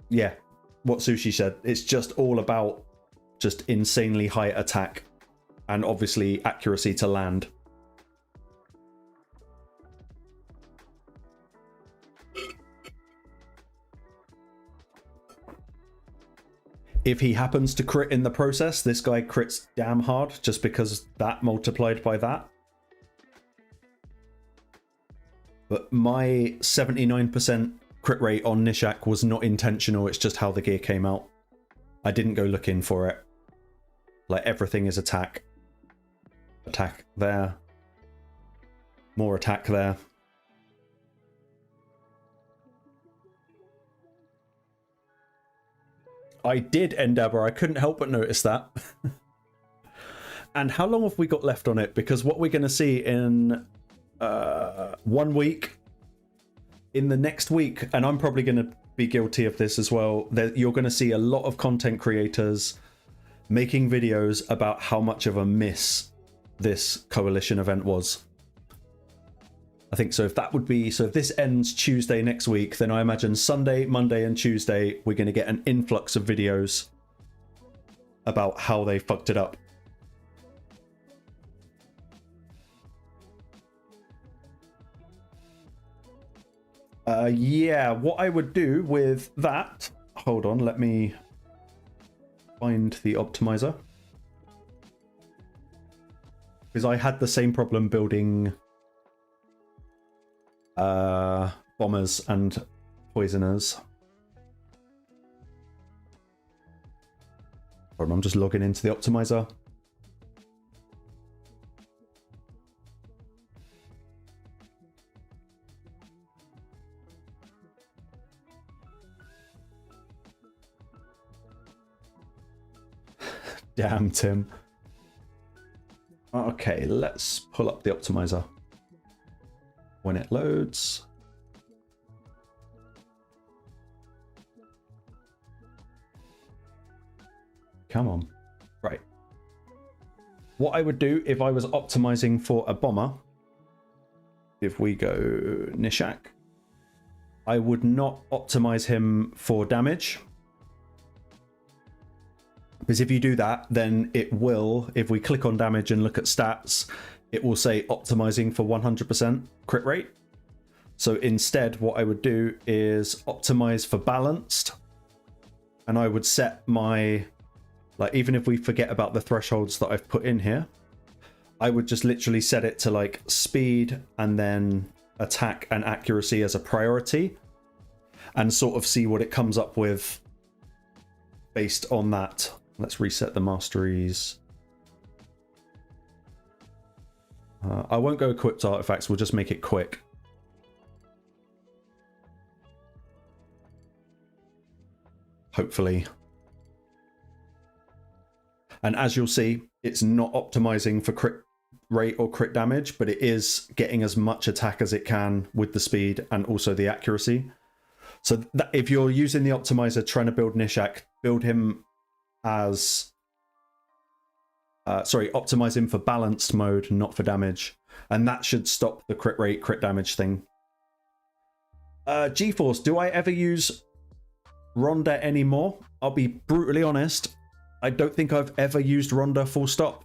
Yeah, what Sushi said. It's just all about just insanely high attack and obviously accuracy to land. If he happens to crit in the process, this guy crits damn hard just because that multiplied by that. But my 79% crit rate on Nishak was not intentional, it's just how the gear came out. I didn't go looking for it. Like, everything is attack. Attack there. More attack there. I did, Endeavor. I couldn't help but notice that. And how long have we got left on it? Because what we're going to see in 1 week, in the next week, and I'm probably going to be guilty of this as well, that you're going to see a lot of content creators making videos about how much of a miss this coalition event was. I think so. If that would be, so if this ends Tuesday next week, then I imagine Sunday, Monday, and Tuesday we're going to get an influx of videos about how they fucked it up. Yeah, what I would do with that, hold on, let me find the optimizer, because I had the same problem building bombers and poisoners. Hold on, I'm just logging into the optimizer. Damn, Tim. Okay, let's pull up the optimizer. When it loads. Come on. Right. What I would do if I was optimizing for a bomber, if we go Nishak, I would not optimize him for damage. Because if you do that, then it will, if we click on damage and look at stats, it will say optimizing for 100% crit rate. So instead, what I would do is optimize for balanced. And I would set my, like, even if we forget about the thresholds that I've put in here, I would just literally set it to like speed and then attack and accuracy as a priority, and sort of see what it comes up with based on that. Let's reset the masteries. I won't go equipped artifacts, we'll just make it quick. Hopefully. And as you'll see, it's not optimizing for crit rate or crit damage, but it is getting as much attack as it can with the speed and also the accuracy. So that, if you're using the optimizer trying to build Nishak, build him as optimize him for balanced mode, not for damage, and that should stop the crit rate, crit damage thing. GeForce, do I ever use Rhonda anymore? I'll be brutally honest, I don't think I've ever used Rhonda full stop.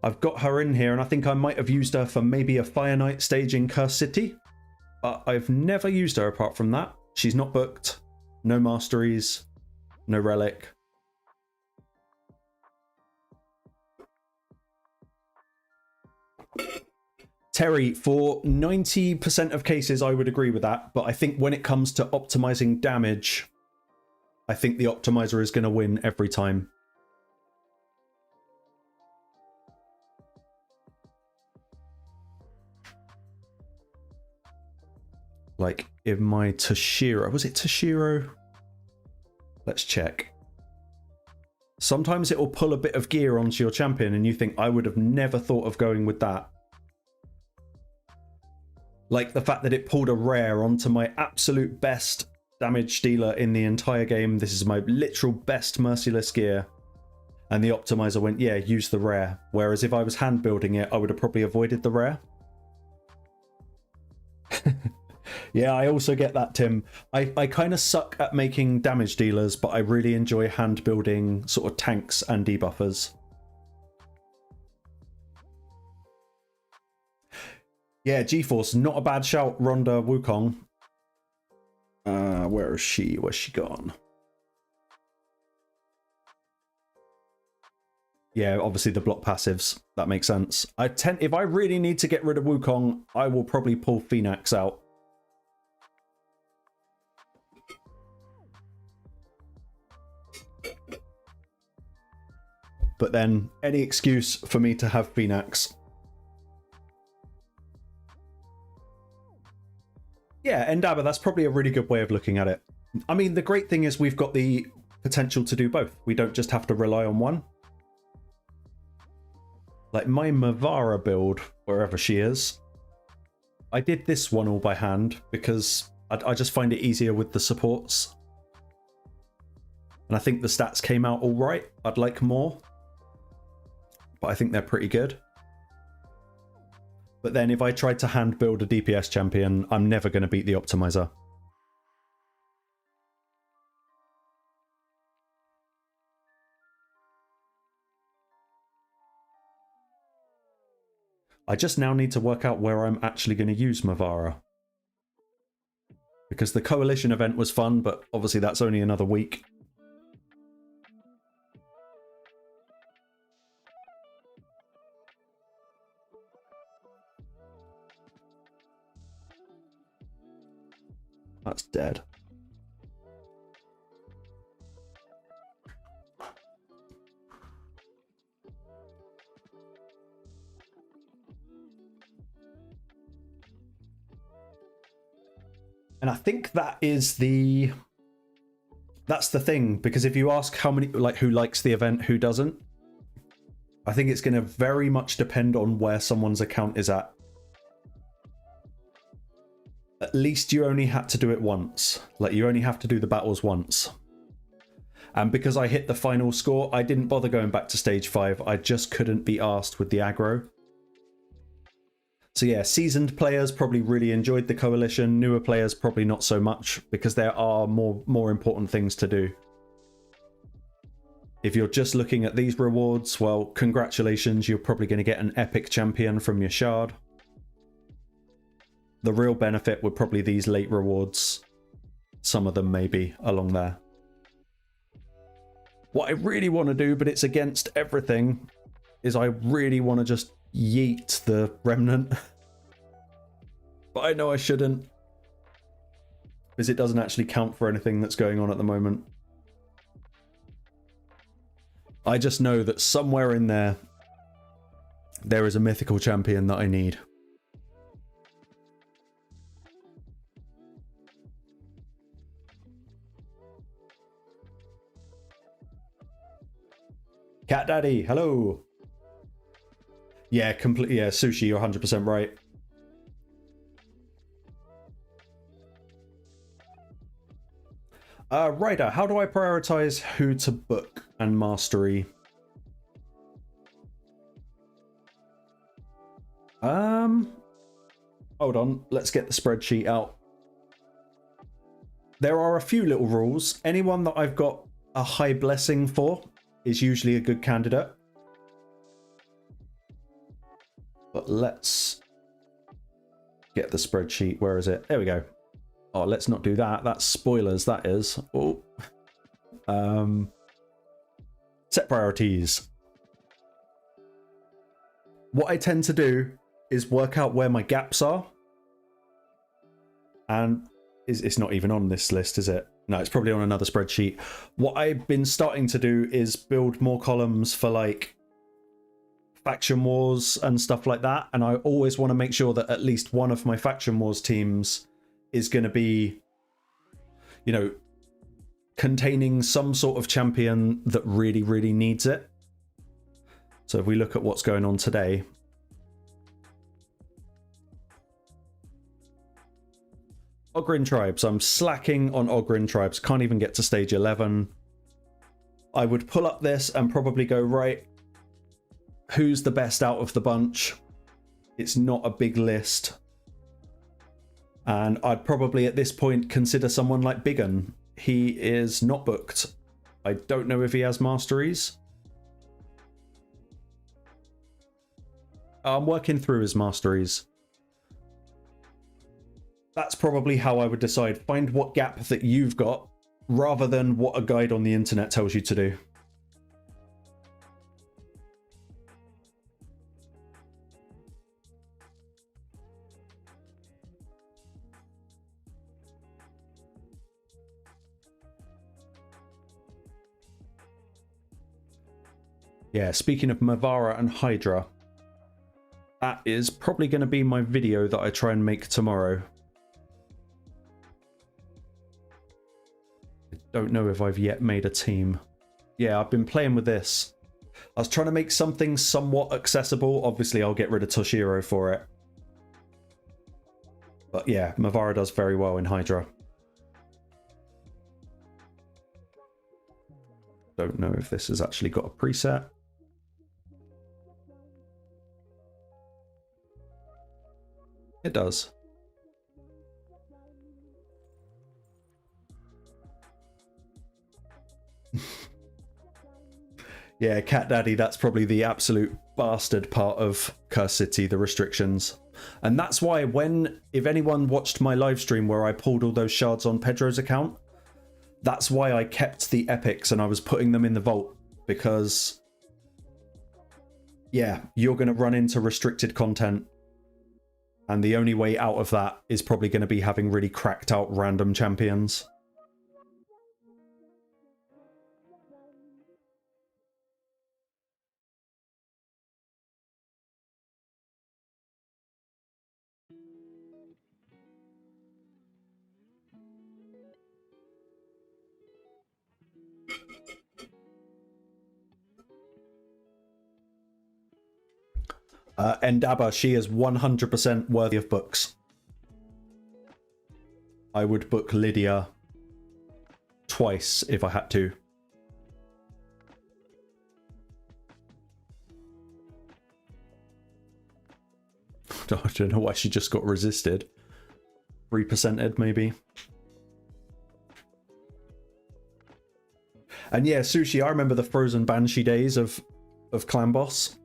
I've got her in here, and I think I might have used her for maybe a Fire Knight stage in Curse City, but I've never used her apart from that. She's not booked, no masteries, no relic. Terry, for 90% of cases, I would agree with that. But I think when it comes to optimizing damage, I think the optimizer is going to win every time. Like, in my Toshiro... Was it Toshiro? Let's check. Sometimes it will pull a bit of gear onto your champion and you think, I would have never thought of going with that. Like the fact that it pulled a rare onto my absolute best damage dealer in the entire game. This is my literal best merciless gear. And the optimizer went, yeah, use the rare. Whereas if I was hand building it, I would have probably avoided the rare. Yeah, I also get that, Tim. I kind of suck at making damage dealers, but I really enjoy hand building sort of tanks and debuffers. Yeah, GeForce, not a bad shout, Rhonda Wukong. Where is she? Where's she gone? Yeah, obviously the block passives. That makes sense. If I really need to get rid of Wukong, I will probably pull Phoenix out. But then, any excuse for me to have Phoenix. Yeah, Endaba, that's probably a really good way of looking at it. I mean, the great thing is we've got the potential to do both. We don't just have to rely on one. Like my Mavara build, wherever she is, I did this one all by hand because I just find it easier with the supports. And I think the stats came out all right. I'd like more. But I think they're pretty good. But then if I tried to hand build a DPS champion, I'm never going to beat the optimizer. I just now need to work out where I'm actually going to use Mavara. Because the Coalition event was fun, but obviously that's only another week. That's dead. And I think that's the thing, because if you ask how many, like, who likes the event, who doesn't, I think it's going to very much depend on where someone's account is at. At least you only had to do it once. Like, you only have to do the battles once. And because I hit the final score, I didn't bother going back to stage 5. I just couldn't be arsed with the aggro. So yeah, seasoned players probably really enjoyed the Coalition. Newer players probably not so much, because there are more important things to do. If you're just looking at these rewards, well, congratulations, you're probably going to get an epic champion from your shard. The real benefit were probably these late rewards. Some of them maybe along there. What I really want to do, but it's against everything, is I really want to just yeet the Remnant. But I know I shouldn't, because it doesn't actually count for anything that's going on at the moment. I just know that somewhere in there is a mythical champion that I need. Cat Daddy, hello. Yeah, completely. Yeah, Sushi, you're 100% right. Ryder, how do I prioritize who to book and mastery? Hold on, let's get the spreadsheet out. There are a few little rules. Anyone that I've got a high blessing for is usually a good candidate. But let's get the spreadsheet. Where is it? There we go. Oh, let's not do that. That's spoilers, that is. Oh. Set priorities. What I tend to do is work out where my gaps are. And it's not even on this list, is it? No, it's probably on another spreadsheet. What I've been starting to do is build more columns for like faction wars and stuff like that. And I always want to make sure that at least one of my faction wars teams is going to be, you know, containing some sort of champion that really, really needs it. So if we look at what's going on today, Ogrin tribes. I'm slacking on Ogrin tribes. Can't even get to stage 11. I would pull up this and probably go, right, who's the best out of the bunch? It's not a big list. And I'd probably at this point consider someone like Biggin. He is not booked. I don't know if he has masteries. I'm working through his masteries. That's probably how I would decide. Find what gap that you've got rather than what a guide on the internet tells you to do. Yeah, speaking of Mavara and Hydra, that is probably going to be my video that I try and make tomorrow. I don't know if I've yet made a team. Yeah, I've been playing with this. I was trying to make something somewhat accessible. Obviously, I'll get rid of Toshiro for it. But yeah, Mavara does very well in Hydra. Don't know if this has actually got a preset. It does. Yeah, Cat Daddy, that's probably the absolute bastard part of Curse City, the restrictions. And that's why if anyone watched my live stream where I pulled all those shards on Pedro's account, that's why I kept the epics and I was putting them in the vault, because yeah, you're going to run into restricted content. And the only way out of that is probably going to be having really cracked out random champions. Endaba, she is 100% worthy of books. I would book Lydia twice if I had to. I don't know why she just got resisted. 3%ed maybe. And yeah, Sushi, I remember the Frozen Banshee days of Clan Boss.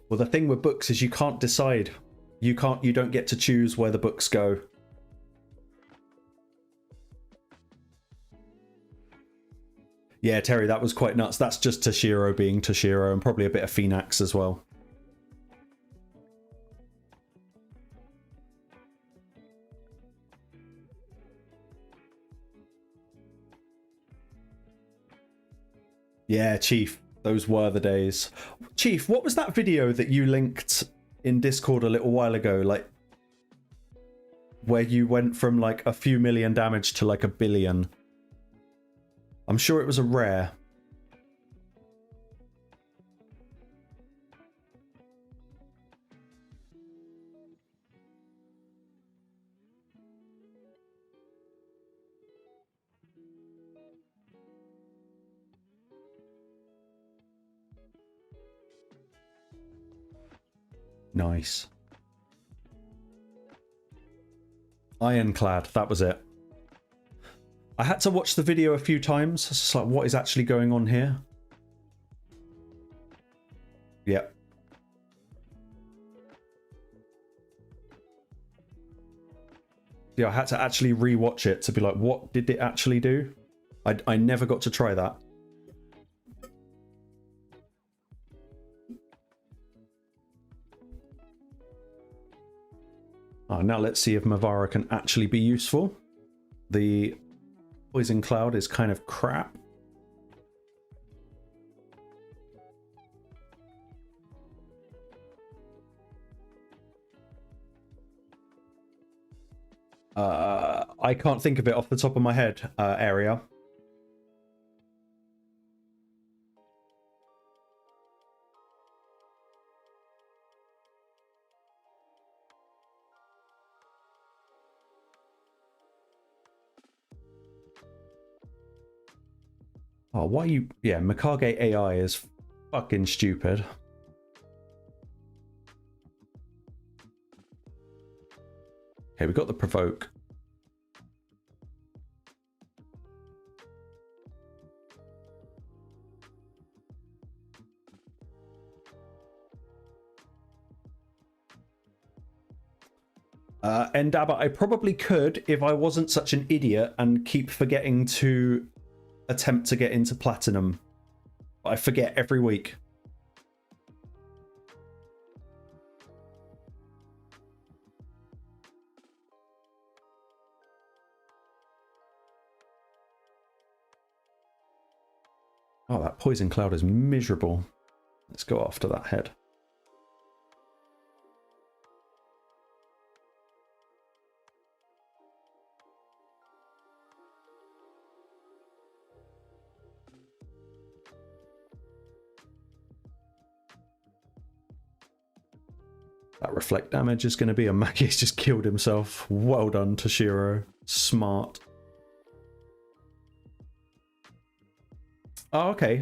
Well, the thing with books is you can't decide. You don't get to choose where the books go. Yeah, Terry, that was quite nuts. That's just Toshiro being Toshiro and probably a bit of Phoenix as well. Yeah, Chief. Those were the days. Chief, what was that video that you linked in Discord a little while ago? Like, where you went from like a few million damage to like 1 billion. I'm sure it was a rare. Nice. Ironclad, that was it. I had to watch the video a few times. It's just like, what is actually going on here? Yep. Yeah, I had to actually rewatch it to be like, what did it actually do? I never got to try that. Now let's see if Mavara can actually be useful. The poison cloud is kind of crap. I can't think of it off the top of my head, area. Oh, why you... Yeah, Mikage AI is fucking stupid. Okay, we got the provoke. Endaba, I probably could if I wasn't such an idiot and keep forgetting to attempt to get into platinum. I forget every week. Oh, that poison cloud is miserable. Let's go after that head. That reflect damage is going to be a Maki's just killed himself. Well done, Toshiro. Smart. Oh, okay.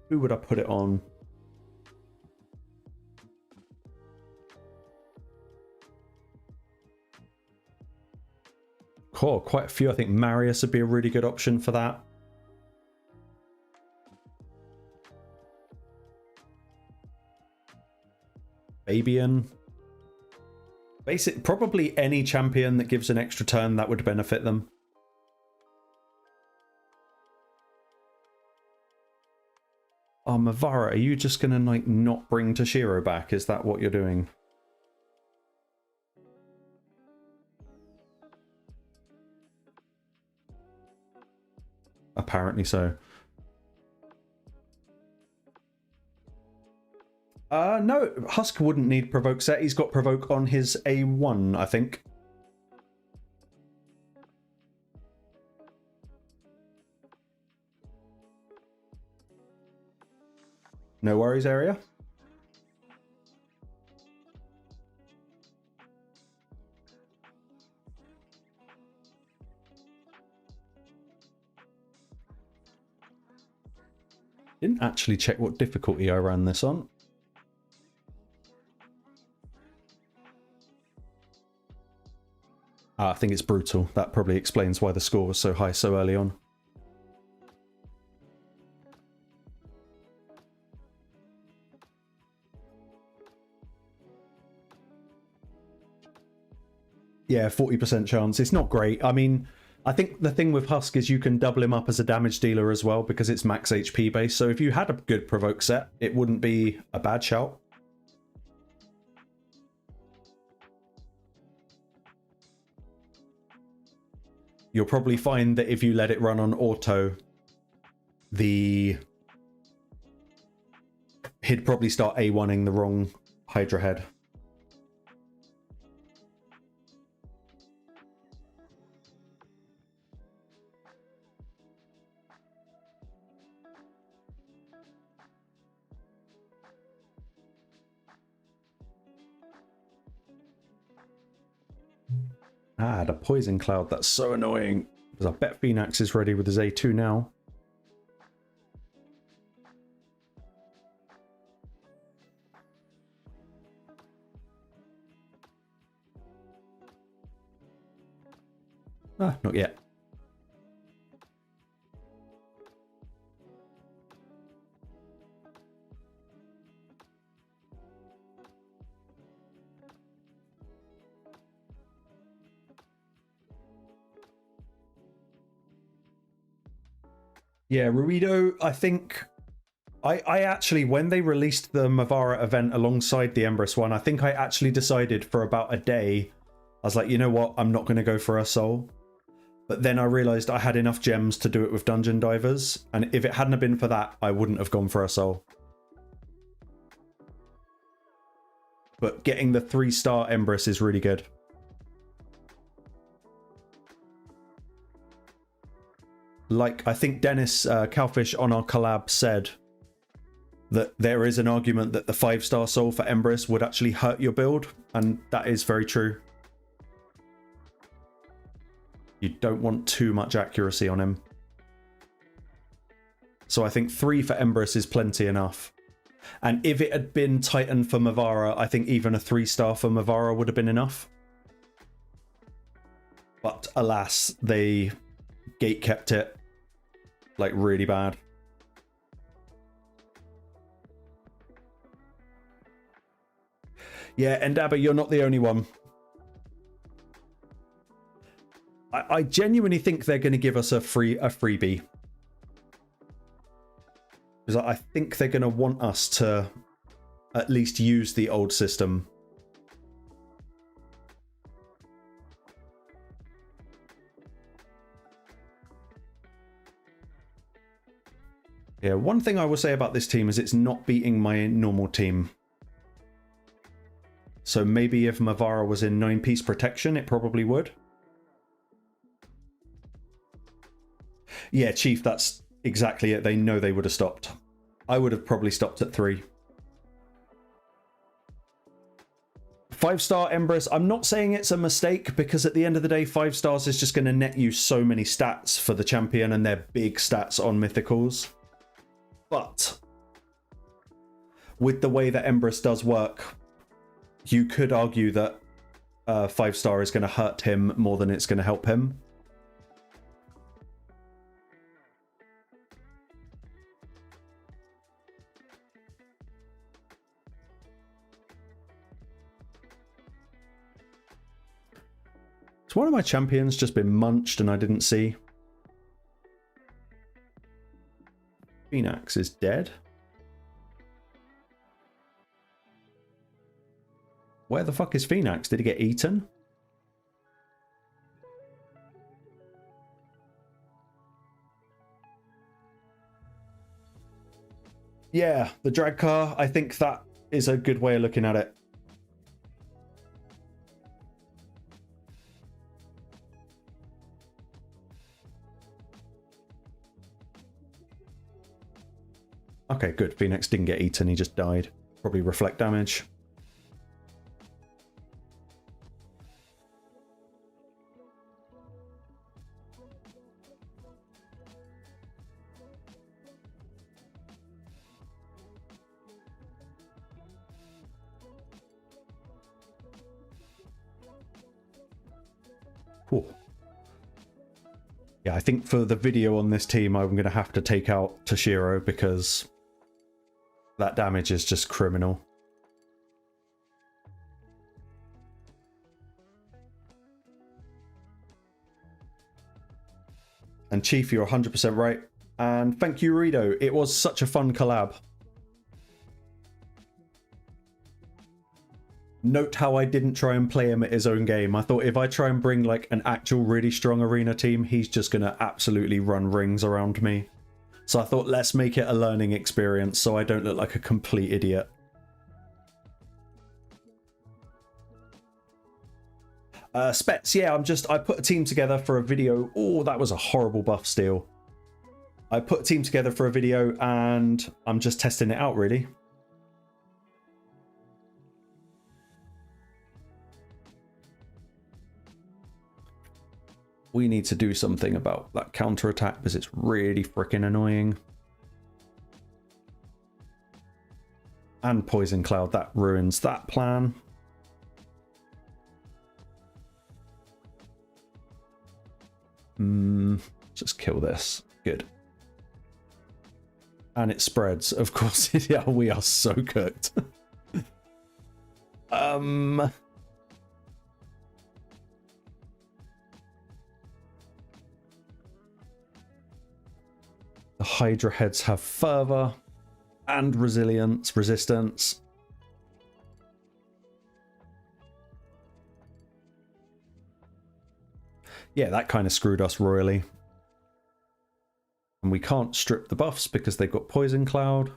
Who would I put it on? Cool, quite a few. I think Marius would be a really good option for that. Fabian. Probably any champion that gives an extra turn that would benefit them. Oh, Mavara, are you just gonna like not bring Toshiro back? Is that what you're doing? Apparently so. No, Husk wouldn't need provoke set. He's got provoke on his A1, I think. No worries, area. Didn't actually check what difficulty I ran this on. I think it's brutal. That probably explains why the score was so high so early on. Yeah, 40% chance. It's not great. I mean, I think the thing with Husk is you can double him up as a damage dealer as well because it's max HP based. So if you had a good provoke set, it wouldn't be a bad shout. You'll probably find that if you let it run on auto, he'd probably start A1ing the wrong Hydra head. Ah, the poison cloud. That's so annoying. Because I bet Phoenix is ready with his A2 now. Ah, not yet. Yeah, Ruido, I think... I actually, when they released the Mavara event alongside the Empress one, I think I actually decided for about a day, I was like, you know what, I'm not going to go for a soul. But then I realised I had enough gems to do it with Dungeon Divers, and if it hadn't have been for that, I wouldn't have gone for a soul. But getting the 3-star Empress is really good. Like, I think Dennis Cowfish on our collab said that there is an argument that the 5-star soul for Empress would actually hurt your build, and that is very true. You don't want too much accuracy on him. So I think 3 for Empress is plenty enough. And if it had been Titan for Mavara, I think even a 3-star for Mavara would have been enough. But alas, they gate kept it like really bad. Yeah, and Abba, you're not the only one. I genuinely think they're going to give us a freebie. Because I think they're going to want us to at least use the old system. Yeah, one thing I will say about this team is it's not beating my normal team. So maybe if Mavara was in 9-piece protection, it probably would. Yeah, Chief, that's exactly it. They know they would have stopped. I would have probably stopped at 3. 5-star Empress, I'm not saying it's a mistake, because at the end of the day, 5 stars is just going to net you so many stats for the champion, and they're big stats on mythicals. But with the way that Empress does work, you could argue that 5-star is going to hurt him more than it's going to help him. Has one of my champions just been munched and I didn't see? Phoenix is dead. Where the fuck is Phoenix? Did he get eaten? Yeah, the drag car, I think that is a good way of looking at it. Okay, good. Phoenix didn't get eaten, he just died. Probably reflect damage. Cool. Yeah, I think for the video on this team, I'm going to have to take out Toshiro because that damage is just criminal. And Chief, you're 100% right. And thank you, Rito. It was such a fun collab. Note how I didn't try and play him at his own game. I thought if I try and bring like an actual really strong arena team, he's just going to absolutely run rings around me. So I thought, let's make it a learning experience so I don't look like a complete idiot. Spets, yeah, I put a team together for a video. Oh, that was a horrible buff steal. I put a team together for a video and I'm just testing it out, really. We need to do something about that counterattack because it's really freaking annoying. And Poison Cloud, that ruins that plan. Just kill this. Good. And it spreads, of course. Yeah, we are so cooked. The Hydra heads have fervor and resistance. Yeah, that kind of screwed us royally. And we can't strip the buffs because they've got Poison Cloud.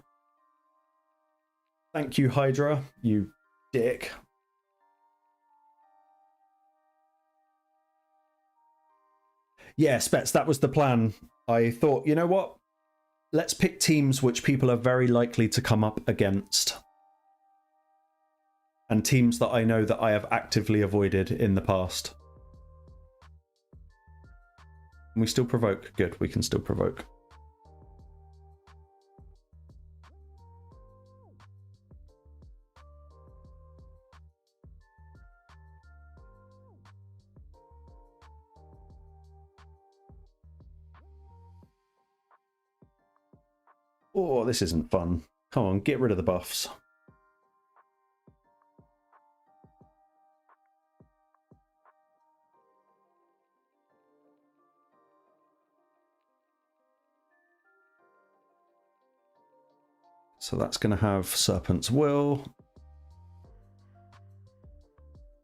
Thank you, Hydra, you dick. Yeah, Spets, that was the plan. I thought, you know what? Let's pick teams which people are very likely to come up against. And teams that I know that I have actively avoided in the past. Can we still provoke? Good, we can still provoke. Oh, this isn't fun. Come on, get rid of the buffs. So that's going to have Serpent's Will.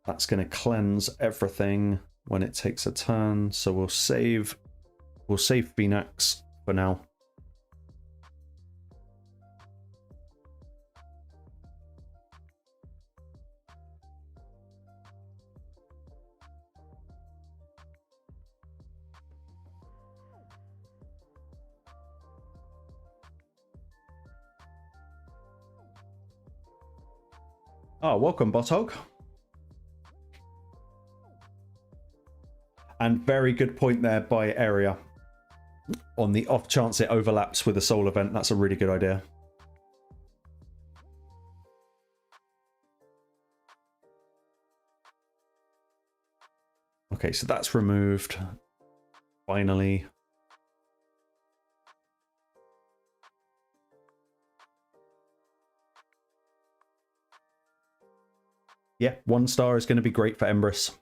That's going to cleanse everything when it takes a turn. So we'll save Phoenix for now. Oh, welcome, Bothog. And very good point there by Area. On the off chance it overlaps with a soul event, that's a really good idea. Okay, so that's removed. Finally. Yeah, 1 star is going to be great for Empress.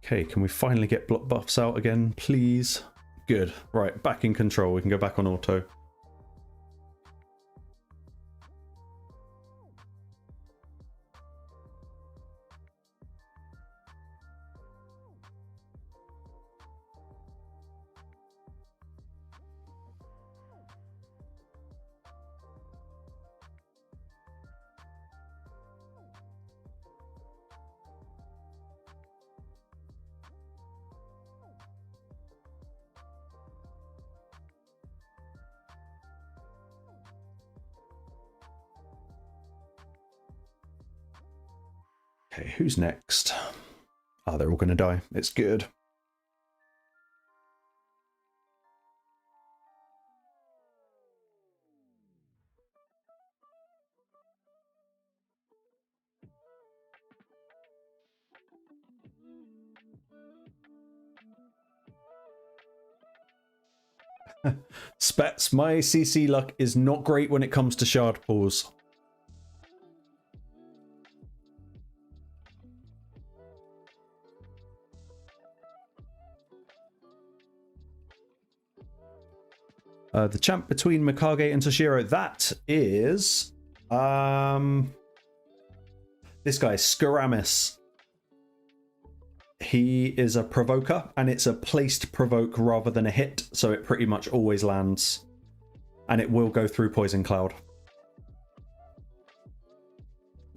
Okay, can we finally get block buffs out again, please? Good. Right, back in control. We can go back on auto. Okay, who's next? Oh, they're all going to die. It's good. Spets, my CC luck is not great when it comes to shard pools. The champ between Mikage and Toshiro, that is this guy, Skaramis. He is a provoker, and it's a placed provoke rather than a hit, so it pretty much always lands. And it will go through Poison Cloud.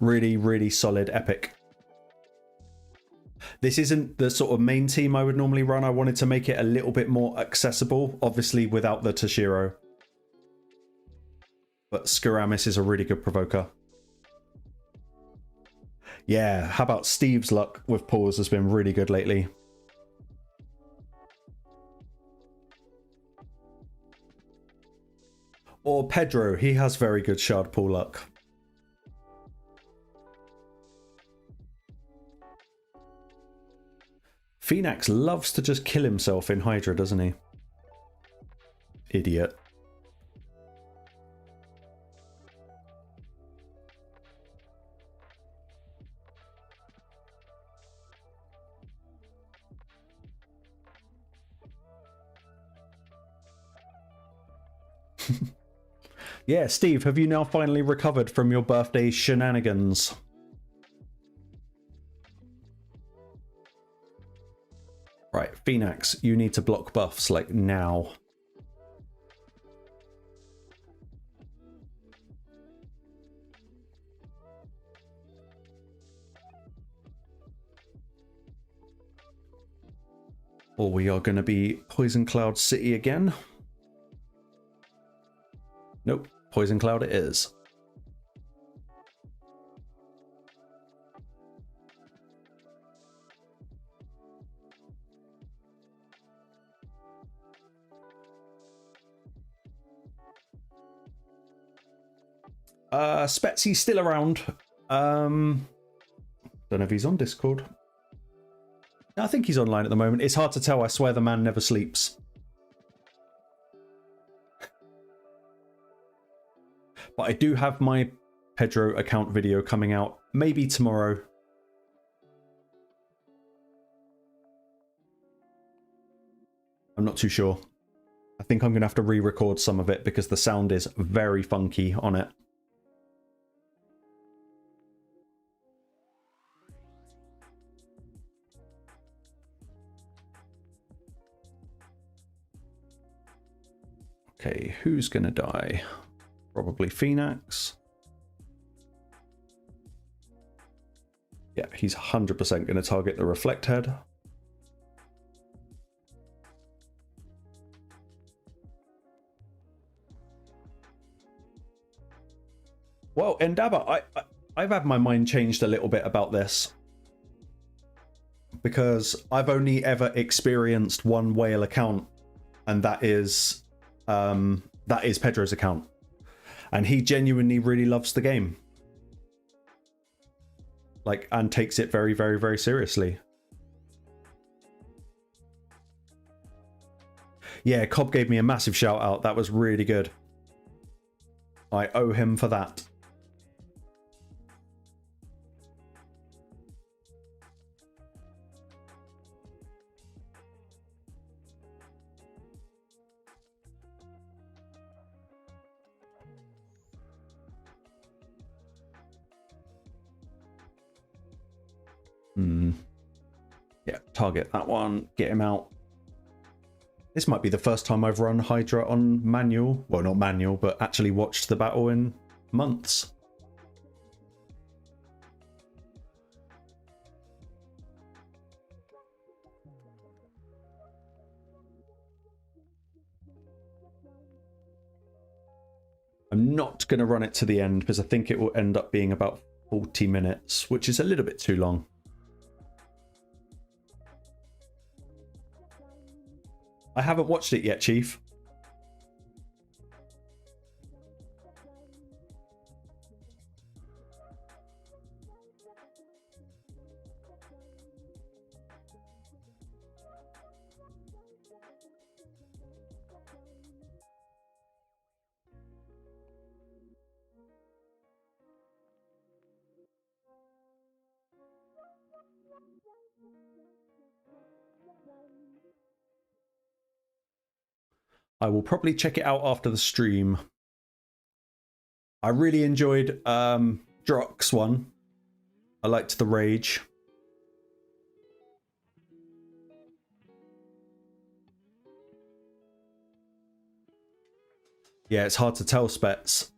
Really, really solid epic. This isn't the sort of main team I would normally run. I wanted to make it a little bit more accessible, obviously without the Toshiro. But Skaramis is a really good provoker. Yeah, how about Steve's luck with pools has been really good lately. Or Pedro, he has very good shard pool luck. Phoenix loves to just kill himself in Hydra, doesn't he? Idiot. Yeah, Steve, have you now finally recovered from your birthday shenanigans? Right, Phoenix, you need to block buffs, like, now. Or we are going to be Poison Cloud City again. Nope, Poison Cloud it is. Spetsy's still around. Don't know if he's on Discord. I think he's online at the moment. It's hard to tell. I swear the man never sleeps. But I do have my Pedro account video coming out maybe tomorrow. I'm not too sure. I think I'm going to have to re-record some of it because the sound is very funky on it. Okay, who's going to die? Probably Phoenix. Yeah, he's 100% going to target the Reflect Head. Well, Endaba, I've had my mind changed a little bit about this. Because I've only ever experienced one whale account, and that is Pedro's account. And he genuinely really loves the game. Like, and takes it very, very, very seriously. Yeah, Cobb gave me a massive shout out. That was really good. I owe him for that. Yeah, target that one, get him out. This might be the first time I've run Hydra on manual. Well, not manual, but actually watched the battle in months. I'm not going to run it to the end because I think it will end up being about 40 minutes, which is a little bit too long. I haven't watched it yet, Chief. I will probably check it out after the stream. I really enjoyed Drock's one. I liked the rage. Yeah, it's hard to tell, Spets.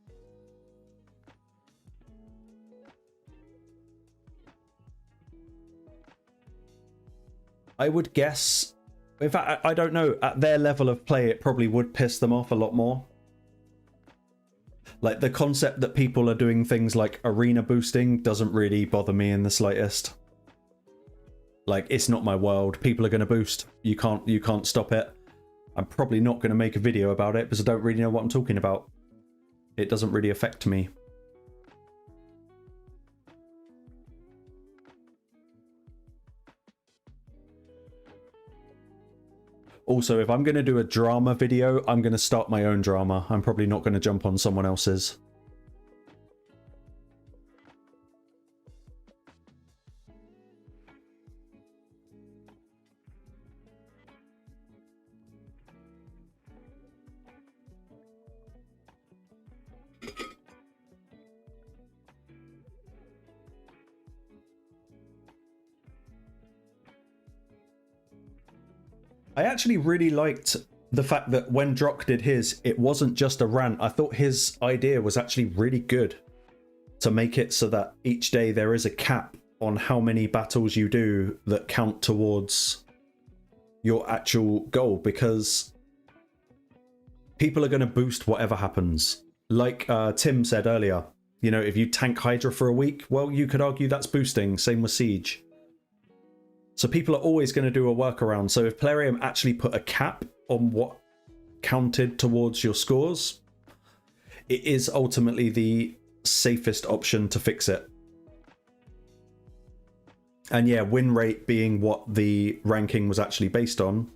I would guess... In fact, I don't know. At their level of play, it probably would piss them off a lot more. Like, the concept that people are doing things like arena boosting doesn't really bother me in the slightest. Like, it's not my world. People are going to boost. You can't stop it. I'm probably not going to make a video about it because I don't really know what I'm talking about. It doesn't really affect me. Also, if I'm going to do a drama video, I'm going to start my own drama. I'm probably not going to jump on someone else's. I actually really liked the fact that when Drock did his, it wasn't just a rant. I thought his idea was actually really good to make it so that each day there is a cap on how many battles you do that count towards your actual goal, because people are going to boost whatever happens. Like Tim said earlier, you know, if you tank Hydra for a week, well, you could argue that's boosting. Same with Siege. So people are always going to do a workaround. So if Plarium actually put a cap on what counted towards your scores, it is ultimately the safest option to fix it. And yeah, win rate being what the ranking was actually based on.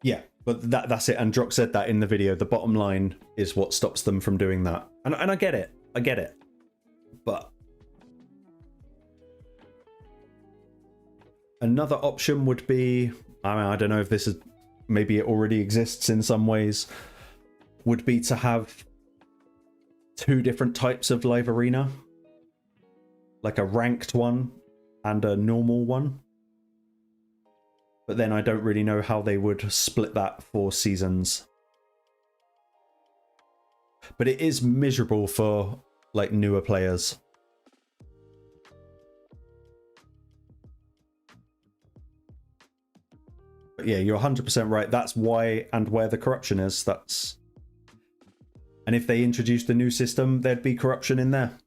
Yeah, but that's it. And Drock said that in the video. The bottom line is what stops them from doing that. And I get it. I get it. But another option would be, I mean, I don't know if this is, maybe it already exists in some ways, would be to have 2 different types of live arena. Like a ranked one and a normal one. But then I don't really know how they would split that for seasons. But it is miserable for like newer players. But yeah, you're 100% right. That's why and where the corruption is. That's... And if they introduced a new system, there'd be corruption in there.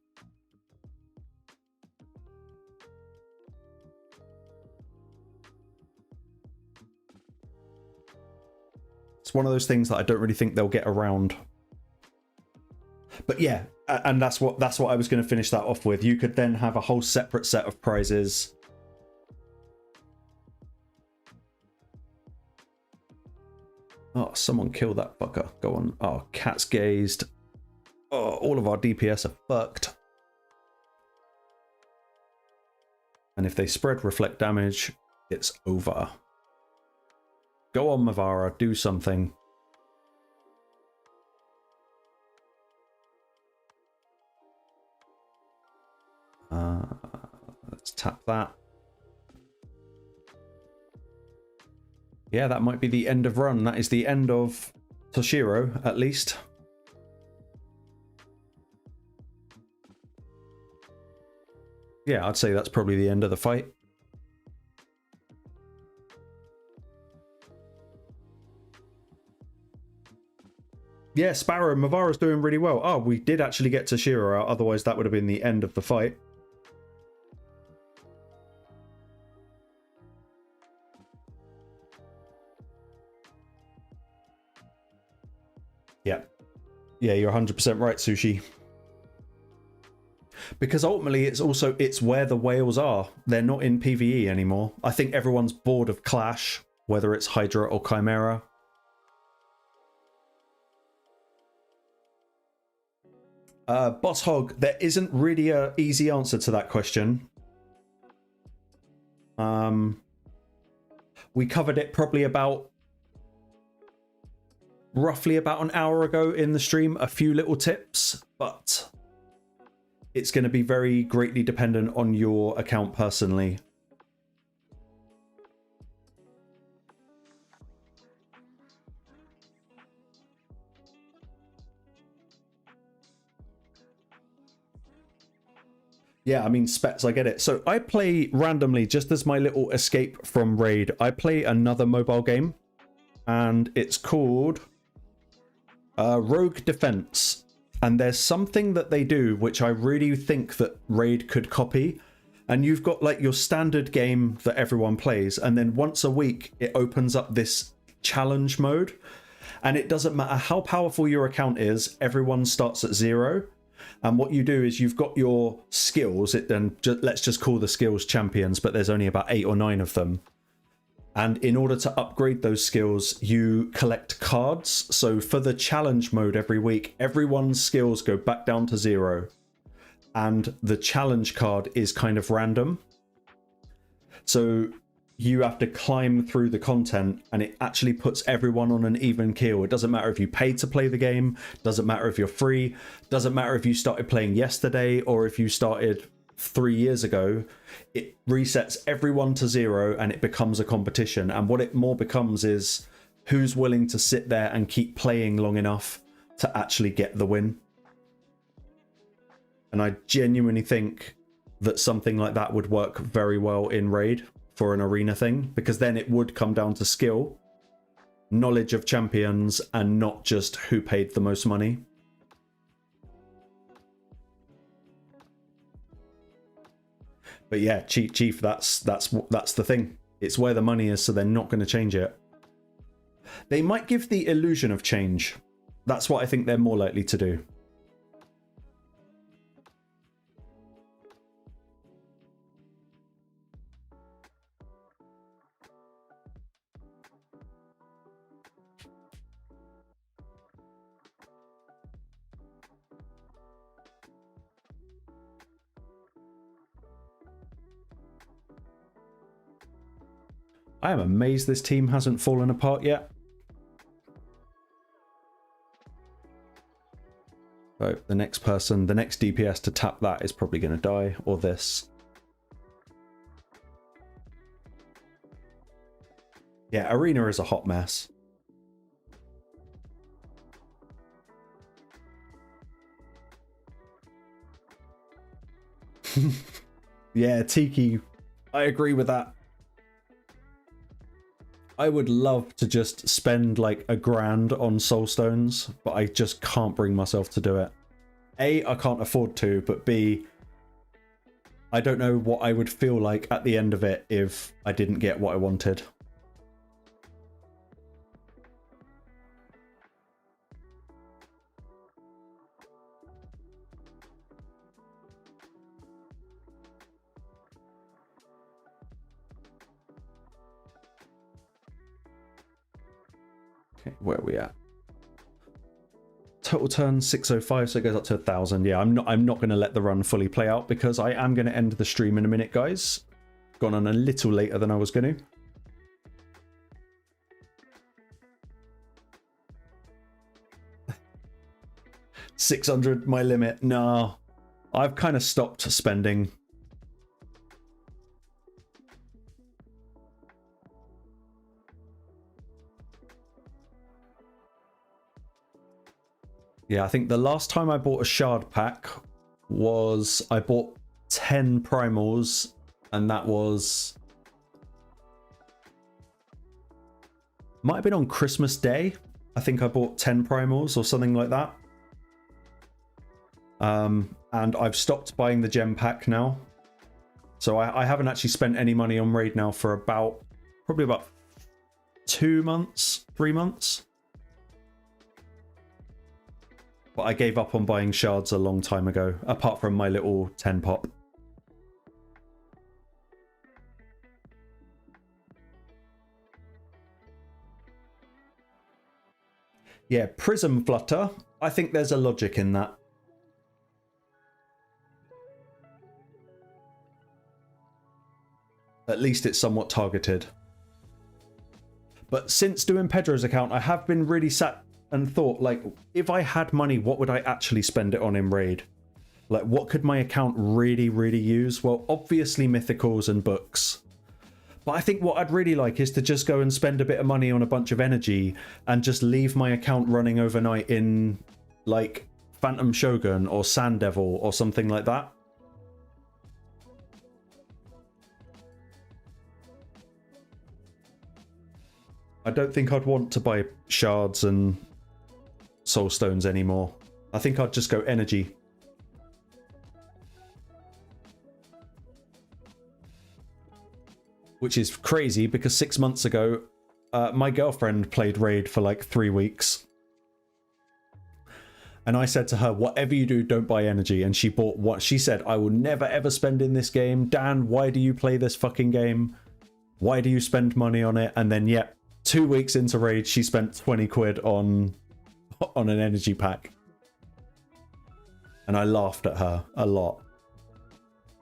It's one of those things that I don't really think they'll get around. But yeah, and that's what I was going to finish that off with. You could then have a whole separate set of prizes. Oh, someone kill that fucker. Go on. Oh, cat's gazed. Oh, all of our DPS are fucked. And if they spread reflect damage, it's over. Go on, Mavara, do something. Let's tap that. Yeah, that might be the end of run. That is the end of Toshiro, at least. Yeah, I'd say that's probably the end of the fight. Yeah, Sparrow, Mavara's doing really well. Oh, we did actually get Toshiro out, otherwise that would have been the end of the fight. Yeah. Yeah, you're 100% right, Sushi. Because ultimately it's where the whales are. They're not in PvE anymore. I think everyone's bored of Clash, whether it's Hydra or Chimera. Boss Hog, there isn't really an easy answer to that question. We covered it probably roughly about an hour ago in the stream, a few little tips, but it's going to be very greatly dependent on your account personally. Yeah, I mean, Spets, I get it. So I play randomly, just as my little escape from Raid, I play another mobile game, and it's called Rogue Defense. And there's something that they do, which I really think that Raid could copy. And you've got like your standard game that everyone plays, and then once a week, it opens up this challenge mode. And it doesn't matter how powerful your account is, everyone starts at 0. And what you do is you've got your skills, and let's just call the skills champions, but there's only about 8 or 9 of them. And in order to upgrade those skills, you collect cards. So for the challenge mode every week, everyone's skills go back down to 0. And the challenge card is kind of random. So you have to climb through the content, and it actually puts everyone on an even keel. It doesn't matter if you paid to play the game, doesn't matter if you're free, doesn't matter if you started playing yesterday or if you started 3 years ago. It resets everyone to 0 and it becomes a competition. And what it more becomes is who's willing to sit there and keep playing long enough to actually get the win. And I genuinely think that something like that would work very well in Raid for an arena thing, because then it would come down to skill, knowledge of champions, and not just who paid the most money. But yeah, Chief, that's the thing. It's where the money is, so they're not going to change it. They might give the illusion of change. That's what I think they're more likely to do. I am amazed this team hasn't fallen apart yet. So the next person, the next DPS to tap that is probably going to die, or this. Yeah, arena is a hot mess. Yeah, Tiki, I agree with that. I would love to just spend like $1,000 on soul stones, but I just can't bring myself to do it. A, I can't afford to, but B, I don't know what I would feel like at the end of it if I didn't get what I wanted. Okay, where are we at? Total turn 605, so it goes up to 1,000. Yeah, I'm not going to let the run fully play out because I am going to end the stream in a minute, guys. Gone on a little later than I was going to. $600, my limit. No, I've kind of stopped spending. Yeah, I think the last time I bought a shard pack was I bought 10 primals, and that was... might have been on Christmas Day. I think I bought 10 primals or something like that. And I've stopped buying the gem pack now. So I haven't actually spent any money on Raid now for probably about 2 months, 3 months. But I gave up on buying shards a long time ago, apart from my little 10 pop. Yeah, Prism Flutter. I think there's a logic in that. At least it's somewhat targeted. But since doing Pedro's account, I have been really sat and thought, like, if I had money, what would I actually spend it on in Raid? Like, what could my account really, really use? Well, obviously mythicals and books. But I think what I'd really like is to just go and spend a bit of money on a bunch of energy and just leave my account running overnight in, like, Phantom Shogun or Sand Devil or something like that. I don't think I'd want to buy shards and soul stones anymore. I think I'd just go energy. Which is crazy because 6 months ago, my girlfriend played Raid for like 3 weeks. And I said to her, whatever you do, don't buy energy. And she bought what she said, I will never ever spend in this game. Dan, why do you play this fucking game? Why do you spend money on it? And then, yeah, 2 weeks into Raid, she spent 20 quid on an energy pack. And I laughed at her a lot.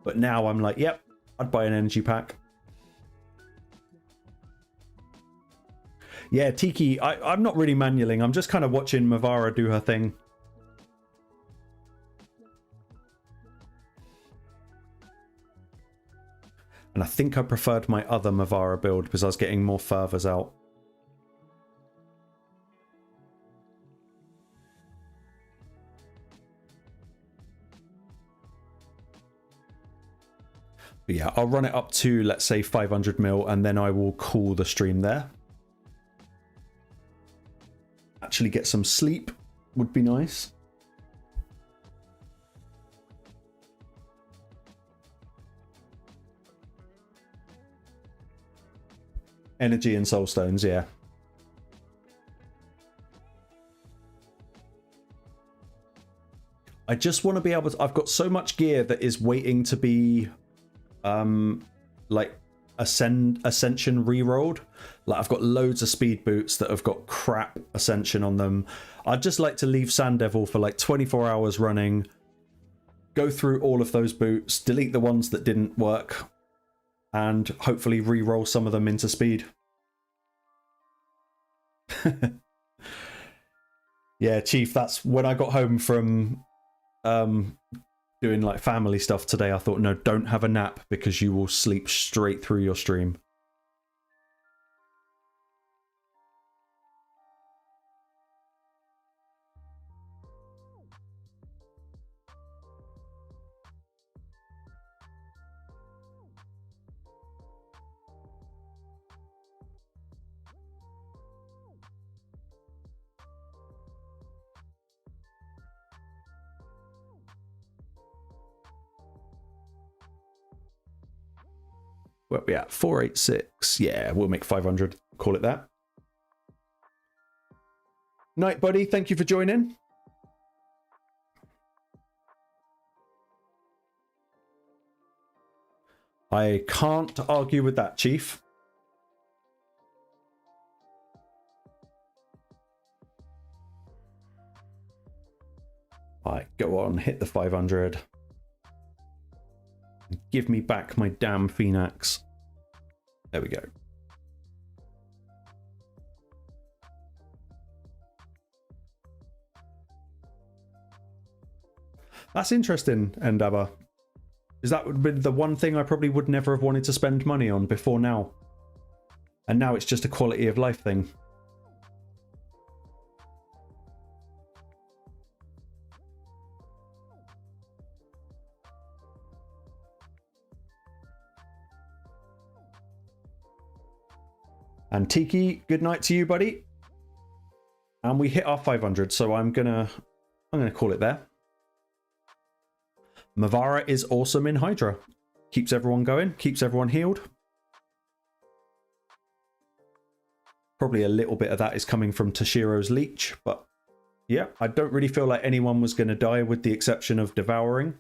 But now I'm like, yep, I'd buy an energy pack. Yeah, Tiki, I'm not really manualing. I'm just kind of watching Mavara do her thing. And I think I preferred my other Mavara build because I was getting more fervors out. But yeah, I'll run it up to, let's say, 500 mil, and then I will call the stream there. Actually get some sleep would be nice. Energy and soul stones, yeah. I just want to be able to... I've got so much gear that is waiting to be... like ascension re-rolled. Like I've got loads of speed boots that have got crap ascension on them. I'd just like to leave Sand Devil for like 24 hours running, go through all of those boots, delete the ones that didn't work, and hopefully re-roll some of them into speed. Yeah, Chief, that's when I got home from doing like family stuff today. I thought, no, don't have a nap because you will sleep straight through your stream. Where are we at? 486. Yeah, we'll make 500. Call it that. Night, buddy. Thank you for joining. I can't argue with that, Chief. Right, go on, hit the 500. Give me back my damn Phoenix. There we go. That's interesting, Endaba. Is that would be the one thing I probably would never have wanted to spend money on before now? And now it's just a quality of life thing. And Tiki, good night to you, buddy. And we hit our 500, so I'm gonna call it there. Mavara is awesome in Hydra. Keeps everyone going, keeps everyone healed. Probably a little bit of that is coming from Tashiro's leech, but yeah, I don't really feel like anyone was going to die with the exception of Devouring.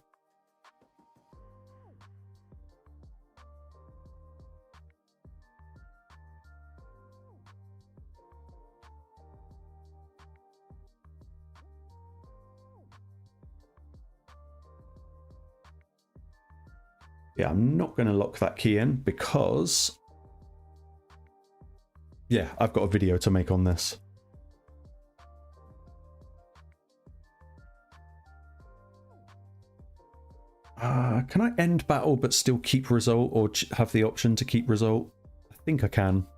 Yeah, I'm not going to lock that key in because, yeah, I've got a video to make on this. Can I end battle but still keep result, or have the option to keep result? I think I can.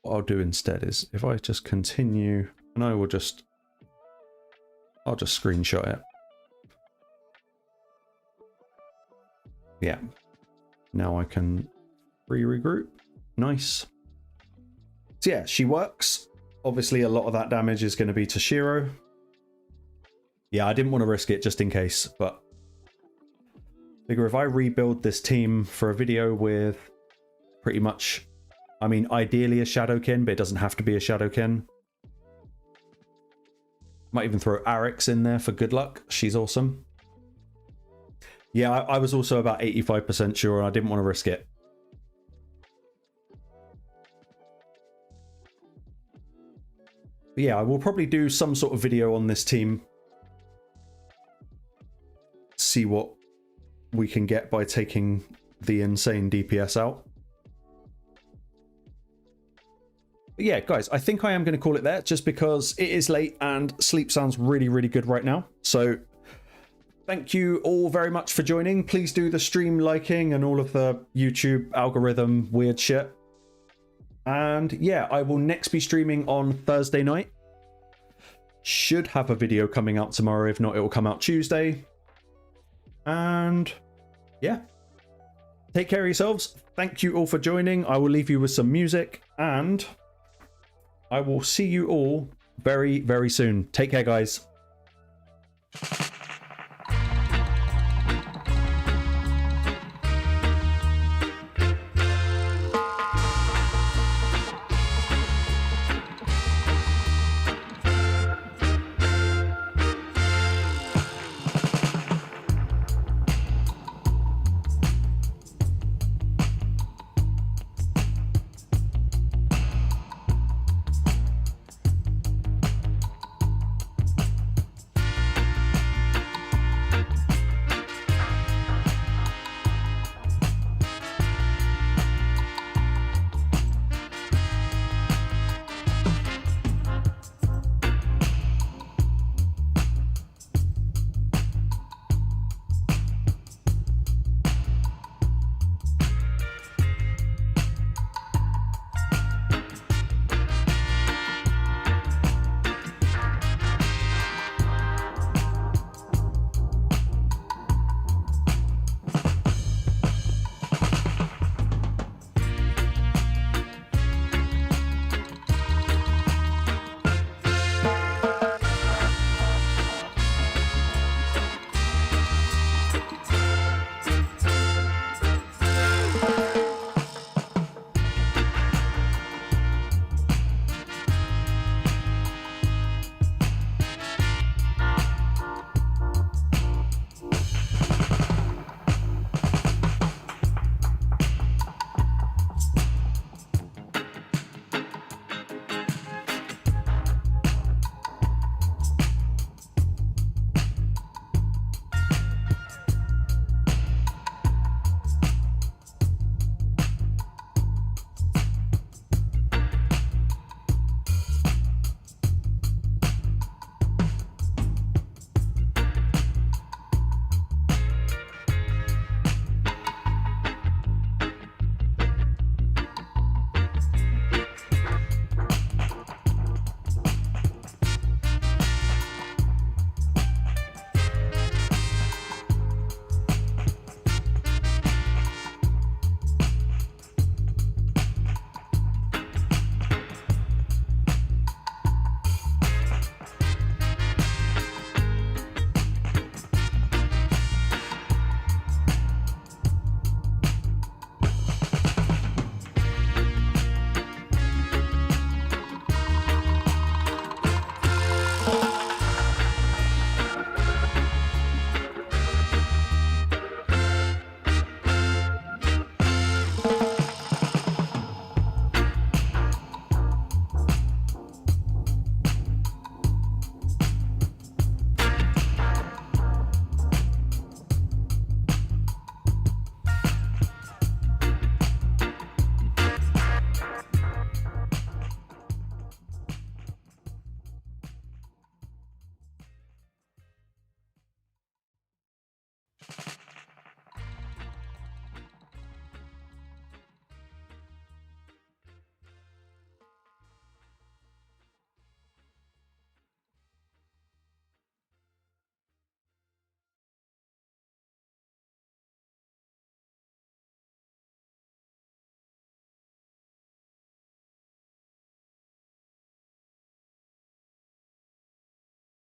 What I'll do instead is if I just continue, and I'll just screenshot it. Yeah. Now I can regroup. Nice. So yeah, she works. Obviously a lot of that damage is going to be Tashiro. Yeah, I didn't want to risk it just in case, but figure if I rebuild this team for a video with pretty much, I mean, ideally a Shadowkin, but it doesn't have to be a Shadowkin. Might even throw Arix in there for good luck. She's awesome. Yeah, I was also about 85% sure, and I didn't want to risk it. But yeah, I will probably do some sort of video on this team. See what we can get by taking the insane DPS out. But yeah, guys, I think I am going to call it there just because it is late and sleep sounds really, really good right now. So thank you all very much for joining. Please do the stream liking and all of the YouTube algorithm weird shit. And yeah, I will next be streaming on Thursday night. Should have a video coming out tomorrow. If not, it will come out Tuesday. And yeah, take care of yourselves. Thank you all for joining. I will leave you with some music and I will see you all very, very soon. Take care, guys.